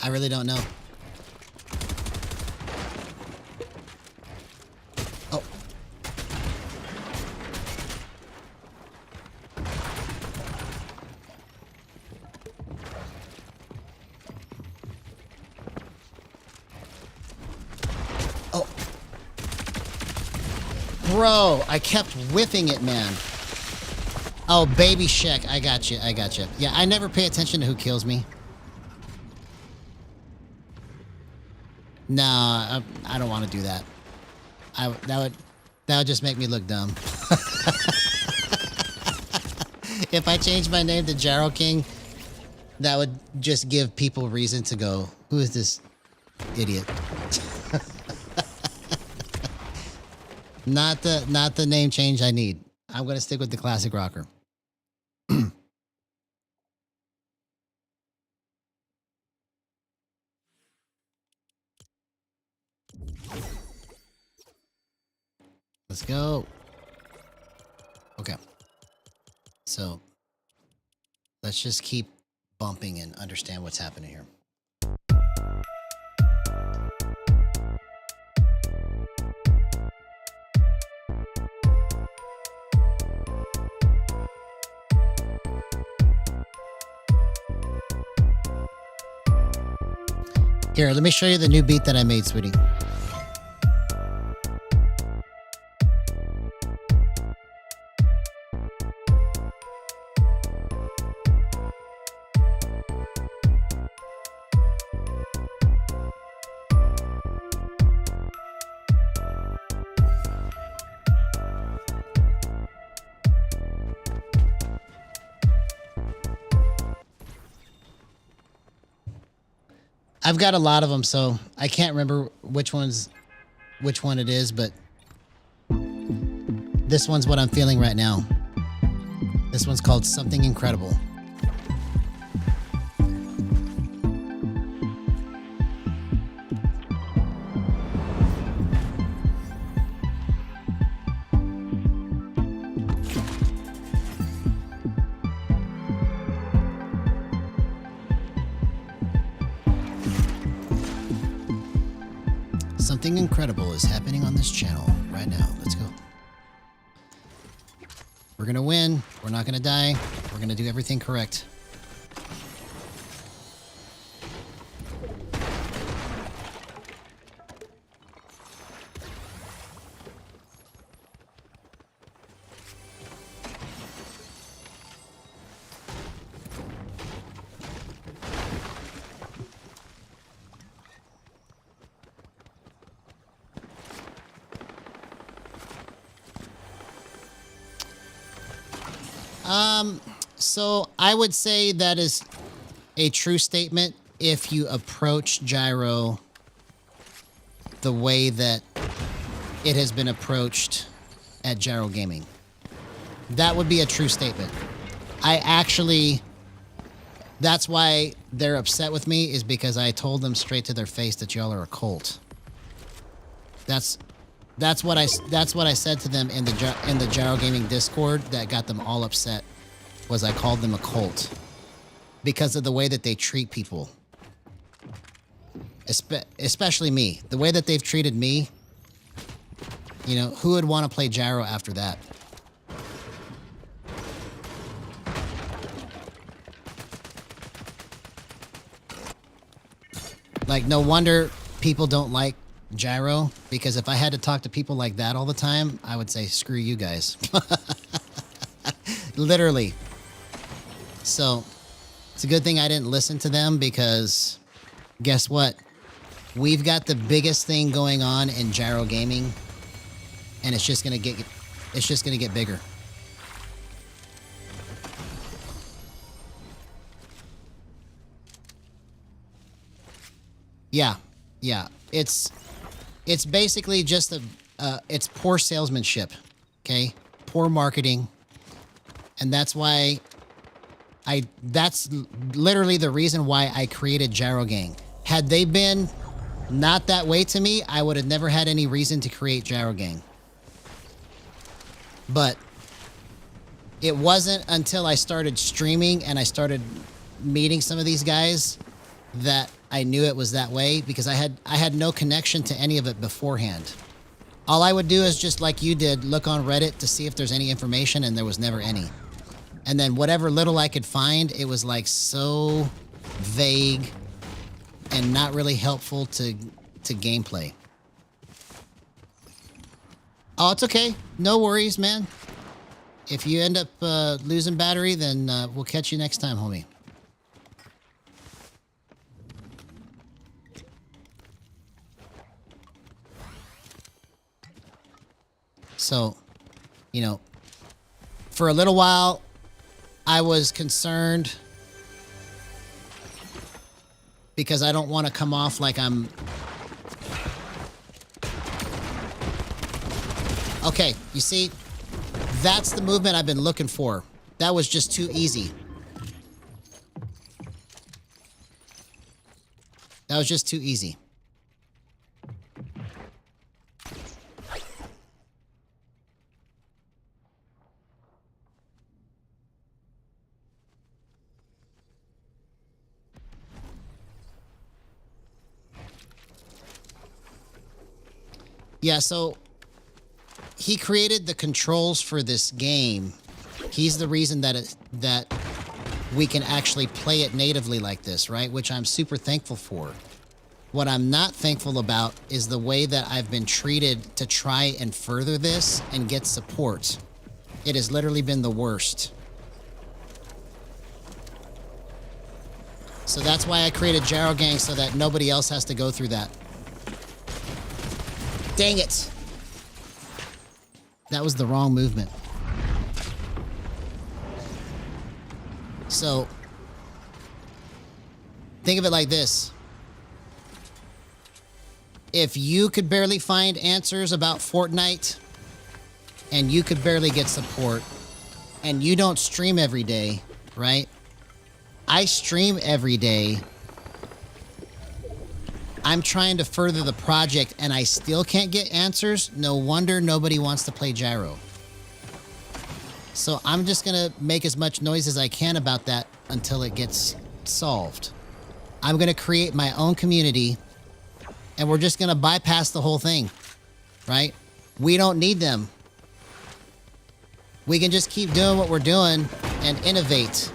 I really don't know. Oh. Oh. Bro, I kept whiffing it, man. Oh, Baby Shaq, I got you. I got you. Yeah, I never pay attention to who kills me. No, I don't want to do that. That would just make me look dumb. If I changed my name to Gyro King, that would just give people reason to go, who is this idiot? Not the name change I need. I'm going to stick with the classic rocker. Let's go. Okay. So let's just keep bumping and understand what's happening here. Here, let me show you the new beat that I made, sweetie. I've got a lot of them, so I can't remember which one it is, but this one's what I'm feeling right now. This one's called Something Incredible. Something incredible is happening on this channel right now. Let's go. We're gonna win. We're not gonna die. We're gonna do everything correct. So I would say that is a true statement if you approach Gyro the way that it has been approached at Gyro Gaming. That would be a true statement. That's why they're upset with me, is because I told them straight to their face that y'all are a cult. That's what I said to them in the Gyro Gaming Discord that got them all upset. Was I called them a cult because of the way that they treat people, especially me. The way that they've treated me You know, who would want to play Gyro after that? Like, no wonder people don't like Gyro, because if I had to talk to people like that all the time, I would say, screw you guys. Literally. So, it's a good thing I didn't listen to them, because guess what? We've got the biggest thing going on in Gyro gaming, and it's just gonna get bigger. Yeah. It's basically just it's poor salesmanship, okay? Poor marketing, and that's why that's literally the reason why I created Gyro Gang. Had they been not that way to me, I would have never had any reason to create Gyro Gang. But it wasn't until I started streaming and I started meeting some of these guys that I knew it was that way, because I had no connection to any of it beforehand. All I would do is, just like you did, look on Reddit to see if there's any information, and there was never any. And then whatever little I could find, it was like so vague and not really helpful to gameplay. Oh, it's okay. No worries, man. If you end up losing battery, then we'll catch you next time, homie. So, you know, for a little while, I was concerned because I don't want to come off like I'm... Okay, you see, that's the movement I've been looking for. That was just too easy. That was just too easy. Yeah, so he created the controls for this game. He's the reason that we can actually play it natively like this, right? Which I'm super thankful for. What I'm not thankful about is the way that I've been treated to try and further this and get support. It has literally been the worst. So that's why I created Gyro Gang, so that nobody else has to go through that. Dang it! That was the wrong movement. So, think of it like this. If you could barely find answers about Fortnite, and you could barely get support, and you don't stream every day, right? I stream every day. I'm trying to further the project, and I still can't get answers. No wonder nobody wants to play Gyro. So I'm just gonna make as much noise as I can about that until it gets solved. I'm gonna create my own community, and we're just gonna bypass the whole thing, right? We don't need them. We can just keep doing what we're doing and innovate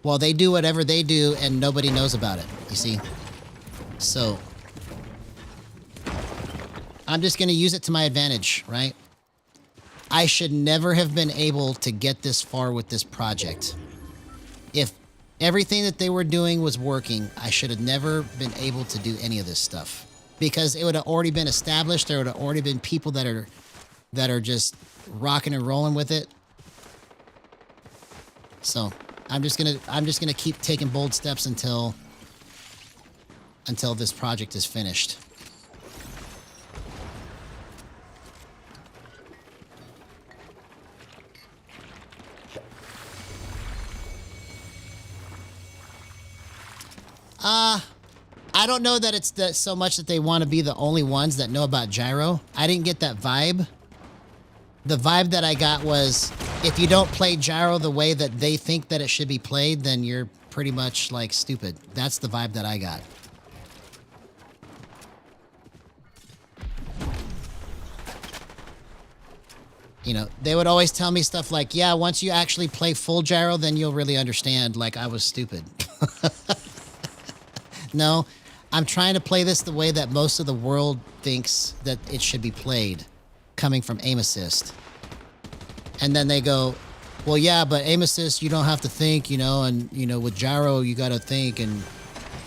while they do whatever they do and nobody knows about it, you see? So, I'm just going to use it to my advantage, right? I should never have been able to get this far with this project. If everything that they were doing was working, I should have never been able to do any of this stuff. Because it would have already been established. There would have already been people that are just rocking and rolling with it. So, I'm just gonna keep taking bold steps until this project is finished. I don't know that it's so much that they want to be the only ones that know about Gyro. I didn't get that vibe. The vibe that I got was, if you don't play Gyro the way that they think that it should be played, then you're pretty much like stupid. That's the vibe that I got. You know, they would always tell me stuff like, yeah, once you actually play full gyro, then you'll really understand. Like, I was stupid. No, I'm trying to play this the way that most of the world thinks that it should be played, coming from aim assist. And then they go, well, yeah, but aim assist, you don't have to think, you know, and, you know, with gyro, you got to think. And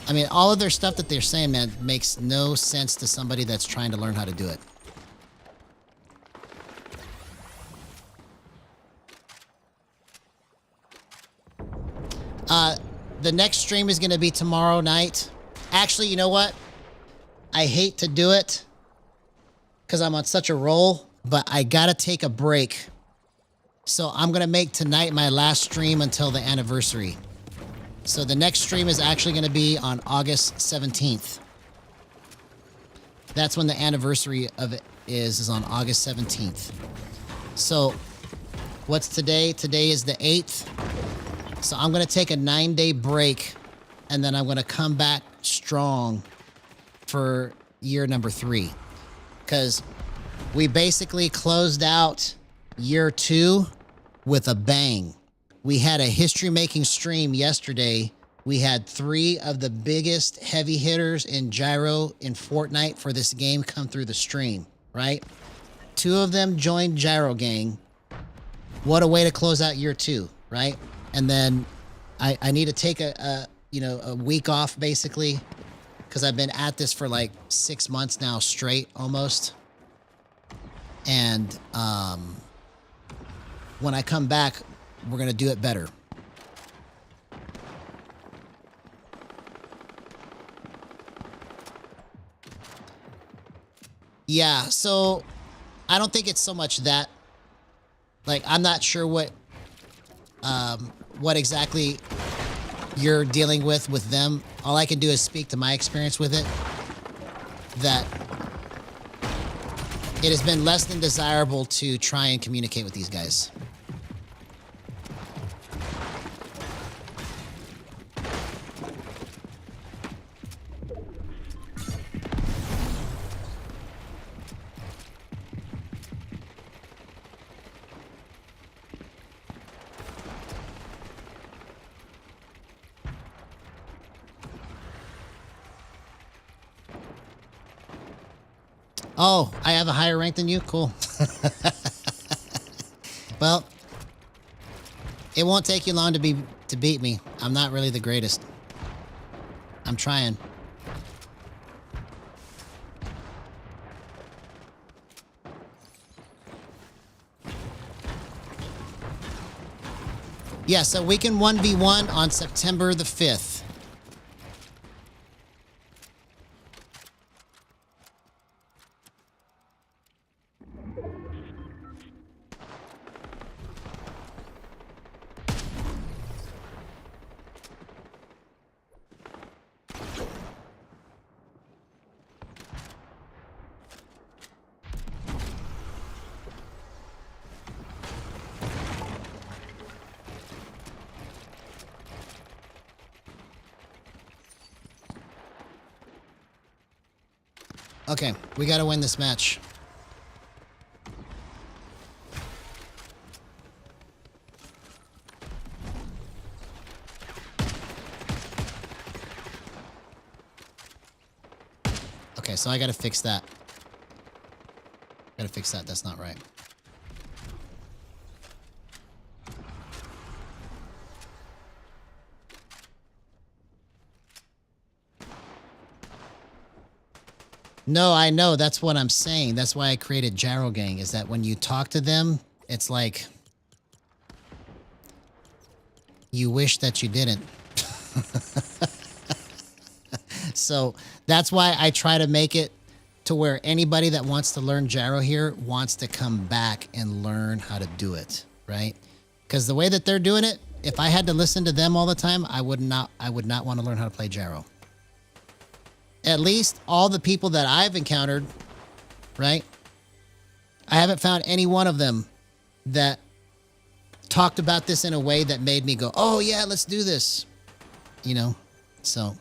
I mean, all of their stuff that they're saying, man, makes no sense to somebody that's trying to learn how to do it. The next stream is going to be tomorrow night. Actually, you know what? I hate to do it because I'm on such a roll, but I got to take a break. So I'm going to make tonight my last stream until the anniversary. So the next stream is actually going to be on August 17th. That's when the anniversary of it is on August 17th. So what's today? Today is the 8th. So I'm going to take a 9-day break, and then I'm going to come back strong for year number 3. Because we basically closed out year 2 with a bang. We had a history-making stream yesterday. We had 3 of the biggest heavy hitters in Gyro in Fortnite for this game come through the stream, right? 2 of them joined Gyro Gang. What a way to close out year 2, right? And then I need to take a week off basically, because I've been at this for like 6 months now straight almost. And when I come back, we're gonna do it better. Yeah, so I don't think it's so much that, like, I'm not sure what exactly you're dealing with them. All I can do is speak to my experience with it, that it has been less than desirable to try and communicate with these guys. Oh, I have a higher rank than you? Cool. Well, it won't take you long to beat me. I'm not really the greatest. I'm trying. Yeah, so we can 1v1 on September the 5th. Okay, we gotta win this match. Okay, so I gotta fix that. Gotta fix that, that's not right. No, I know. That's what I'm saying. That's why I created Gyro Gang, is that when you talk to them, it's like you wish that you didn't. So that's why I try to make it to where anybody that wants to learn Gyro here wants to come back and learn how to do it, right? Because the way that they're doing it, if I had to listen to them all the time, I would not want to learn how to play Gyro. At least all the people that I've encountered, right? I haven't found any one of them that talked about this in a way that made me go, oh yeah, let's do this. You know, so.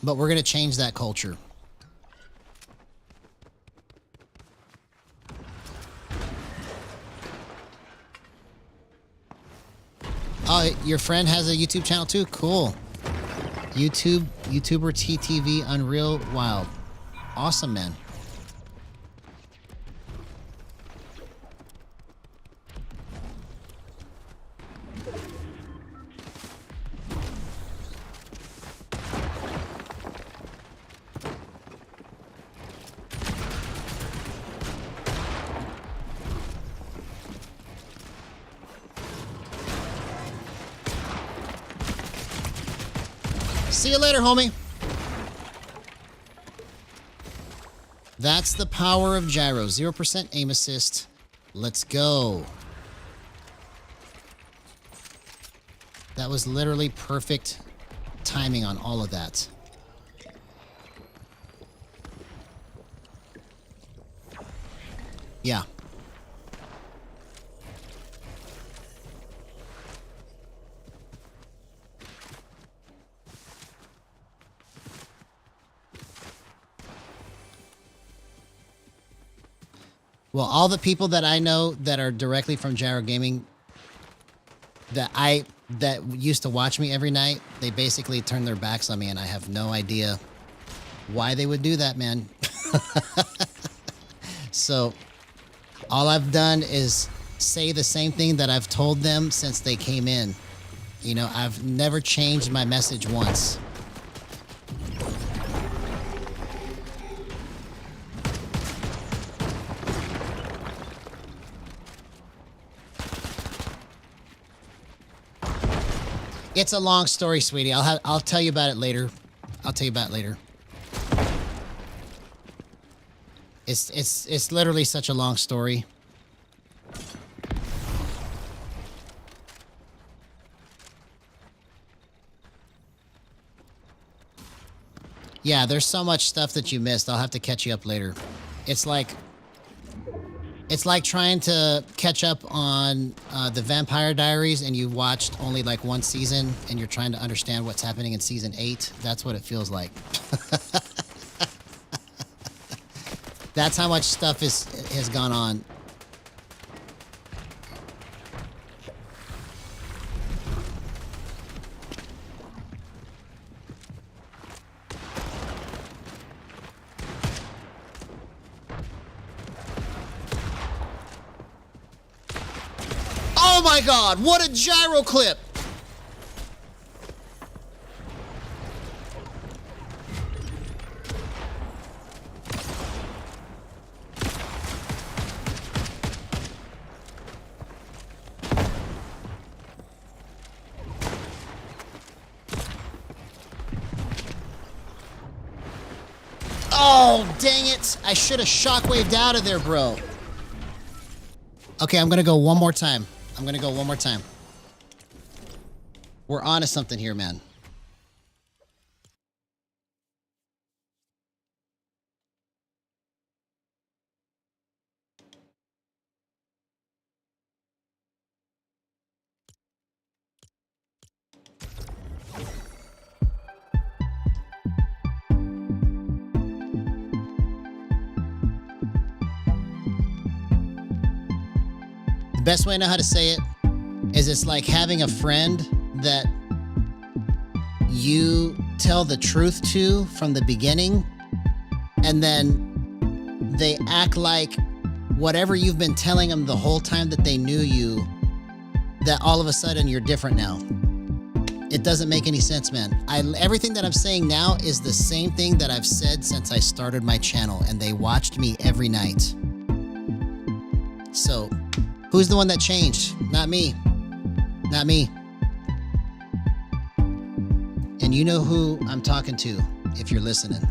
But we're going to change that culture. Oh, your friend has a YouTube channel too? Cool. YouTuber TTV Unreal Wild. Awesome, man. See you later, homie. That's the power of Gyro. 0% aim assist. Let's go. That was literally perfect timing on all of that. Yeah. Well, all the people that I know that are directly from Gyro Gaming that used to watch me every night, they basically turned their backs on me, and I have no idea why they would do that, man. So all I've done is say the same thing that I've told them since they came in. You know, I've never changed my message once. It's a long story, sweetie. I'll tell you about it later. I'll tell you about it later. It's literally such a long story. Yeah, there's so much stuff that you missed. I'll have to catch you up later. It's like trying to catch up on the Vampire Diaries, and you watched only like one season, and you're trying to understand what's happening in season 8. That's what it feels like. That's how much stuff has gone on. Oh my God, what a gyro clip! Oh, dang it. I should have shockwaved out of there, bro. Okay, I'm going to go one more time. We're on to something here, man. The best way I know how to say it is it's like having a friend that you tell the truth to from the beginning, and then they act like whatever you've been telling them the whole time that they knew you, that all of a sudden you're different now. It doesn't make any sense, man. Everything that I'm saying now is the same thing that I've said since I started my channel, and they watched me every night. So, who's the one that changed? Not me. Not me. And you know who I'm talking to if you're listening.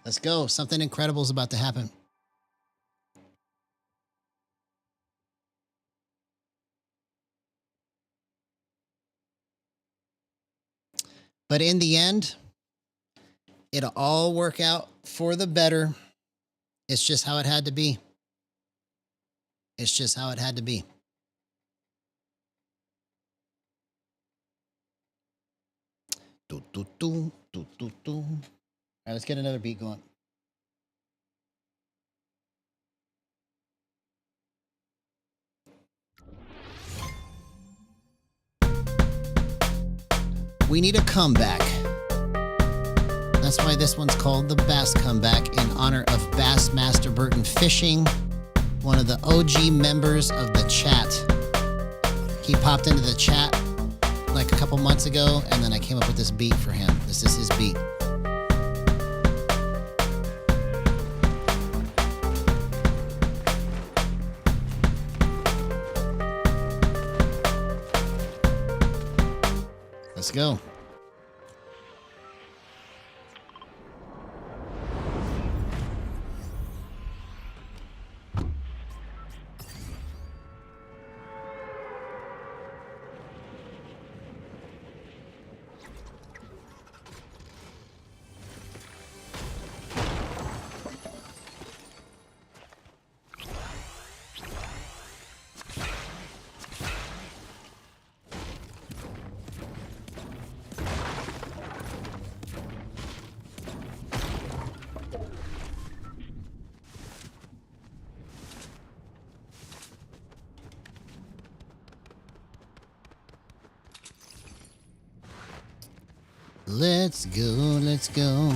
Let's go. Something incredible is about to happen. But in the end, it'll all work out for the better. It's just how it had to be. It's just how it had to be. Do, do, do, do, do, do. All right, let's get another beat going. We need a comeback. That's why this one's called the Bass Comeback in honor of Bassmaster Burton Fishing, one of the OG members of the chat. He popped into the chat like a couple months ago, and then I came up with this beat for him. This is his beat. Let's go. Let's go, let's go.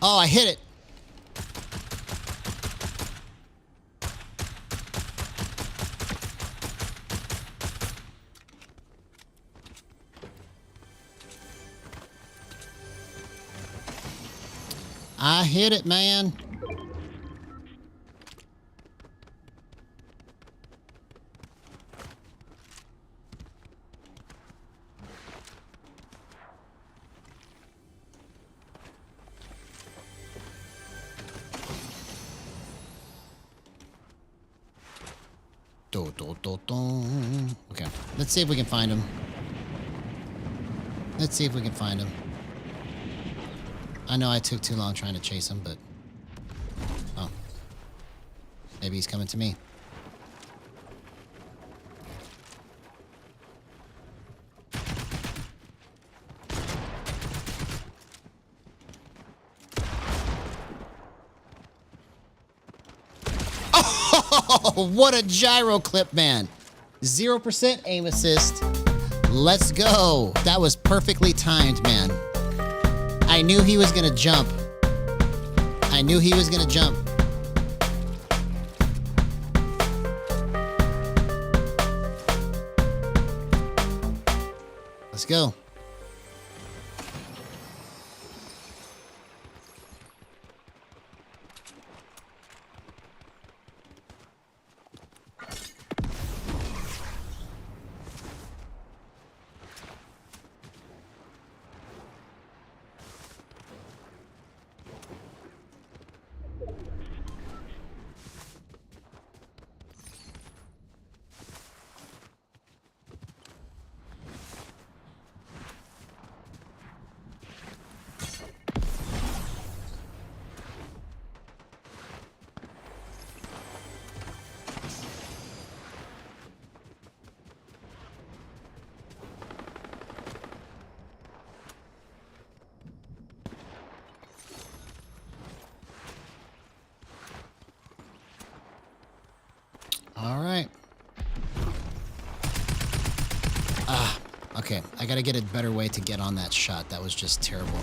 Oh, I hit it. I hit it, man. Okay, let's see if we can find him. Let's see if we can find him. I know I took too long trying to chase him, but... Oh. Maybe he's coming to me. Oh, what a gyro clip, man. 0% aim assist. Let's go. That was perfectly timed, man. I knew he was gonna jump. I knew he was gonna jump. Let's go. All right. Okay. I gotta get a better way to get on that shot. That was just terrible.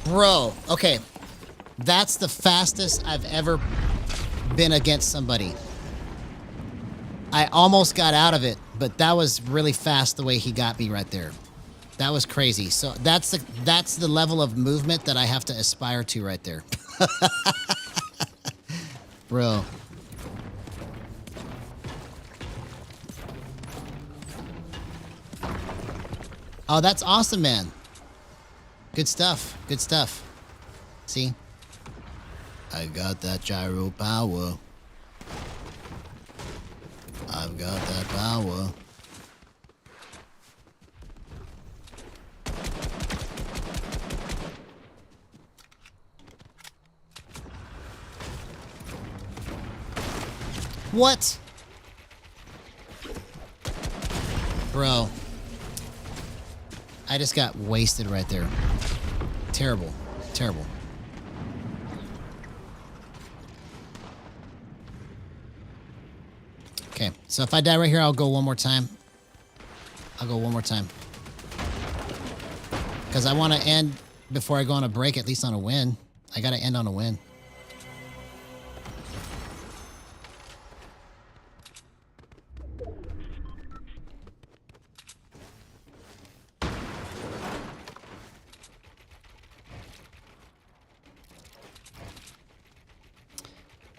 Bro, okay. That's the fastest I've ever been against somebody. I almost got out of it, but that was really fast the way he got me right there. That was crazy. So that's the level of movement that I have to aspire to right there. Bro. Oh, that's awesome, man. Good stuff. Good stuff. See? I got that gyro power. I've got that power. What? Bro. I just got wasted right there. Terrible. Terrible. Okay, so if I die right here, I'll go one more time. I'll go one more time. Because I want to end before I go on a break, at least on a win. I got to end on a win.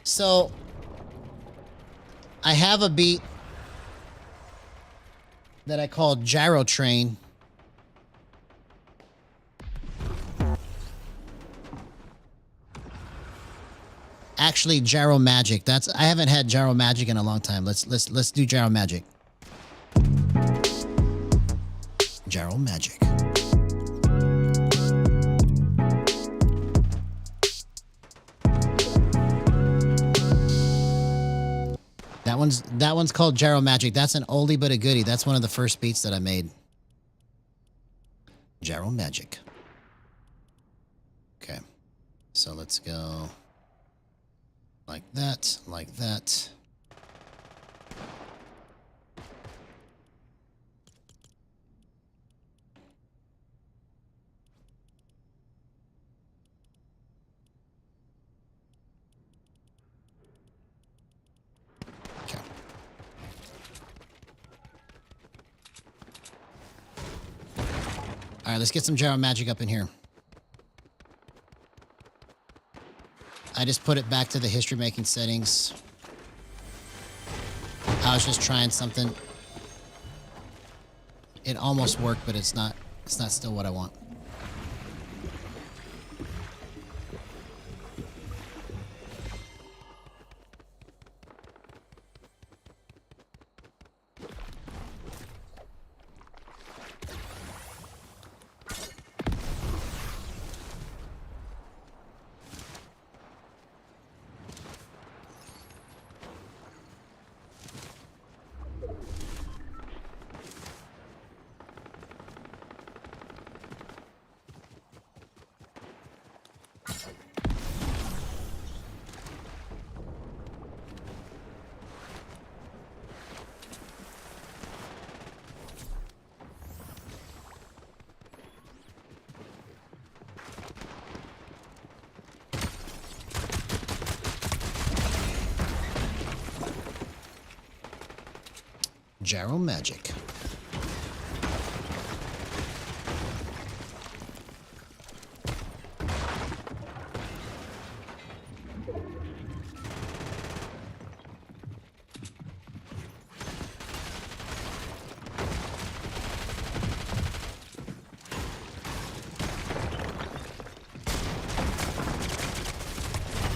So, I have a beat that I call Gyro Train. Actually, Gyro Magic. I haven't had Gyro Magic in a long time. Let's do Gyro Magic. Gyro Magic. That one's called Gyro Magic. That's an oldie but a goodie. That's one of the first beats that I made. Gyro Magic. Okay. So let's go like that, like that. Okay. All right, let's get some Gyro Magic up in here. I just put it back to the history making settings. I was just trying something. It almost worked, but it's not still what I want. Gyro Magic.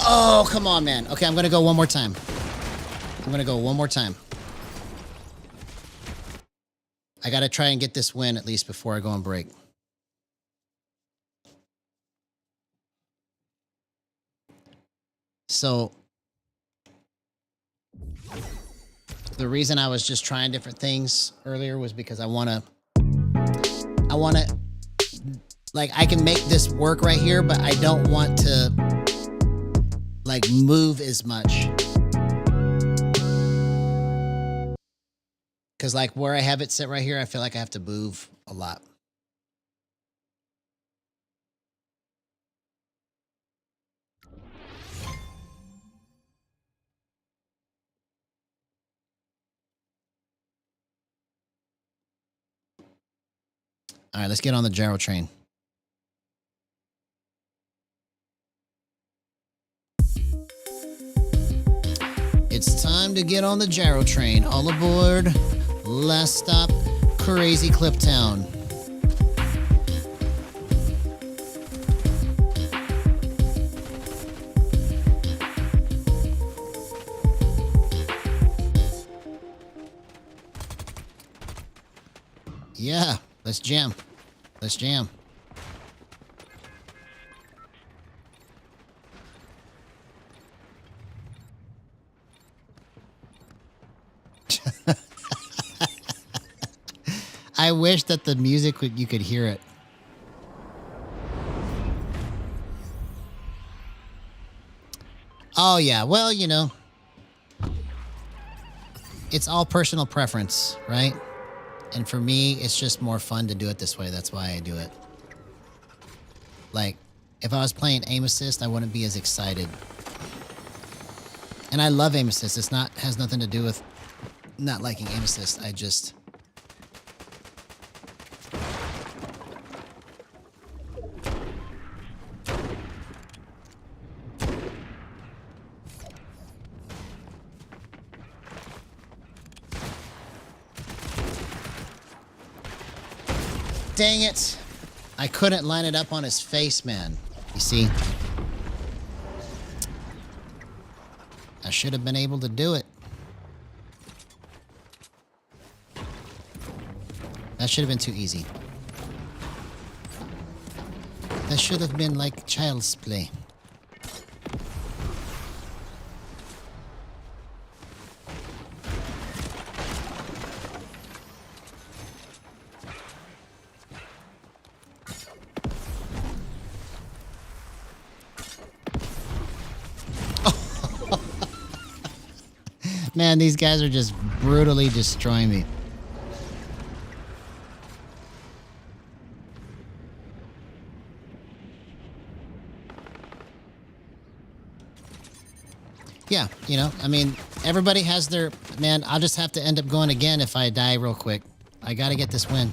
Oh, come on, man. Okay, I'm going to go one more time. I'm going to go one more time. I got to try and get this win at least before I go on break. So, the reason I was just trying different things earlier was because I want to, like, I can make this work right here, but I don't want to, like, move as much. Because, like, where I have it set right here, I feel like I have to move a lot. All right, let's get on the gyro train. It's time to get on the gyro train. All aboard. Last stop, Crazy Clip Town. Yeah, let's jam. Let's jam. I wish that the music you could hear it. Oh yeah, well, you know, it's all personal preference, right? And for me, it's just more fun to do it this way. That's why I do it. Like, if I was playing aim assist, I wouldn't be as excited. And I love aim assist. It's not has nothing to do with not liking aim assist. I just dang it. I couldn't line it up on his face, man. You see? I should have been able to do it. That should have been too easy. That should have been like child's play. Man, these guys are just brutally destroying me. Yeah, you know, I mean, everybody has their... Man, I'll just have to end up going again if I die real quick. I gotta get this win.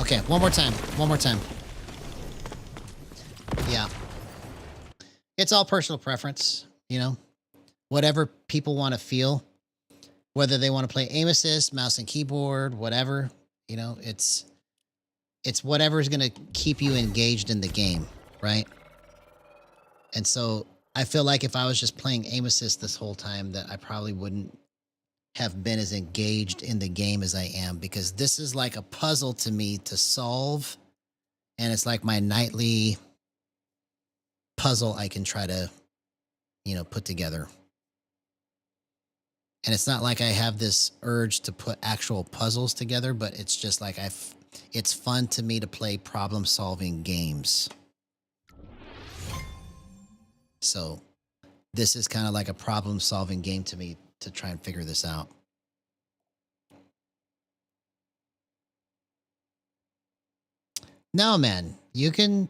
Okay, one more time. One more time. Yeah. It's all personal preference, you know? Whatever people want to feel. Whether they want to play aim assist, mouse and keyboard, whatever. You know, it's whatever is going to keep you engaged in the game, right? And so I feel like if I was just playing aim assist this whole time, that I probably wouldn't have been as engaged in the game as I am, because this is like a puzzle to me to solve, and it's like my nightly puzzle I can try to, you know, put together. And it's not like I have this urge to put actual puzzles together, but it's just like it's fun to me to play problem solving games. So this is kind of like a problem solving game to me to try and figure this out. No, man, you can...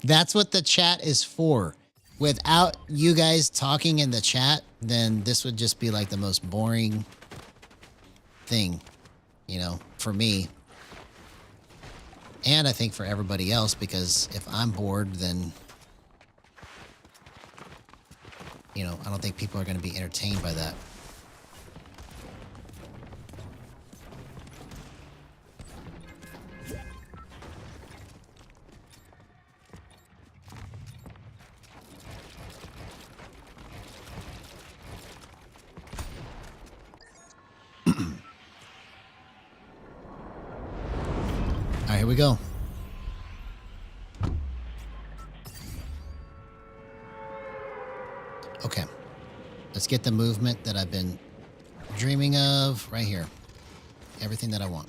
That's what the chat is for. Without you guys talking in the chat, then this would just be like the most boring thing, you know, for me. And I think for everybody else, because if I'm bored, then, you know, I don't think people are going to be entertained by that. All right, here we go. Okay. Let's get the movement that I've been dreaming of right here. Everything that I want.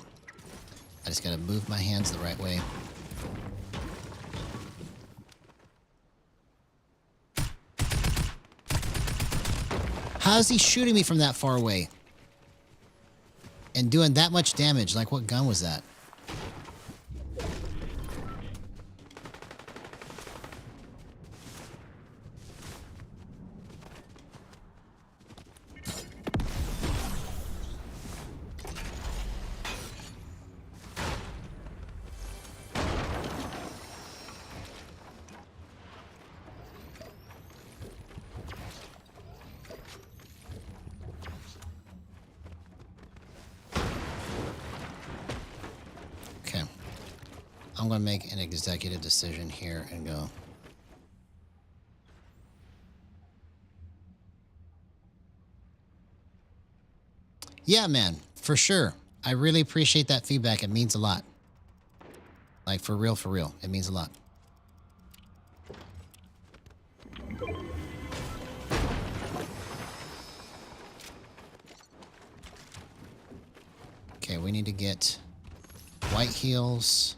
I just got to move my hands the right way. How is he shooting me from that far away? And doing that much damage? Like, what gun was that? I'm going to make an executive decision here and go. Yeah, man, for sure. I really appreciate that feedback. It means a lot. Like, for real, for real. It means a lot. Okay, we need to get white heels.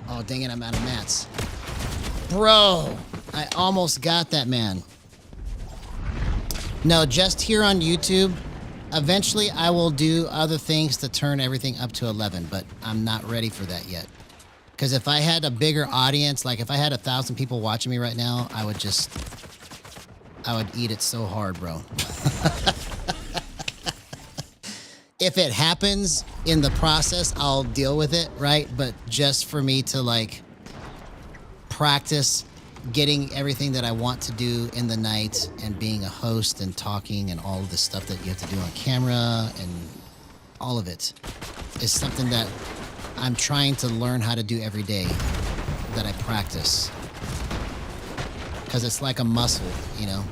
Oh, dang it, I'm out of mats. Bro, I almost got that, man. No, just here on YouTube. Eventually, I will do other things to turn everything up to 11, but I'm not ready for that yet. Because if I had a bigger audience, like if I had 1,000 people watching me right now, I would eat it so hard, bro. If it happens in the process, I'll deal with it, right? But just for me to like practice getting everything that I want to do in the night and being a host and talking and all of the stuff that you have to do on camera and all of it is something that I'm trying to learn how to do every day that I practice. Because it's like a muscle, you know?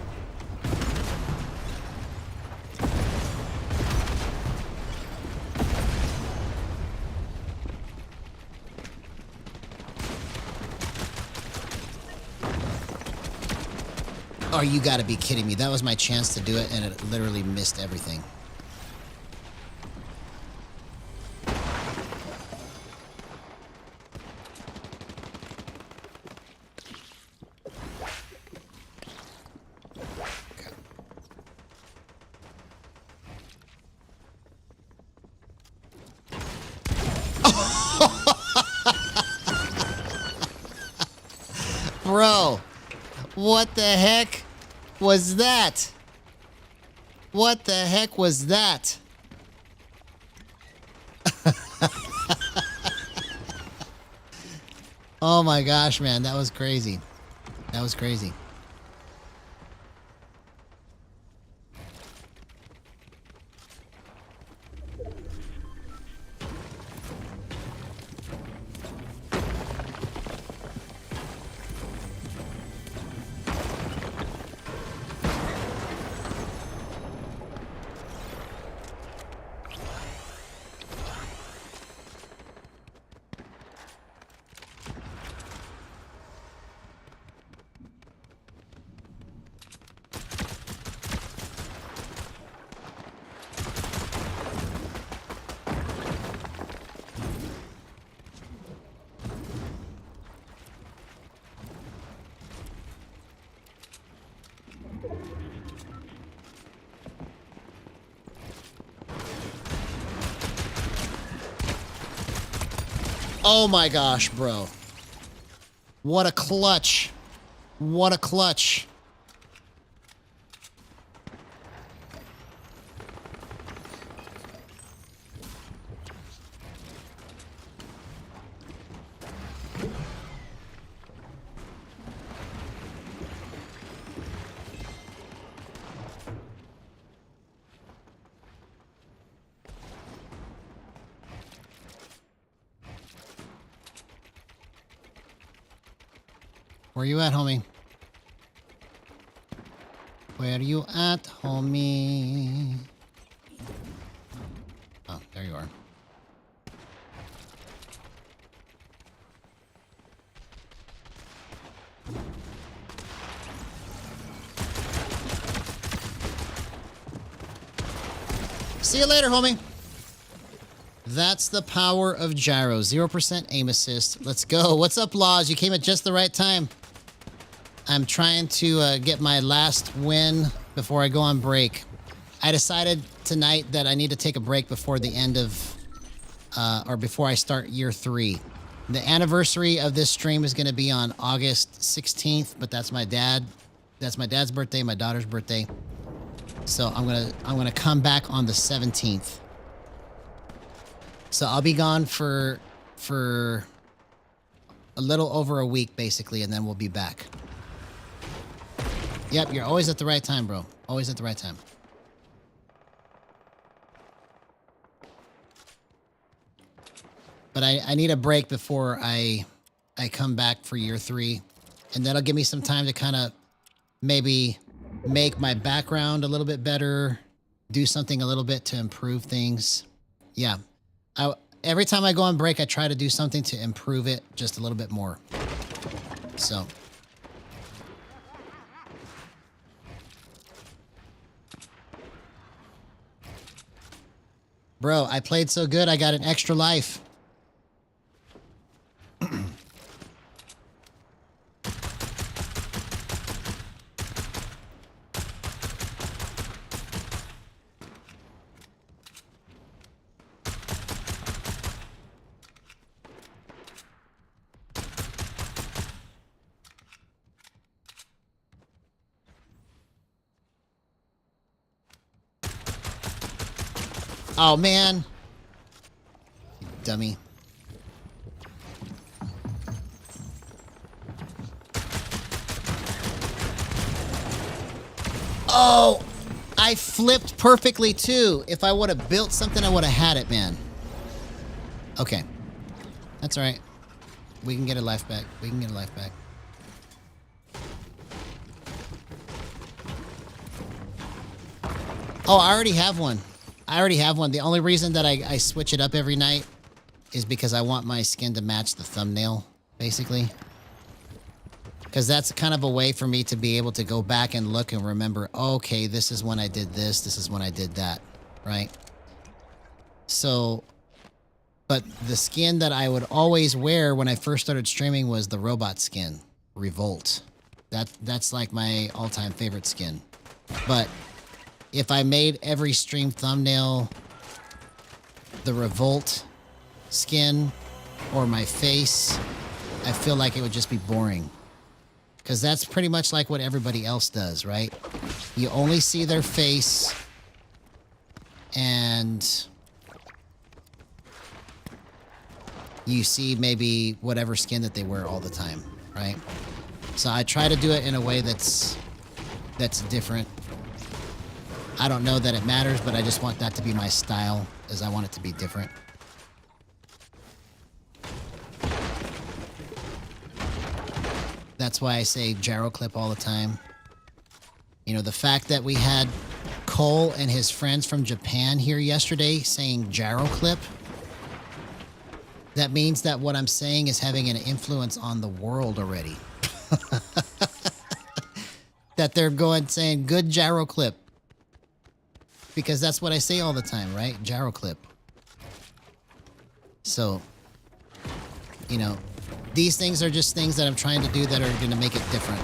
Oh, you gotta be kidding me. That was my chance to do it, and it literally missed everything. Bro, what the heck was that? What the heck was that? Oh my gosh, man, that was crazy. That was crazy. Oh my gosh, bro. What a clutch. What a clutch. Where you at, homie? Where you at, homie? Oh, there you are. See you later, homie. That's the power of Gyro. 0% aim assist. Let's go. What's up, Laws? You came at just the right time. I'm trying to get my last win before I go on break. I decided tonight that I need to take a break before the end of, or before I start year 3. The anniversary of this stream is going to be on August 16th, but that's my dad. That's my dad's birthday, my daughter's birthday. So I'm gonna come back on the 17th. So I'll be gone for a little over a week, basically, and then we'll be back. Yep, you're always at the right time, bro. Always at the right time. But I need a break before I come back for year 3. And that'll give me some time to kind of maybe make my background a little bit better, do something a little bit to improve things. Yeah. Every time I go on break, I try to do something to improve it just a little bit more. So. Bro, I played so good, I got an extra life. Oh, man. You dummy. Oh, I flipped perfectly, too. If I would have built something, I would have had it, man. Okay. That's all right. We can get a life back. We can get a life back. Oh, I already have one. I already have one. The only reason that I switch it up every night is because I want my skin to match the thumbnail, basically. Because that's kind of a way for me to be able to go back and look and remember, okay, this is when I did this, this is when I did that, right? So, but the skin that I would always wear when I first started streaming was the robot skin, Revolt. That's like my all-time favorite skin. But if I made every stream thumbnail the Revolt skin or my face, I feel like it would just be boring. Because that's pretty much like what everybody else does, right? You only see their face and you see maybe whatever skin that they wear all the time, right? So I try to do it in a way that's different. I don't know that it matters, but I just want that to be my style, as I want it to be different. That's why I say Gyro clip all the time. You know, the fact that we had Cole and his friends from Japan here yesterday saying Gyro clip, that means that what I'm saying is having an influence on the world already. That they're going saying good Gyro clip. Because that's what I say all the time, right? Gyro clip. So, you know, these things are just things that I'm trying to do that are going to make it different.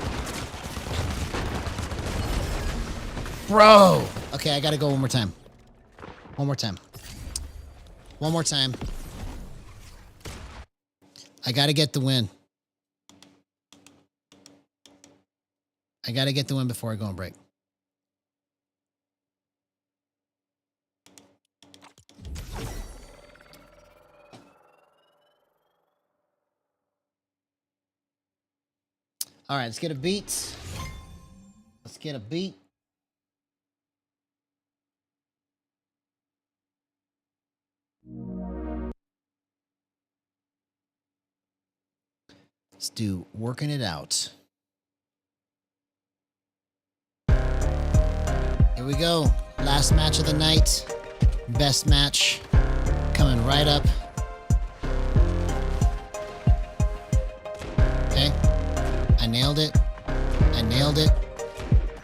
Bro! Okay, I got to go one more time. One more time. One more time. I got to get the win. I got to get the win before I go on break. All right, let's get a beat. Let's get a beat. Let's do Working It Out. Here we go. Last match of the night. Best match. Coming right up. Okay. I nailed it. I nailed it.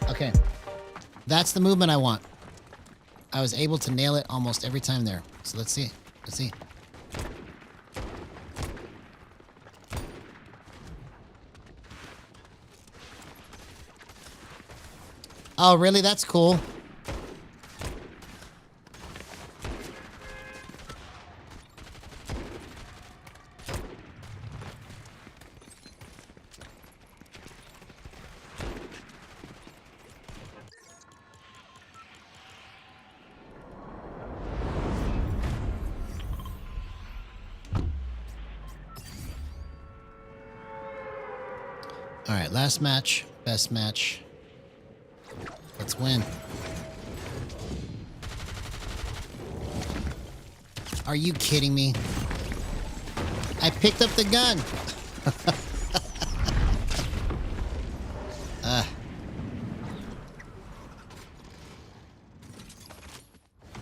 Okay. That's the movement I want. I was able to nail it almost every time there. So let's see. Let's see. Oh, really? That's cool. All right, last match, best match. Let's win. Are you kidding me? I picked up the gun.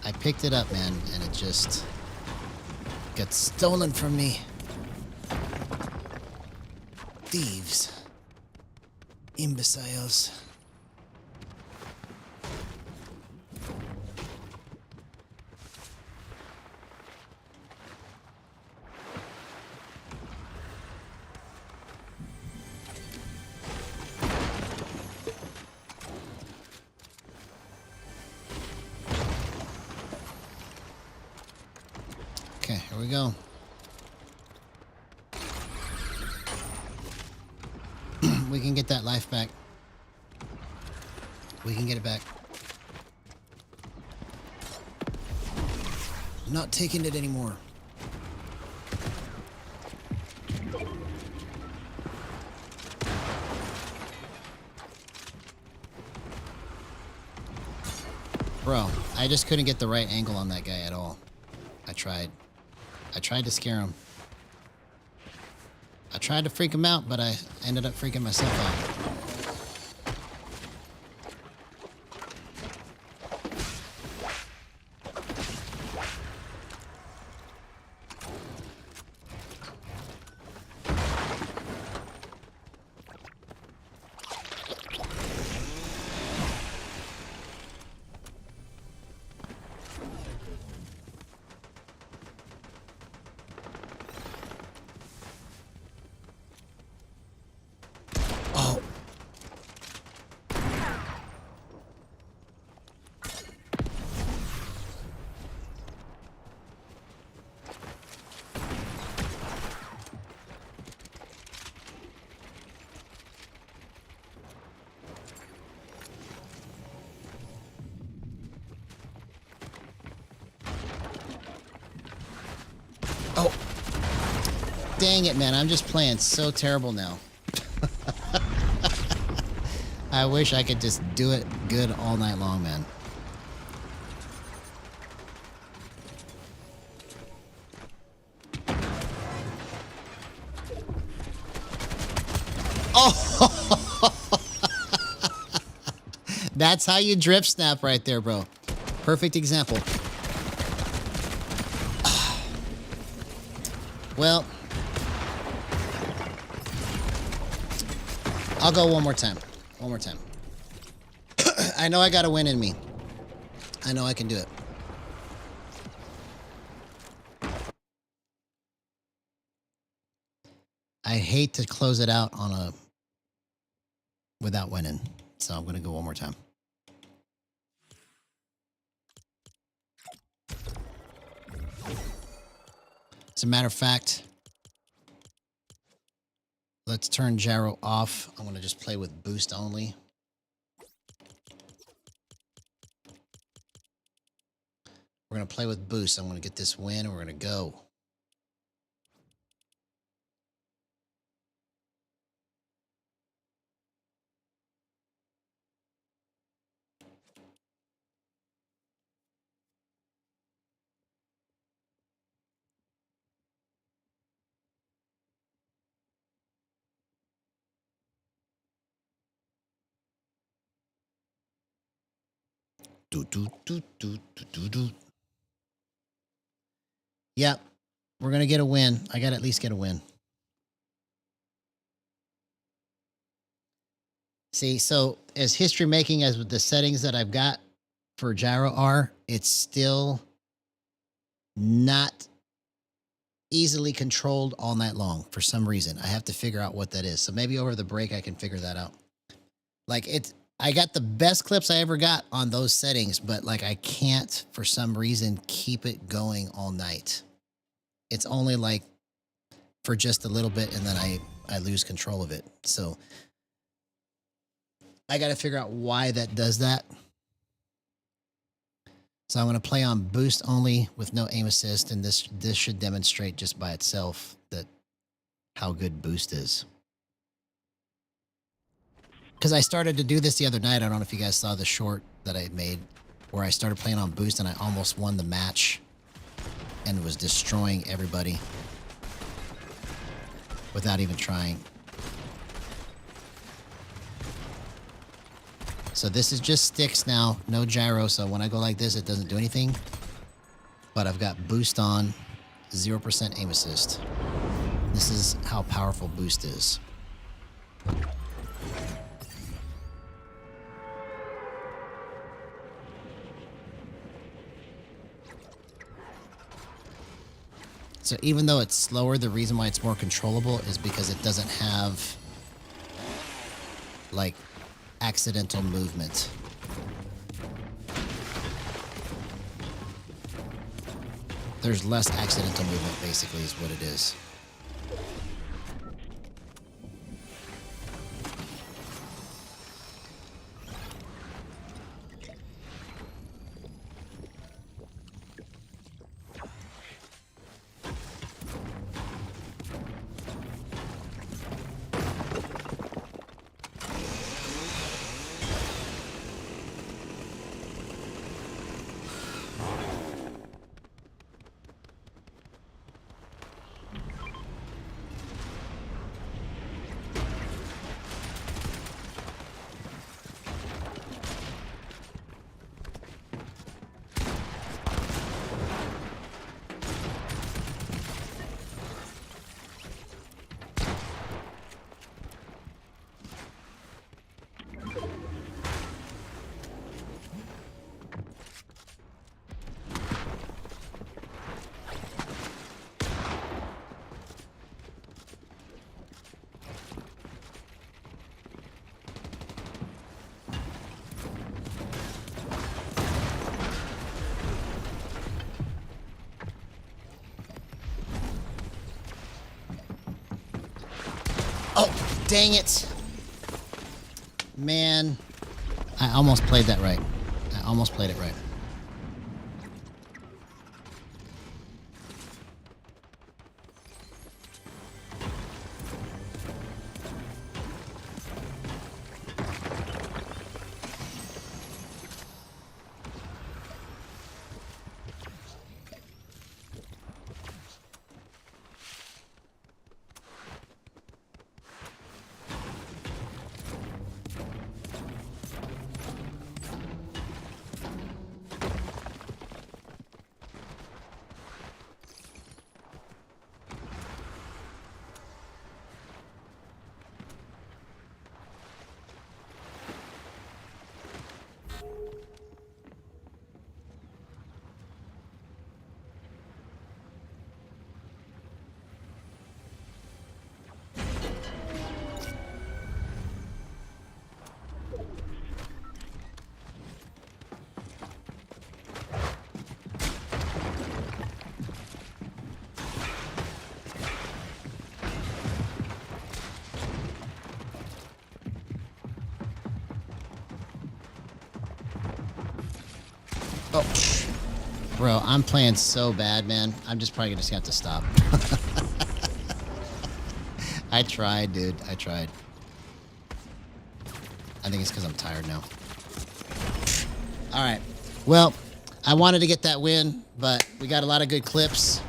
I picked it up, man, and it just got stolen from me. Thieves. Imbeciles. Okay, here we go. We can get that life back. We can get it back. I'm not taking it anymore. Bro, I just couldn't get the right angle on that guy at all. I tried. I tried to scare him. I tried to freak him out, but I ended up freaking myself out. Oh. Oh. Dang it, man. I'm just playing so terrible now. I wish I could just do it good all night long, man. Oh! That's how you drip snap right there, bro. Perfect example. Well, I'll go one more time. One more time. I know I got a win in me. I know I can do it. I hate to close it out on a without winning. So I'm going to go one more time. As a matter of fact, let's turn Gyro off. I'm going to just play with boost only. We're going to play with boost. I'm going to get this win and we're going to go. Yep. We're going to get a win. I got to at least get a win. See, so as history making as with the settings that I've got for Gyro are, it's still not easily controlled all night long for some reason. I have to figure out what that is. So maybe over the break I can figure that out. Like I got the best clips I ever got on those settings, but like I can't for some reason keep it going all night. It's only like for just a little bit and then I lose control of it. So I got to figure out why that does that. So I'm going to play on boost only with no aim assist, and this should demonstrate just by itself that how good boost is. Because I started to do this the other night. I don't know if you guys saw the short that I made where I started playing on boost and I almost won the match and was destroying everybody without even trying. So this is just sticks now, no gyro. So when I go like this, it doesn't do anything. But I've got boost on, 0% aim assist. This is how powerful boost is. So even though it's slower, the reason why it's more controllable is because it doesn't have like accidental movement. There's less accidental movement, basically, is what it is. Oh, dang it. Man, I almost played that right. I almost played it right. Oh, bro, I'm playing so bad, man. I'm just probably just gonna have to stop. I tried, dude. I tried. I think it's because I'm tired now. All right. Well, I wanted to get that win, but we got a lot of good clips.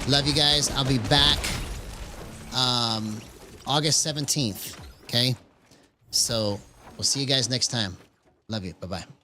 Love you guys. I'll be back August 17th. Okay? So we'll see you guys next time. Love you. Bye-bye.